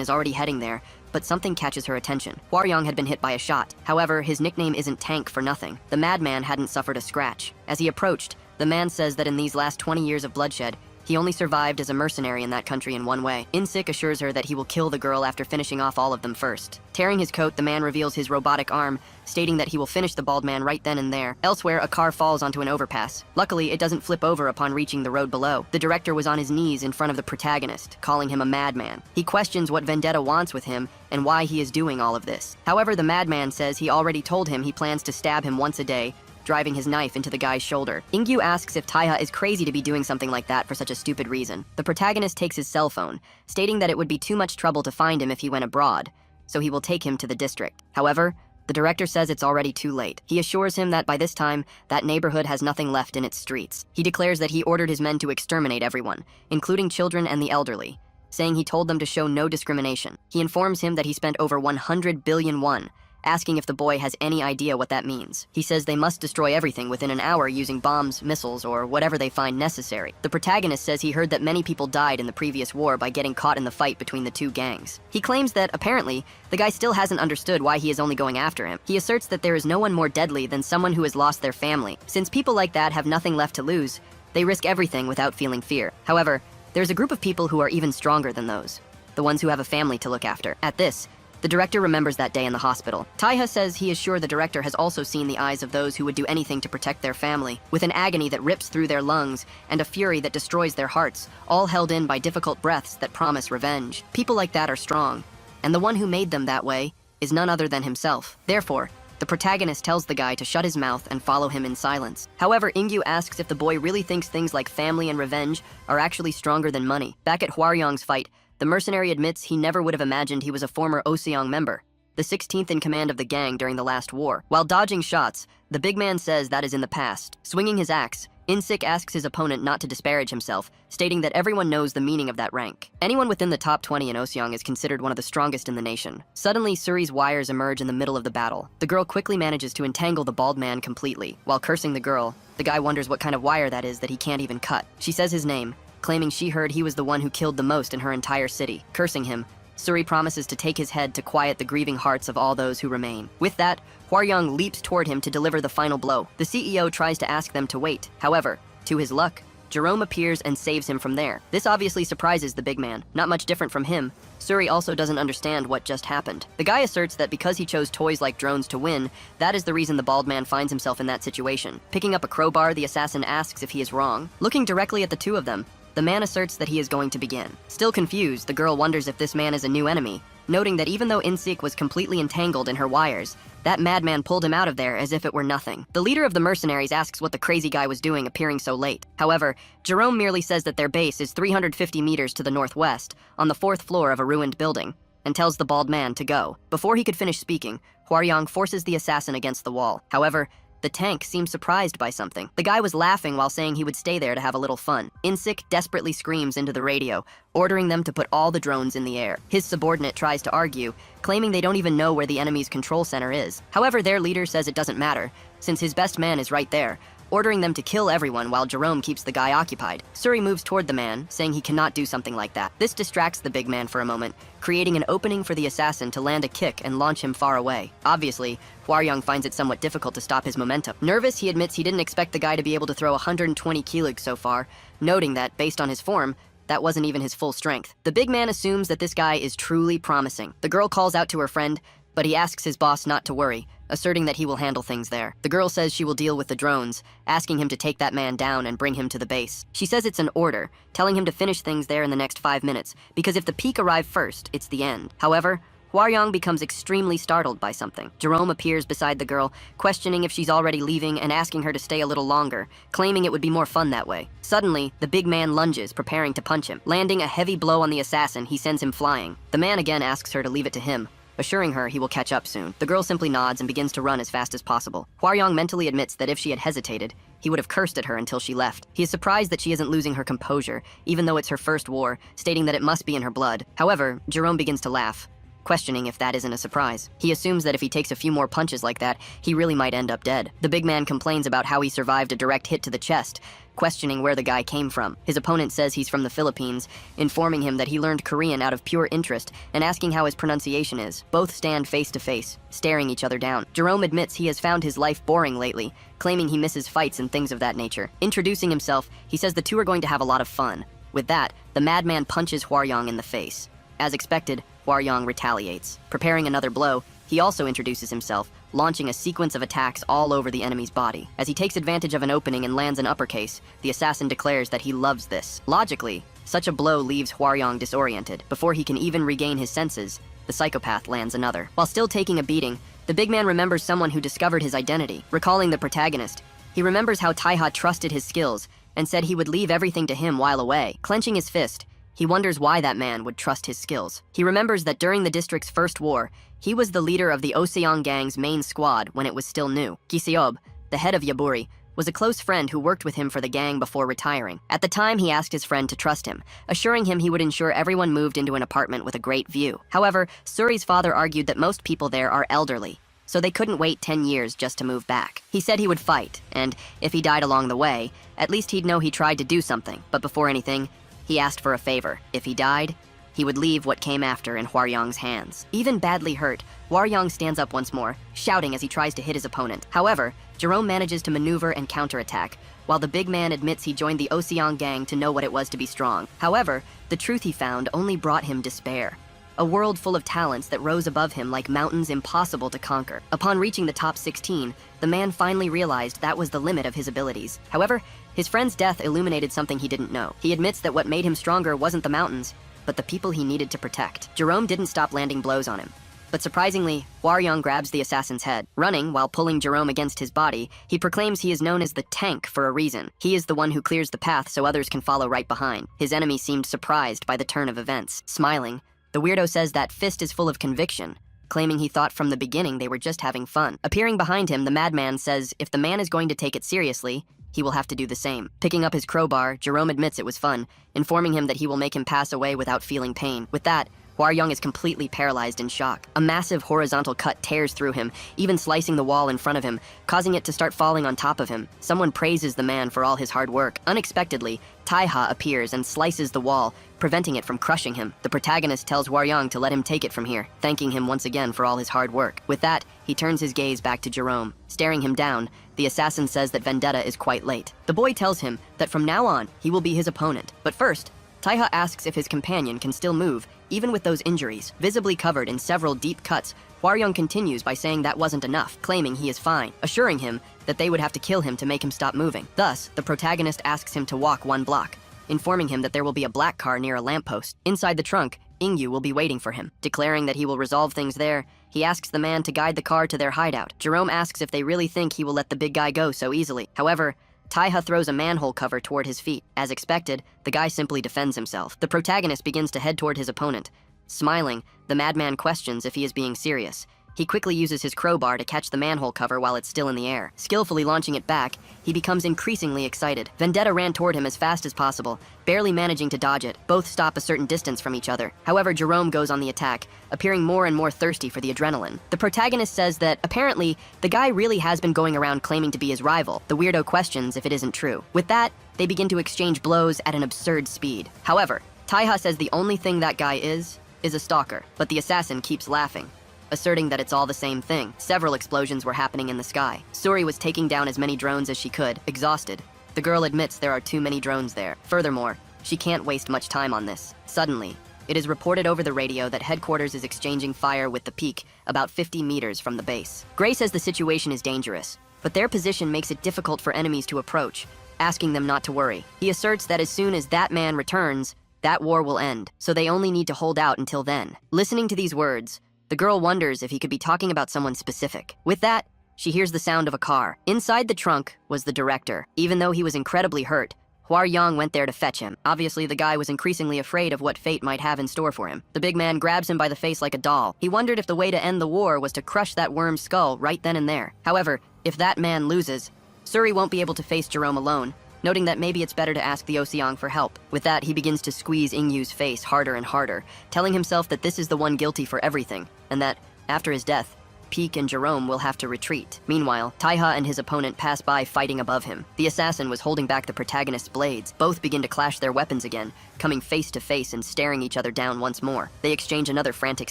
is already heading there, but something catches her attention. Hwaryong had been hit by a shot. However, his nickname isn't Tank for nothing. The madman hadn't suffered a scratch. As he approached, the man says that in these last 20 years of bloodshed, he only survived as a mercenary in that country in one way. Insik assures her that he will kill the girl after finishing off all of them first. Tearing his coat, the man reveals his robotic arm, stating that he will finish the bald man right then and there. Elsewhere, a car falls onto an overpass. Luckily, it doesn't flip over upon reaching the road below. The director was on his knees in front of the protagonist, calling him a madman. He questions what Vendetta wants with him and why he is doing all of this. However, the madman says he already told him he plans to stab him once a day, driving his knife into the guy's shoulder. Ingyu asks if Taiha is crazy to be doing something like that for such a stupid reason. The protagonist takes his cell phone, stating that it would be too much trouble to find him if he went abroad, so he will take him to the district. However, the director says it's already too late. He assures him that by this time, that neighborhood has nothing left in its streets. He declares that he ordered his men to exterminate everyone, including children and the elderly, saying he told them to show no discrimination. He informs him that he spent over 100 billion won, asking if the boy has any idea what that means. He says they must destroy everything within an hour using bombs, missiles, or whatever they find necessary. The protagonist says he heard that many people died in the previous war by getting caught in the fight between the two gangs. He claims that, apparently, the guy still hasn't understood why he is only going after him. He asserts that there is no one more deadly than someone who has lost their family. Since people like that have nothing left to lose, they risk everything without feeling fear. However, there's a group of people who are even stronger than those, the ones who have a family to look after. At this, the director remembers that day in the hospital. Taiha says he is sure the director has also seen the eyes of those who would do anything to protect their family, with an agony that rips through their lungs and a fury that destroys their hearts, all held in by difficult breaths that promise revenge. People like that are strong, and the one who made them that way is none other than himself. Therefore, the protagonist tells the guy to shut his mouth and follow him in silence. However, Ingyu asks if the boy really thinks things like family and revenge are actually stronger than money. Back at Hwaryong's fight, the mercenary admits he never would have imagined he was a former Oseong member, the 16th in command of the gang during the last war. While dodging shots, the big man says that is in the past. Swinging his axe, Insik asks his opponent not to disparage himself, stating that everyone knows the meaning of that rank. Anyone within the top 20 in Oseong is considered one of the strongest in the nation. Suddenly, Suri's wires emerge in the middle of the battle. The girl quickly manages to entangle the bald man completely. While cursing the girl, the guy wonders what kind of wire that is that he can't even cut. She says his name, claiming she heard he was the one who killed the most in her entire city. Cursing him, Suri promises to take his head to quiet the grieving hearts of all those who remain. With that, Hwaryong leaps toward him to deliver the final blow. The CEO tries to ask them to wait. However, to his luck, Jerome appears and saves him from there. This obviously surprises the big man. Not much different from him, Suri also doesn't understand what just happened. The guy asserts that because he chose toys like drones to win, that is the reason the bald man finds himself in that situation. Picking up a crowbar, the assassin asks if he is wrong. Looking directly at the two of them, the man asserts that he is going to begin. Still confused, the girl wonders if this man is a new enemy, noting that even though Insik was completely entangled in her wires, that madman pulled him out of there as if it were nothing. The leader of the mercenaries asks what the crazy guy was doing appearing so late. However, Jerome merely says that their base is 350 meters to the northwest, on the 4th floor of a ruined building, and tells the bald man to go. Before he could finish speaking, Hwaryong forces the assassin against the wall. However, the tank seems surprised by something. The guy was laughing while saying he would stay there to have a little fun. Insik desperately screams into the radio, ordering them to put all the drones in the air. His subordinate tries to argue, claiming they don't even know where the enemy's control center is. However, their leader says it doesn't matter, since his best man is right there, ordering them to kill everyone while Jerome keeps the guy occupied. Suri moves toward the man, saying he cannot do something like that. This distracts the big man for a moment, creating an opening for the assassin to land a kick and launch him far away. Obviously, Hwaryong finds it somewhat difficult to stop his momentum. Nervous, he admits he didn't expect the guy to be able to throw 120 kilos so far, noting that, based on his form, that wasn't even his full strength. The big man assumes that this guy is truly promising. The girl calls out to her friend, but he asks his boss not to worry, asserting that he will handle things there. The girl says she will deal with the drones, asking him to take that man down and bring him to the base. She says it's an order, telling him to finish things there in the next 5 minutes, because if the peak arrive first, it's the end. However, Hwaryong becomes extremely startled by something. Jerome appears beside the girl, questioning if she's already leaving and asking her to stay a little longer, claiming it would be more fun that way. Suddenly, the big man lunges, preparing to punch him. Landing a heavy blow on the assassin, he sends him flying. The man again asks her to leave it to him, assuring her he will catch up soon. The girl simply nods and begins to run as fast as possible. Hwaryong mentally admits that if she had hesitated, he would have cursed at her until she left. He is surprised that she isn't losing her composure, even though it's her first war, stating that it must be in her blood. However, Jerome begins to laugh, questioning if that isn't a surprise. He assumes that if he takes a few more punches like that, he really might end up dead. The big man complains about how he survived a direct hit to the chest, questioning where the guy came from. His opponent says he's from the Philippines, informing him that he learned Korean out of pure interest and asking how his pronunciation is. Both stand face to face, staring each other down. Jerome admits he has found his life boring lately, claiming he misses fights and things of that nature. Introducing himself, he says the two are going to have a lot of fun. With that, the madman punches Hwaryong in the face. As expected, Hwaryong retaliates. Preparing another blow, he also introduces himself, launching a sequence of attacks all over the enemy's body. As he takes advantage of an opening and lands an uppercase, the assassin declares that he loves this. Logically, such a blow leaves Hwaryong disoriented. Before he can even regain his senses, the psychopath lands another. While still taking a beating, the big man remembers someone who discovered his identity. Recalling the protagonist, he remembers how Taiha trusted his skills and said he would leave everything to him while away. Clenching his fist, he wonders why that man would trust his skills. He remembers that during the district's first war, he was the leader of the Oseong gang's main squad when it was still new. Giseob, the head of Yaburi, was a close friend who worked with him for the gang before retiring. At the time, he asked his friend to trust him, assuring him he would ensure everyone moved into an apartment with a great view. However, Suri's father argued that most people there are elderly, so they couldn't wait 10 years just to move back. He said he would fight, and if he died along the way, at least he'd know he tried to do something. But before anything, he asked for a favor. If he died, he would leave what came after in Hwaryong's hands. Even badly hurt, Hwaryong stands up once more, shouting as he tries to hit his opponent. However, Jerome manages to maneuver and counterattack, while the big man admits he joined the Oseong gang to know what it was to be strong. However, the truth he found only brought him despair. A world full of talents that rose above him like mountains impossible to conquer. Upon reaching the top 16, the man finally realized that was the limit of his abilities. However, his friend's death illuminated something he didn't know. He admits that what made him stronger wasn't the mountains, but the people he needed to protect. Jerome didn't stop landing blows on him. But surprisingly, Hwaryong grabs the assassin's head. Running while pulling Jerome against his body, he proclaims he is known as the Tank for a reason. He is the one who clears the path so others can follow right behind. His enemy seemed surprised by the turn of events. Smiling, the weirdo says that Fist is full of conviction, claiming he thought from the beginning they were just having fun. Appearing behind him, the madman says if the man is going to take it seriously, he will have to do the same. Picking up his crowbar, Jerome admits it was fun, informing him that he will make him pass away without feeling pain. With that, Hwaryong is completely paralyzed in shock. A massive horizontal cut tears through him, even slicing the wall in front of him, causing it to start falling on top of him. Someone praises the man for all his hard work. Unexpectedly, Taiha appears and slices the wall, preventing it from crushing him. The protagonist tells Hwaryong to let him take it from here, thanking him once again for all his hard work. With that, he turns his gaze back to Jerome. Staring him down, the assassin says that vendetta is quite late. The boy tells him that from now on, he will be his opponent. But first, Taiha asks if his companion can still move, even with those injuries. Visibly covered in several deep cuts, Hwaryong continues by saying that wasn't enough, claiming he is fine, assuring him that they would have to kill him to make him stop moving. Thus, the protagonist asks him to walk 1 block, informing him that there will be a black car near a lamppost. Inside the trunk, Ingyu will be waiting for him. Declaring that he will resolve things there, he asks the man to guide the car to their hideout. Jerome asks if they really think he will let the big guy go so easily. However, Taiha throws a manhole cover toward his feet. As expected, the guy simply defends himself. The protagonist begins to head toward his opponent. Smiling, the madman questions if he is being serious. He quickly uses his crowbar to catch the manhole cover while it's still in the air. Skillfully launching it back, he becomes increasingly excited. Vendetta ran toward him as fast as possible, barely managing to dodge it. Both stop a certain distance from each other. However, Jerome goes on the attack, appearing more and more thirsty for the adrenaline. The protagonist says that, apparently, the guy really has been going around claiming to be his rival. The weirdo questions if it isn't true. With that, they begin to exchange blows at an absurd speed. However, Taiha says the only thing that guy is a stalker, but the assassin keeps laughing, asserting that it's all the same thing. Several explosions were happening in the sky. Suri was taking down as many drones as she could, exhausted. The girl admits there are too many drones there. Furthermore, she can't waste much time on this. Suddenly, it is reported over the radio that headquarters is exchanging fire with the peak, about 50 meters from the base. Gray says the situation is dangerous, but their position makes it difficult for enemies to approach, asking them not to worry. He asserts that as soon as that man returns, that war will end, so they only need to hold out until then. Listening to these words, the girl wonders if he could be talking about someone specific. With that, she hears the sound of a car. Inside the trunk was the director. Even though he was incredibly hurt, Hwaryong went there to fetch him. Obviously, the guy was increasingly afraid of what fate might have in store for him. The big man grabs him by the face like a doll. He wondered if the way to end the war was to crush that worm's skull right then and there. However, if that man loses, Suri won't be able to face Jerome alone, noting that maybe it's better to ask the Oseong for help. With that, he begins to squeeze Ingyu's face harder and harder, telling himself that this is the one guilty for everything, and that, after his death, Peak and Jerome will have to retreat. Meanwhile, Taiha and his opponent pass by fighting above him. The assassin was holding back the protagonist's blades. Both begin to clash their weapons again, coming face to face and staring each other down once more. They exchange another frantic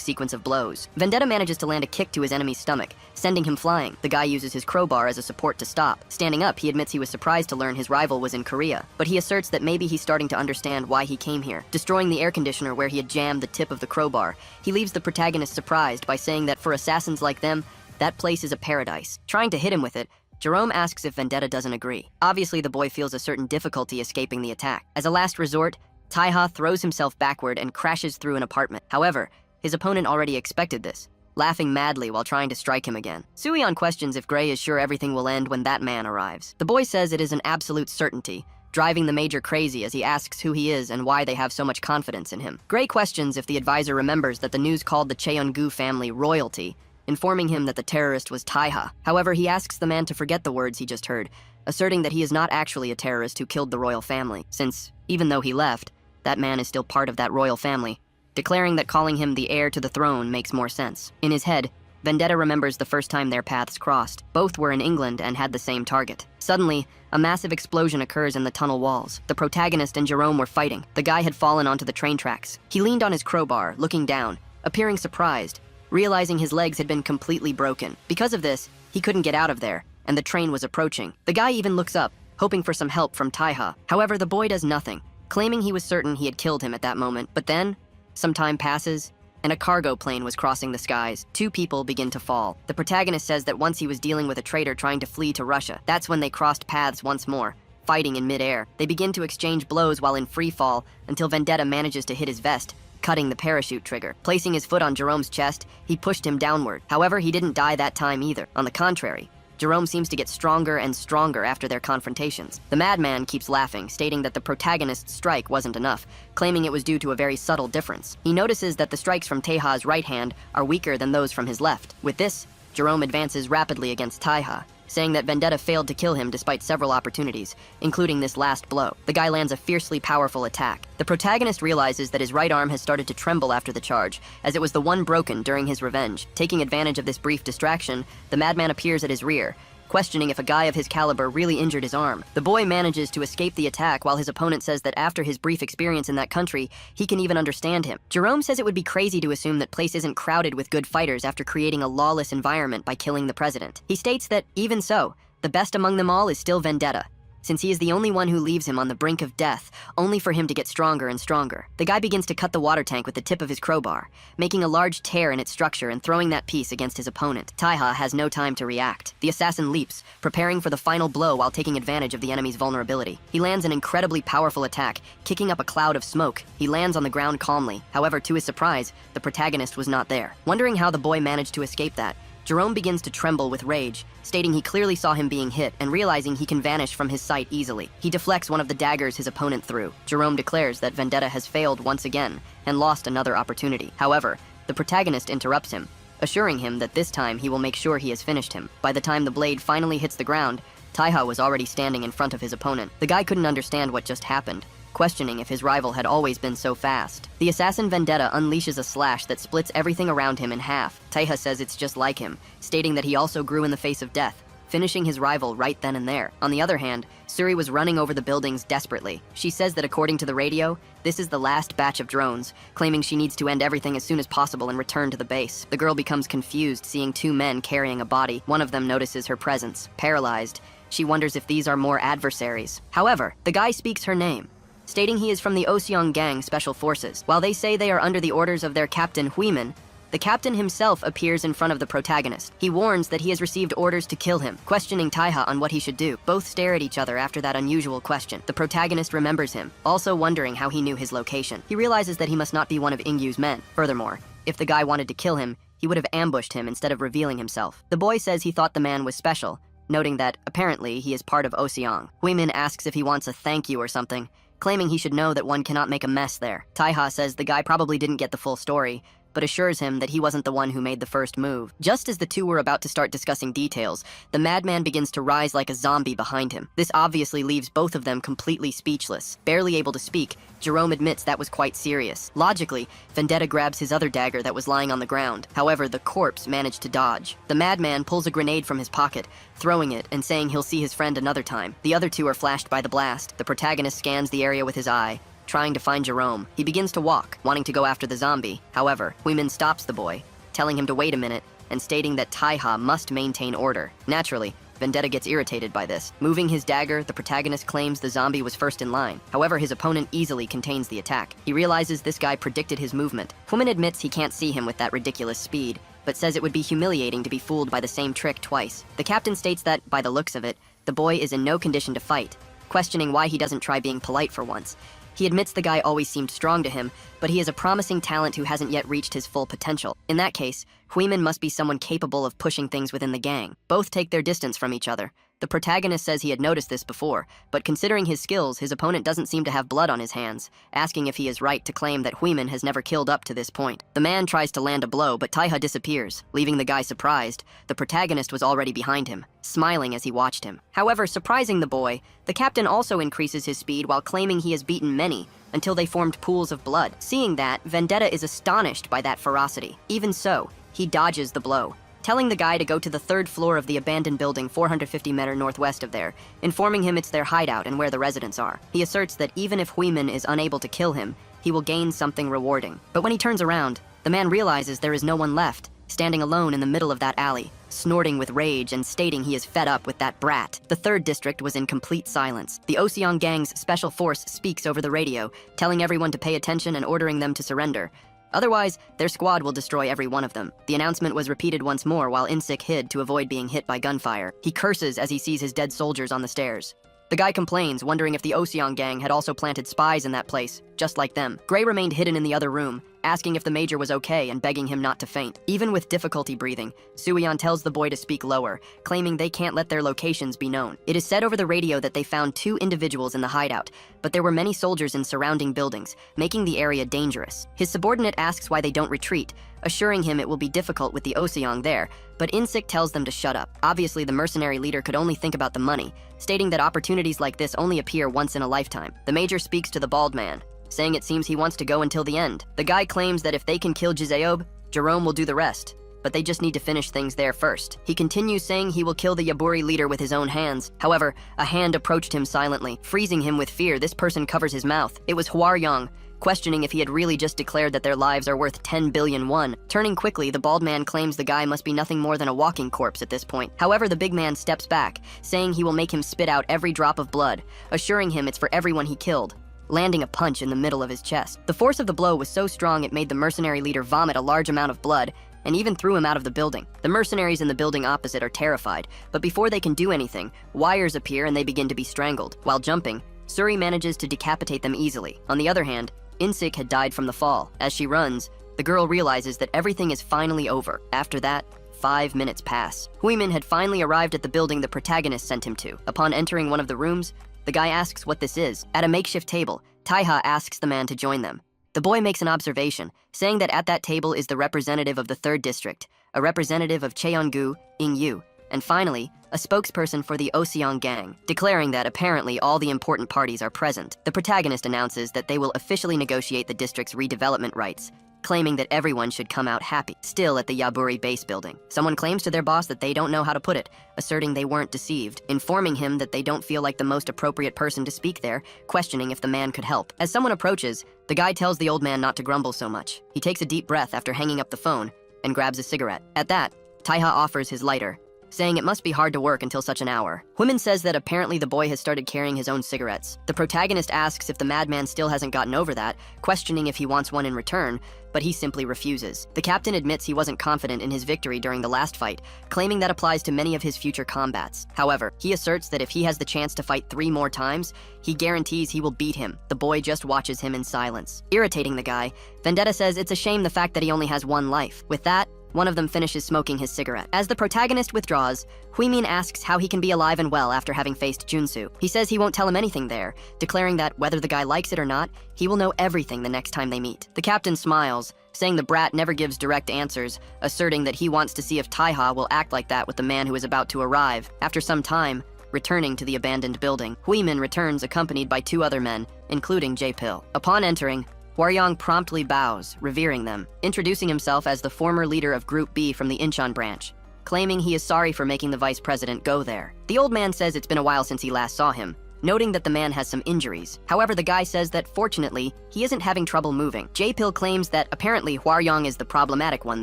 sequence of blows. Vendetta manages to land a kick to his enemy's stomach, sending him flying. The guy uses his crowbar as a support to stop. Standing up, he admits he was surprised to learn his rival was in Korea, but he asserts that maybe he's starting to understand why he came here. Destroying the air conditioner where he had jammed the tip of the crowbar, he leaves the protagonist surprised by saying that for assassins like them, that place is a paradise. Trying to hit him with it, Jerome asks if Vendetta doesn't agree. Obviously, the boy feels a certain difficulty escaping the attack. As a last resort, Taiha throws himself backward and crashes through an apartment. However, his opponent already expected this, laughing madly while trying to strike him again. Suion questions if Gray is sure everything will end when that man arrives. The boy says it is an absolute certainty, driving the major crazy as he asks who he is and why they have so much confidence in him. Gray questions if the advisor remembers that the news called the Cheon-gu family royalty, informing him that the terrorist was Taiha. However, he asks the man to forget the words he just heard, asserting that he is not actually a terrorist who killed the royal family, since, even though he left, that man is still part of that royal family, declaring that calling him the heir to the throne makes more sense. In his head, Vendetta remembers the first time their paths crossed. Both were in England and had the same target. Suddenly, a massive explosion occurs in the tunnel walls. The protagonist and Jerome were fighting. The guy had fallen onto the train tracks. He leaned on his crowbar, looking down, appearing surprised, realizing his legs had been completely broken. Because of this, he couldn't get out of there, and the train was approaching. The guy even looks up, hoping for some help from Taiha. However, the boy does nothing, claiming he was certain he had killed him at that moment. But then, some time passes, and a cargo plane was crossing the skies. 2 people begin to fall. The protagonist says that once he was dealing with a traitor trying to flee to Russia. That's when they crossed paths once more, fighting in midair. They begin to exchange blows while in free fall until Vendetta manages to hit his vest, cutting the parachute trigger. Placing his foot on Jerome's chest, he pushed him downward. However, he didn't die that time either. On the contrary, Jerome seems to get stronger and stronger after their confrontations. The madman keeps laughing, stating that the protagonist's strike wasn't enough, claiming it was due to a very subtle difference. He notices that the strikes from Taiha's right hand are weaker than those from his left. With this, Jerome advances rapidly against Taiha, saying that Vendetta failed to kill him despite several opportunities, including this last blow. The guy lands a fiercely powerful attack. The protagonist realizes that his right arm has started to tremble after the charge, as it was the one broken during his revenge. Taking advantage of this brief distraction, the madman appears at his rear, questioning if a guy of his caliber really injured his arm. The boy manages to escape the attack while his opponent says that after his brief experience in that country, he can even understand him. Jerome says it would be crazy to assume that place isn't crowded with good fighters after creating a lawless environment by killing the president. He states that, even so, the best among them all is still Vendetta, since he is the only one who leaves him on the brink of death, only for him to get stronger and stronger. The guy begins to cut the water tank with the tip of his crowbar, making a large tear in its structure and throwing that piece against his opponent. Taiha has no time to react. The assassin leaps, preparing for the final blow while taking advantage of the enemy's vulnerability. He lands an incredibly powerful attack, kicking up a cloud of smoke. He lands on the ground calmly. However, to his surprise, the protagonist was not there. Wondering how the boy managed to escape that, Jerome begins to tremble with rage, stating he clearly saw him being hit and realizing he can vanish from his sight easily. He deflects one of the daggers his opponent threw. Jerome declares that Vendetta has failed once again and lost another opportunity. However, the protagonist interrupts him, assuring him that this time he will make sure he has finished him. By the time the blade finally hits the ground, Taiha was already standing in front of his opponent. The guy couldn't understand what just happened, questioning if his rival had always been so fast. The assassin Vendetta unleashes a slash that splits everything around him in half. Taiha says it's just like him, stating that he also grew in the face of death, finishing his rival right then and there. On the other hand, Suri was running over the buildings desperately. She says that according to the radio, this is the last batch of drones, claiming she needs to end everything as soon as possible and return to the base. The girl becomes confused seeing 2 men carrying a body. One of them notices her presence. Paralyzed, she wonders if these are more adversaries. However, the guy speaks her name, stating he is from the Oseong Gang Special Forces. While they say they are under the orders of their captain Huimin, the captain himself appears in front of the protagonist. He warns that he has received orders to kill him, questioning Taiha on what he should do. Both stare at each other after that unusual question. The protagonist remembers him, also wondering how he knew his location. He realizes that he must not be one of Ingyu's men. Furthermore, if the guy wanted to kill him, he would have ambushed him instead of revealing himself. The boy says he thought the man was special, noting that, apparently, he is part of Oseong. Huimin asks if he wants a thank you or something, claiming he should know that one cannot make a mess there. Taiha says the guy probably didn't get the full story, but assures him that he wasn't the one who made the first move. Just as the two were about to start discussing details, the madman begins to rise like a zombie behind him. This obviously leaves both of them completely speechless. Barely able to speak, Jerome admits that was quite serious. Logically, Vendetta grabs his other dagger that was lying on the ground. However, the corpse managed to dodge. The madman pulls a grenade from his pocket, throwing it and saying he'll see his friend another time. The other two are flashed by the blast. The protagonist scans the area with his eye, trying to find Jerome. He begins to walk, wanting to go after the zombie. However, Huimin stops the boy, telling him to wait a minute and stating that Taiha must maintain order. Naturally, Vendetta gets irritated by this. Moving his dagger, the protagonist claims the zombie was first in line. However, his opponent easily contains the attack. He realizes this guy predicted his movement. Huimin admits he can't see him with that ridiculous speed, but says it would be humiliating to be fooled by the same trick twice. The captain states that, by the looks of it, the boy is in no condition to fight, questioning why he doesn't try being polite for once. He admits the guy always seemed strong to him, but he is a promising talent who hasn't yet reached his full potential. In that case, Huimin must be someone capable of pushing things within the gang. Both take their distance from each other. The protagonist says he had noticed this before, but considering his skills, his opponent doesn't seem to have blood on his hands, asking if he is right to claim that Huimin has never killed up to this point. The man tries to land a blow, but Taiha disappears, leaving the guy surprised. The protagonist was already behind him, smiling as he watched him. However, surprising the boy, the captain also increases his speed while claiming he has beaten many, until they formed pools of blood. Seeing that, Vendetta is astonished by that ferocity. Even so, he dodges the blow, telling the guy to go to the third floor of the abandoned building 450 meters northwest of there, informing him it's their hideout and where the residents are. He asserts that even if Huimin is unable to kill him, he will gain something rewarding. But when he turns around, the man realizes there is no one left, standing alone in the middle of that alley, snorting with rage and stating he is fed up with that brat. The third district was in complete silence. The Oseong gang's special force speaks over the radio, telling everyone to pay attention and ordering them to surrender. Otherwise, their squad will destroy every one of them. The announcement was repeated once more while In-sik hid to avoid being hit by gunfire. He curses as he sees his dead soldiers on the stairs. The guy complains, wondering if the Oseong gang had also planted spies in that place, just like them. Gray remained hidden in the other room, asking if the major was okay and begging him not to faint. Even with difficulty breathing, Suyeon tells the boy to speak lower, claiming they can't let their locations be known. It is said over the radio that they found 2 individuals in the hideout, but there were many soldiers in surrounding buildings, making the area dangerous. His subordinate asks why they don't retreat, assuring him it will be difficult with the Oseong there, but In-sik tells them to shut up. Obviously, the mercenary leader could only think about the money, stating that opportunities like this only appear once in a lifetime. The major speaks to the bald man, saying it seems he wants to go until the end. The guy claims that if they can kill Jizeob, Jerome will do the rest, but they just need to finish things there first. He continues saying he will kill the Yaburi leader with his own hands. However, a hand approached him silently, freezing him with fear. This person covers his mouth. It was Hwaryong, questioning if he had really just declared that their lives are worth 10 billion won. Turning quickly, the bald man claims the guy must be nothing more than a walking corpse at this point. However, the big man steps back, saying he will make him spit out every drop of blood, assuring him it's for everyone he killed, landing a punch in the middle of his chest. The force of the blow was so strong it made the mercenary leader vomit a large amount of blood and even threw him out of the building. The mercenaries in the building opposite are terrified, but before they can do anything, wires appear and they begin to be strangled. While jumping, Suri manages to decapitate them easily. On the other hand, In-sik had died from the fall. As she runs, the girl realizes that everything is finally over. After that, 5 minutes pass. Huimin had finally arrived at the building the protagonist sent him to. Upon entering one of the rooms, the guy asks what this is. At a makeshift table, Taiha asks the man to join them. The boy makes an observation, saying that at that table is the representative of the 3rd district, a representative of Cheongu, Ingyu, and finally, a spokesperson for the Oseong gang, declaring that apparently all the important parties are present. The protagonist announces that they will officially negotiate the district's redevelopment rights, claiming that everyone should come out happy. Still at the Yaburi base building, someone claims to their boss that they don't know how to put it, asserting they weren't deceived, informing him that they don't feel like the most appropriate person to speak there, questioning if the man could help. As someone approaches, the guy tells the old man not to grumble so much. He takes a deep breath after hanging up the phone and grabs a cigarette. At that, Taiha offers his lighter, saying it must be hard to work until such an hour. Huimin says that apparently the boy has started carrying his own cigarettes. The protagonist asks if the madman still hasn't gotten over that, questioning if he wants one in return, but he simply refuses. The captain admits he wasn't confident in his victory during the last fight, claiming that applies to many of his future combats. However, he asserts that if he has the chance to fight 3 more times, he guarantees he will beat him. The boy just watches him in silence. Irritating the guy, Vendetta says it's a shame the fact that he only has 1 life. With that, one of them finishes smoking his cigarette. As the protagonist withdraws, Huimin asks how he can be alive and well after having faced Junsu. He says he won't tell him anything there, declaring that whether the guy likes it or not, he will know everything the next time they meet. The captain smiles, saying the brat never gives direct answers, asserting that he wants to see if Taiha will act like that with the man who is about to arrive. After some time, returning to the abandoned building, Huimin returns accompanied by 2 other men, including Jae-pil. Upon entering, Hwaryong promptly bows, revering them, introducing himself as the former leader of Group B from the Incheon branch, claiming he is sorry for making the vice president go there. The old man says it's been a while since he last saw him, noting that the man has some injuries. However, the guy says that fortunately, he isn't having trouble moving. Jae-pil claims that apparently Hwaryong is the problematic one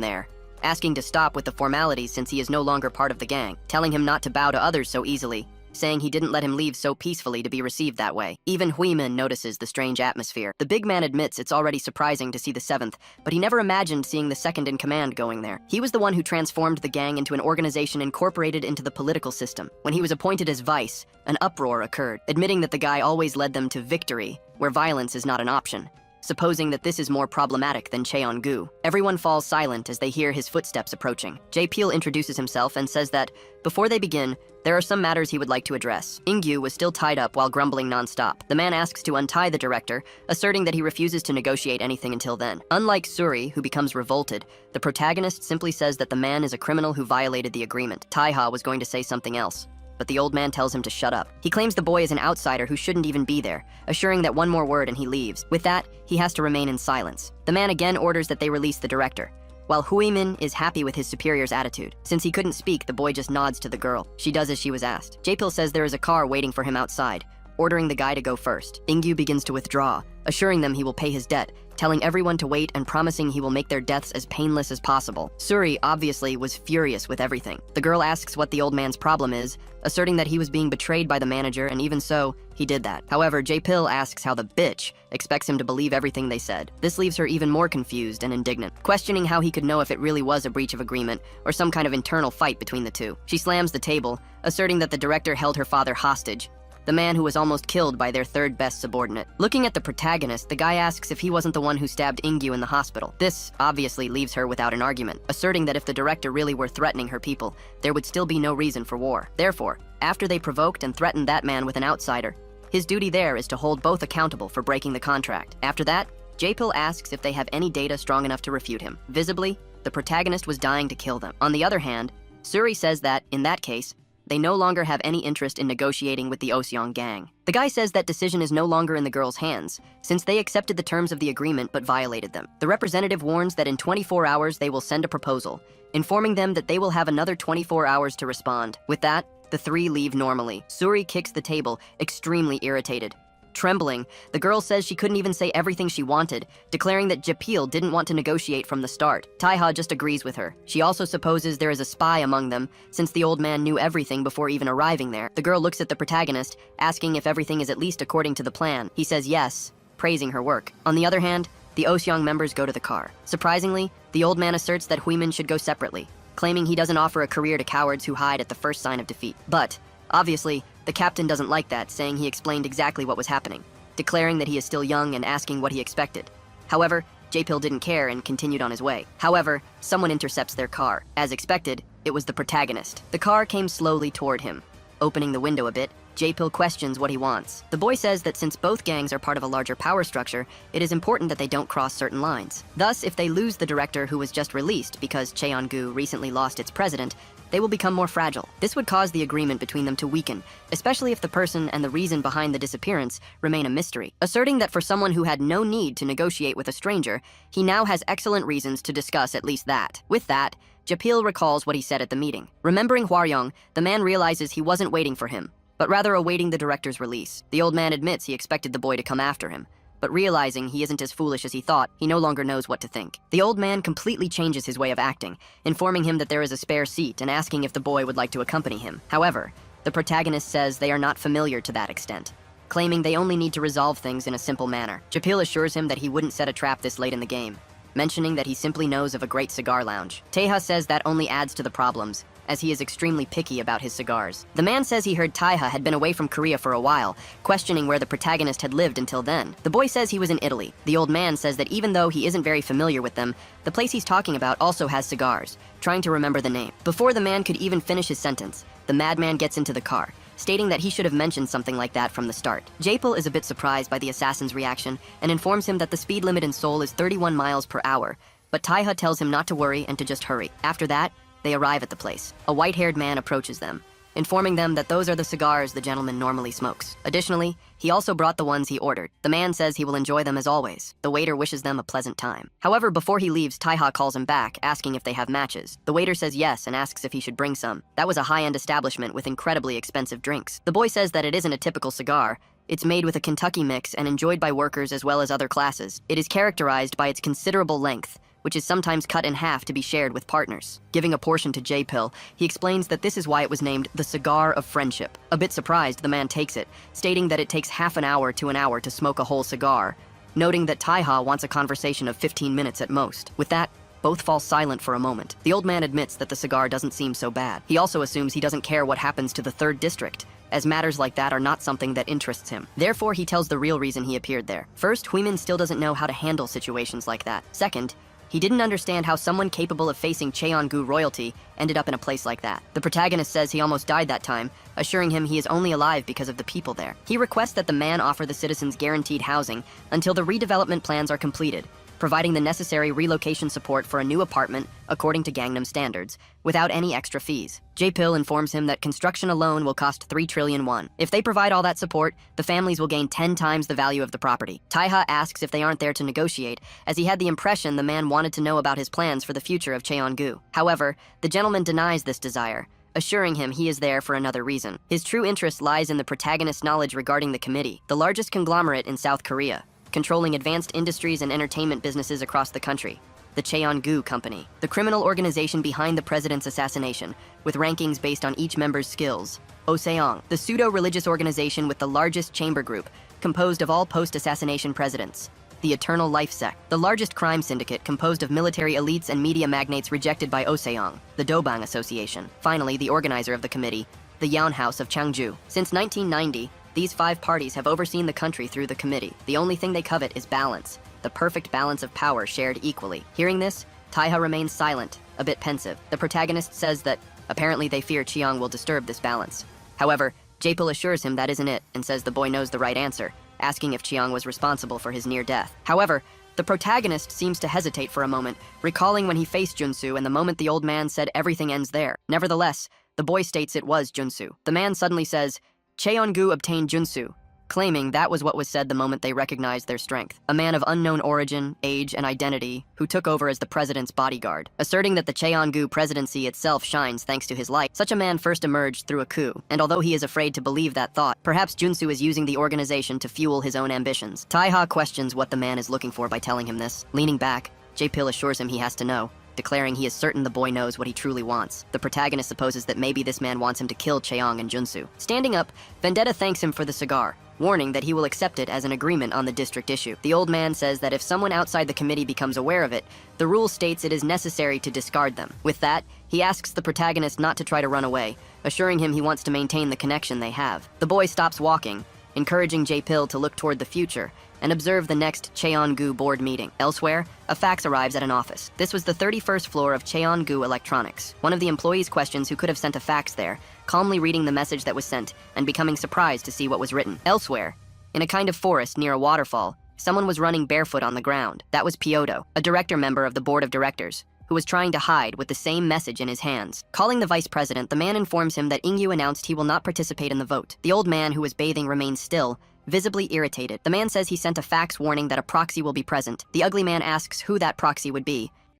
there, asking to stop with the formalities since he is no longer part of the gang, telling him not to bow to others so easily, saying he didn't let him leave so peacefully to be received that way. Even Huimin notices the strange atmosphere. The big man admits it's already surprising to see the 7th, but he never imagined seeing the 2nd in command going there. He was the one who transformed the gang into an organization incorporated into the political system. When he was appointed as vice, an uproar occurred, admitting that the guy always led them to victory, where violence is not an option, supposing that this is more problematic than Cheongu. Everyone falls silent as they hear his footsteps approaching. Jae-pil introduces himself and says that, before they begin, there are some matters he would like to address. Ingyu was still tied up while grumbling non-stop. The man asks to untie the director, asserting that he refuses to negotiate anything until then. Unlike Suri, who becomes revolted, the protagonist simply says that the man is a criminal who violated the agreement. Taiha was going to say something else, but the old man tells him to shut up. He claims the boy is an outsider who shouldn't even be there, assuring that one more word and he leaves. With that, he has to remain in silence. The man again orders that they release the director. while Huimin is happy with his superior's attitude. Since he couldn't speak, the boy just nods to the girl. She does as she was asked. Jae-pil says there is a car waiting for him outside, ordering the guy to go first. Ingyu begins to withdraw, assuring them he will pay his debt, telling everyone to wait and promising he will make their deaths as painless as possible. Suri obviously was furious with everything. The girl asks what the old man's problem is, asserting that he was being betrayed by the manager, and even so, he did that. However, Jae-pil asks how the bitch expects him to believe everything they said. This leaves her even more confused and indignant, questioning how he could know if it really was a breach of agreement or some kind of internal fight between the two. She slams the table, asserting that the director held her father hostage, the man who was almost killed by their third best subordinate. Looking at the protagonist, the guy asks if he wasn't the one who stabbed Ingyu in the hospital. This obviously leaves her without an argument, asserting that if the director really were threatening her people, there would still be no reason for war. Therefore, after they provoked and threatened that man with an outsider, his duty there is to hold both accountable for breaking the contract. After that, Jae-pil asks if they have any data strong enough to refute him. Visibly, the protagonist was dying to kill them. On the other hand, Suri says that, in that case, they no longer have any interest in negotiating with the Oseong gang. The guy says that decision is no longer in the girls' hands, since they accepted the terms of the agreement but violated them. The representative warns that in 24 hours they will send a proposal, informing them that they will have another 24 hours to respond. With that, the three leave normally. Suri kicks the table, extremely irritated. Trembling, the girl says she couldn't even say everything she wanted, declaring that Jae-pil didn't want to negotiate from the start. Taeha just agrees with her. She also supposes there is a spy among them, since the old man knew everything before even arriving there. The girl looks at the protagonist, asking if everything is at least according to the plan. He says yes, praising her work. On the other hand, the Oseong members go to the car. Surprisingly, the old man asserts that Huimin should go separately, claiming he doesn't offer a career to cowards who hide at the first sign of defeat. But, obviously, the captain doesn't like that, saying he explained exactly what was happening, declaring that he is still young and asking what he expected. However, Jae-pil didn't care and continued on his way. However, someone intercepts their car. As expected, it was the protagonist. The car came slowly toward him. Opening the window a bit, Jae-pil questions what he wants. The boy says that since both gangs are part of a larger power structure, it is important that they don't cross certain lines. Thus, if they lose the director who was just released because Cheongu recently lost its president, they will become more fragile. This would cause the agreement between them to weaken, especially if the person and the reason behind the disappearance remain a mystery. Asserting that for someone who had no need to negotiate with a stranger, he now has excellent reasons to discuss at least that. With that, Jae-pil recalls what he said at the meeting. Remembering Hwaryong, the man realizes he wasn't waiting for him, but rather awaiting the director's release. The old man admits he expected the boy to come after him, but realizing he isn't as foolish as he thought, he no longer knows what to think. The old man completely changes his way of acting, informing him that there is a spare seat and asking if the boy would like to accompany him. However, the protagonist says they are not familiar to that extent, claiming they only need to resolve things in a simple manner. Jae-pil assures him that he wouldn't set a trap this late in the game, mentioning that he simply knows of a great cigar lounge. Taeha says that only adds to the problems, as he is extremely picky about his cigars. The man says he heard Taeha had been away from Korea for a while, questioning where the protagonist had lived until then. The boy says he was in Italy. The old man says that even though he isn't very familiar with them, the place he's talking about also has cigars, trying to remember the name. Before the man could even finish his sentence, the madman gets into the car, stating that he should have mentioned something like that from the start. Jae-pil is a bit surprised by the assassin's reaction and informs him that the speed limit in Seoul is 31 miles per hour, but Taeha tells him not to worry and to just hurry. After that, they arrive at the place. A white-haired man approaches them, informing them that those are the cigars the gentleman normally smokes. Additionally, he also brought the ones he ordered. The man says he will enjoy them as always. The waiter wishes them a pleasant time. However, before he leaves, Taeha calls him back, asking if they have matches. The waiter says yes and asks if he should bring some. That was a high-end establishment with incredibly expensive drinks. The boy says that it isn't a typical cigar. It's made with a Kentucky mix and enjoyed by workers as well as other classes. It is characterized by its considerable length, which is sometimes cut in half to be shared with partners. Giving a portion to Jae-pil, he explains that this is why it was named the Cigar of Friendship. A bit surprised, the man takes it, stating that it takes half an hour to an hour to smoke a whole cigar, noting that Taeha wants a conversation of 15 minutes at most. With that, both fall silent for a moment. The old man admits that the cigar doesn't seem so bad. He also assumes he doesn't care what happens to the 3rd district, as matters like that are not something that interests him. Therefore, he tells the real reason he appeared there. First, Huimin still doesn't know how to handle situations like that. Second, he didn't understand how someone capable of facing Cheongu royalty ended up in a place like that. The protagonist says he almost died that time, assuring him he is only alive because of the people there. He requests that the man offer the citizens guaranteed housing until the redevelopment plans are completed, providing the necessary relocation support for a new apartment according to Gangnam standards, without any extra fees. Jae-pil informs him that construction alone will cost 3 trillion won. If they provide all that support, the families will gain 10 times the value of the property. Taeha asks if they aren't there to negotiate, as he had the impression the man wanted to know about his plans for the future of Cheon-gu. However, the gentleman denies this desire, assuring him he is there for another reason. His true interest lies in the protagonist's knowledge regarding the committee, the largest conglomerate in South Korea, controlling advanced industries and entertainment businesses across the country. The Cheon-gu Company, the criminal organization behind the president's assassination, with rankings based on each member's skills. Oseong, the pseudo-religious organization with the largest chamber group, composed of all post-assassination presidents. The Eternal Life Sect, the largest crime syndicate composed of military elites and media magnates rejected by Oseong. The Dobang Association. Finally, the organizer of the committee, the Yaon House of Changju. Since 1990, these 5 parties have overseen the country through the committee. The only thing they covet is balance, the perfect balance of power shared equally. Hearing this, Taeha remains silent, a bit pensive. The protagonist says that apparently they fear Cheong will disturb this balance. However, Jae-pil assures him that isn't it and says the boy knows the right answer, asking if Cheong was responsible for his near death. However, the protagonist seems to hesitate for a moment, recalling when he faced Junsu and the moment the old man said everything ends there. Nevertheless, the boy states it was Junsu. The man suddenly says, Cheon-gu obtained Junsu, claiming that was what was said the moment they recognized their strength. A man of unknown origin, age, and identity, who took over as the president's bodyguard, asserting that the Cheon-gu presidency itself shines thanks to his light. Such a man first emerged through a coup, and although he is afraid to believe that thought, perhaps Junsu is using the organization to fuel his own ambitions. Taeha questions what the man is looking for by telling him this. Leaning back, Jae-pil assures him he has to know, declaring he is certain the boy knows what he truly wants. The protagonist supposes that maybe this man wants him to kill Cheong and Junsu. Standing up, Vendetta thanks him for the cigar, warning that he will accept it as an agreement on the district issue. The old man says that if someone outside the committee becomes aware of it, the rule states it is necessary to discard them. With that, he asks the protagonist not to try to run away, assuring him he wants to maintain the connection they have. The boy stops walking, encouraging Jae-pil to look toward the future and observe the next Cheon-gu board meeting. Elsewhere, a fax arrives at an office. This was the 31st floor of Cheon-gu Electronics. One of the employees questions who could have sent a fax there, calmly reading the message that was sent and becoming surprised to see what was written. Elsewhere, in a kind of forest near a waterfall, someone was running barefoot on the ground. That was Pyodo, a director member of the board of directors, who was trying to hide with the same message in his hands. Calling the vice president, the man informs him that Ingyu announced he will not participate in the vote. The old man who was bathing remains still, visibly irritated. The man says he sent a fax warning that a proxy will be present. The ugly man asks who that proxy would be,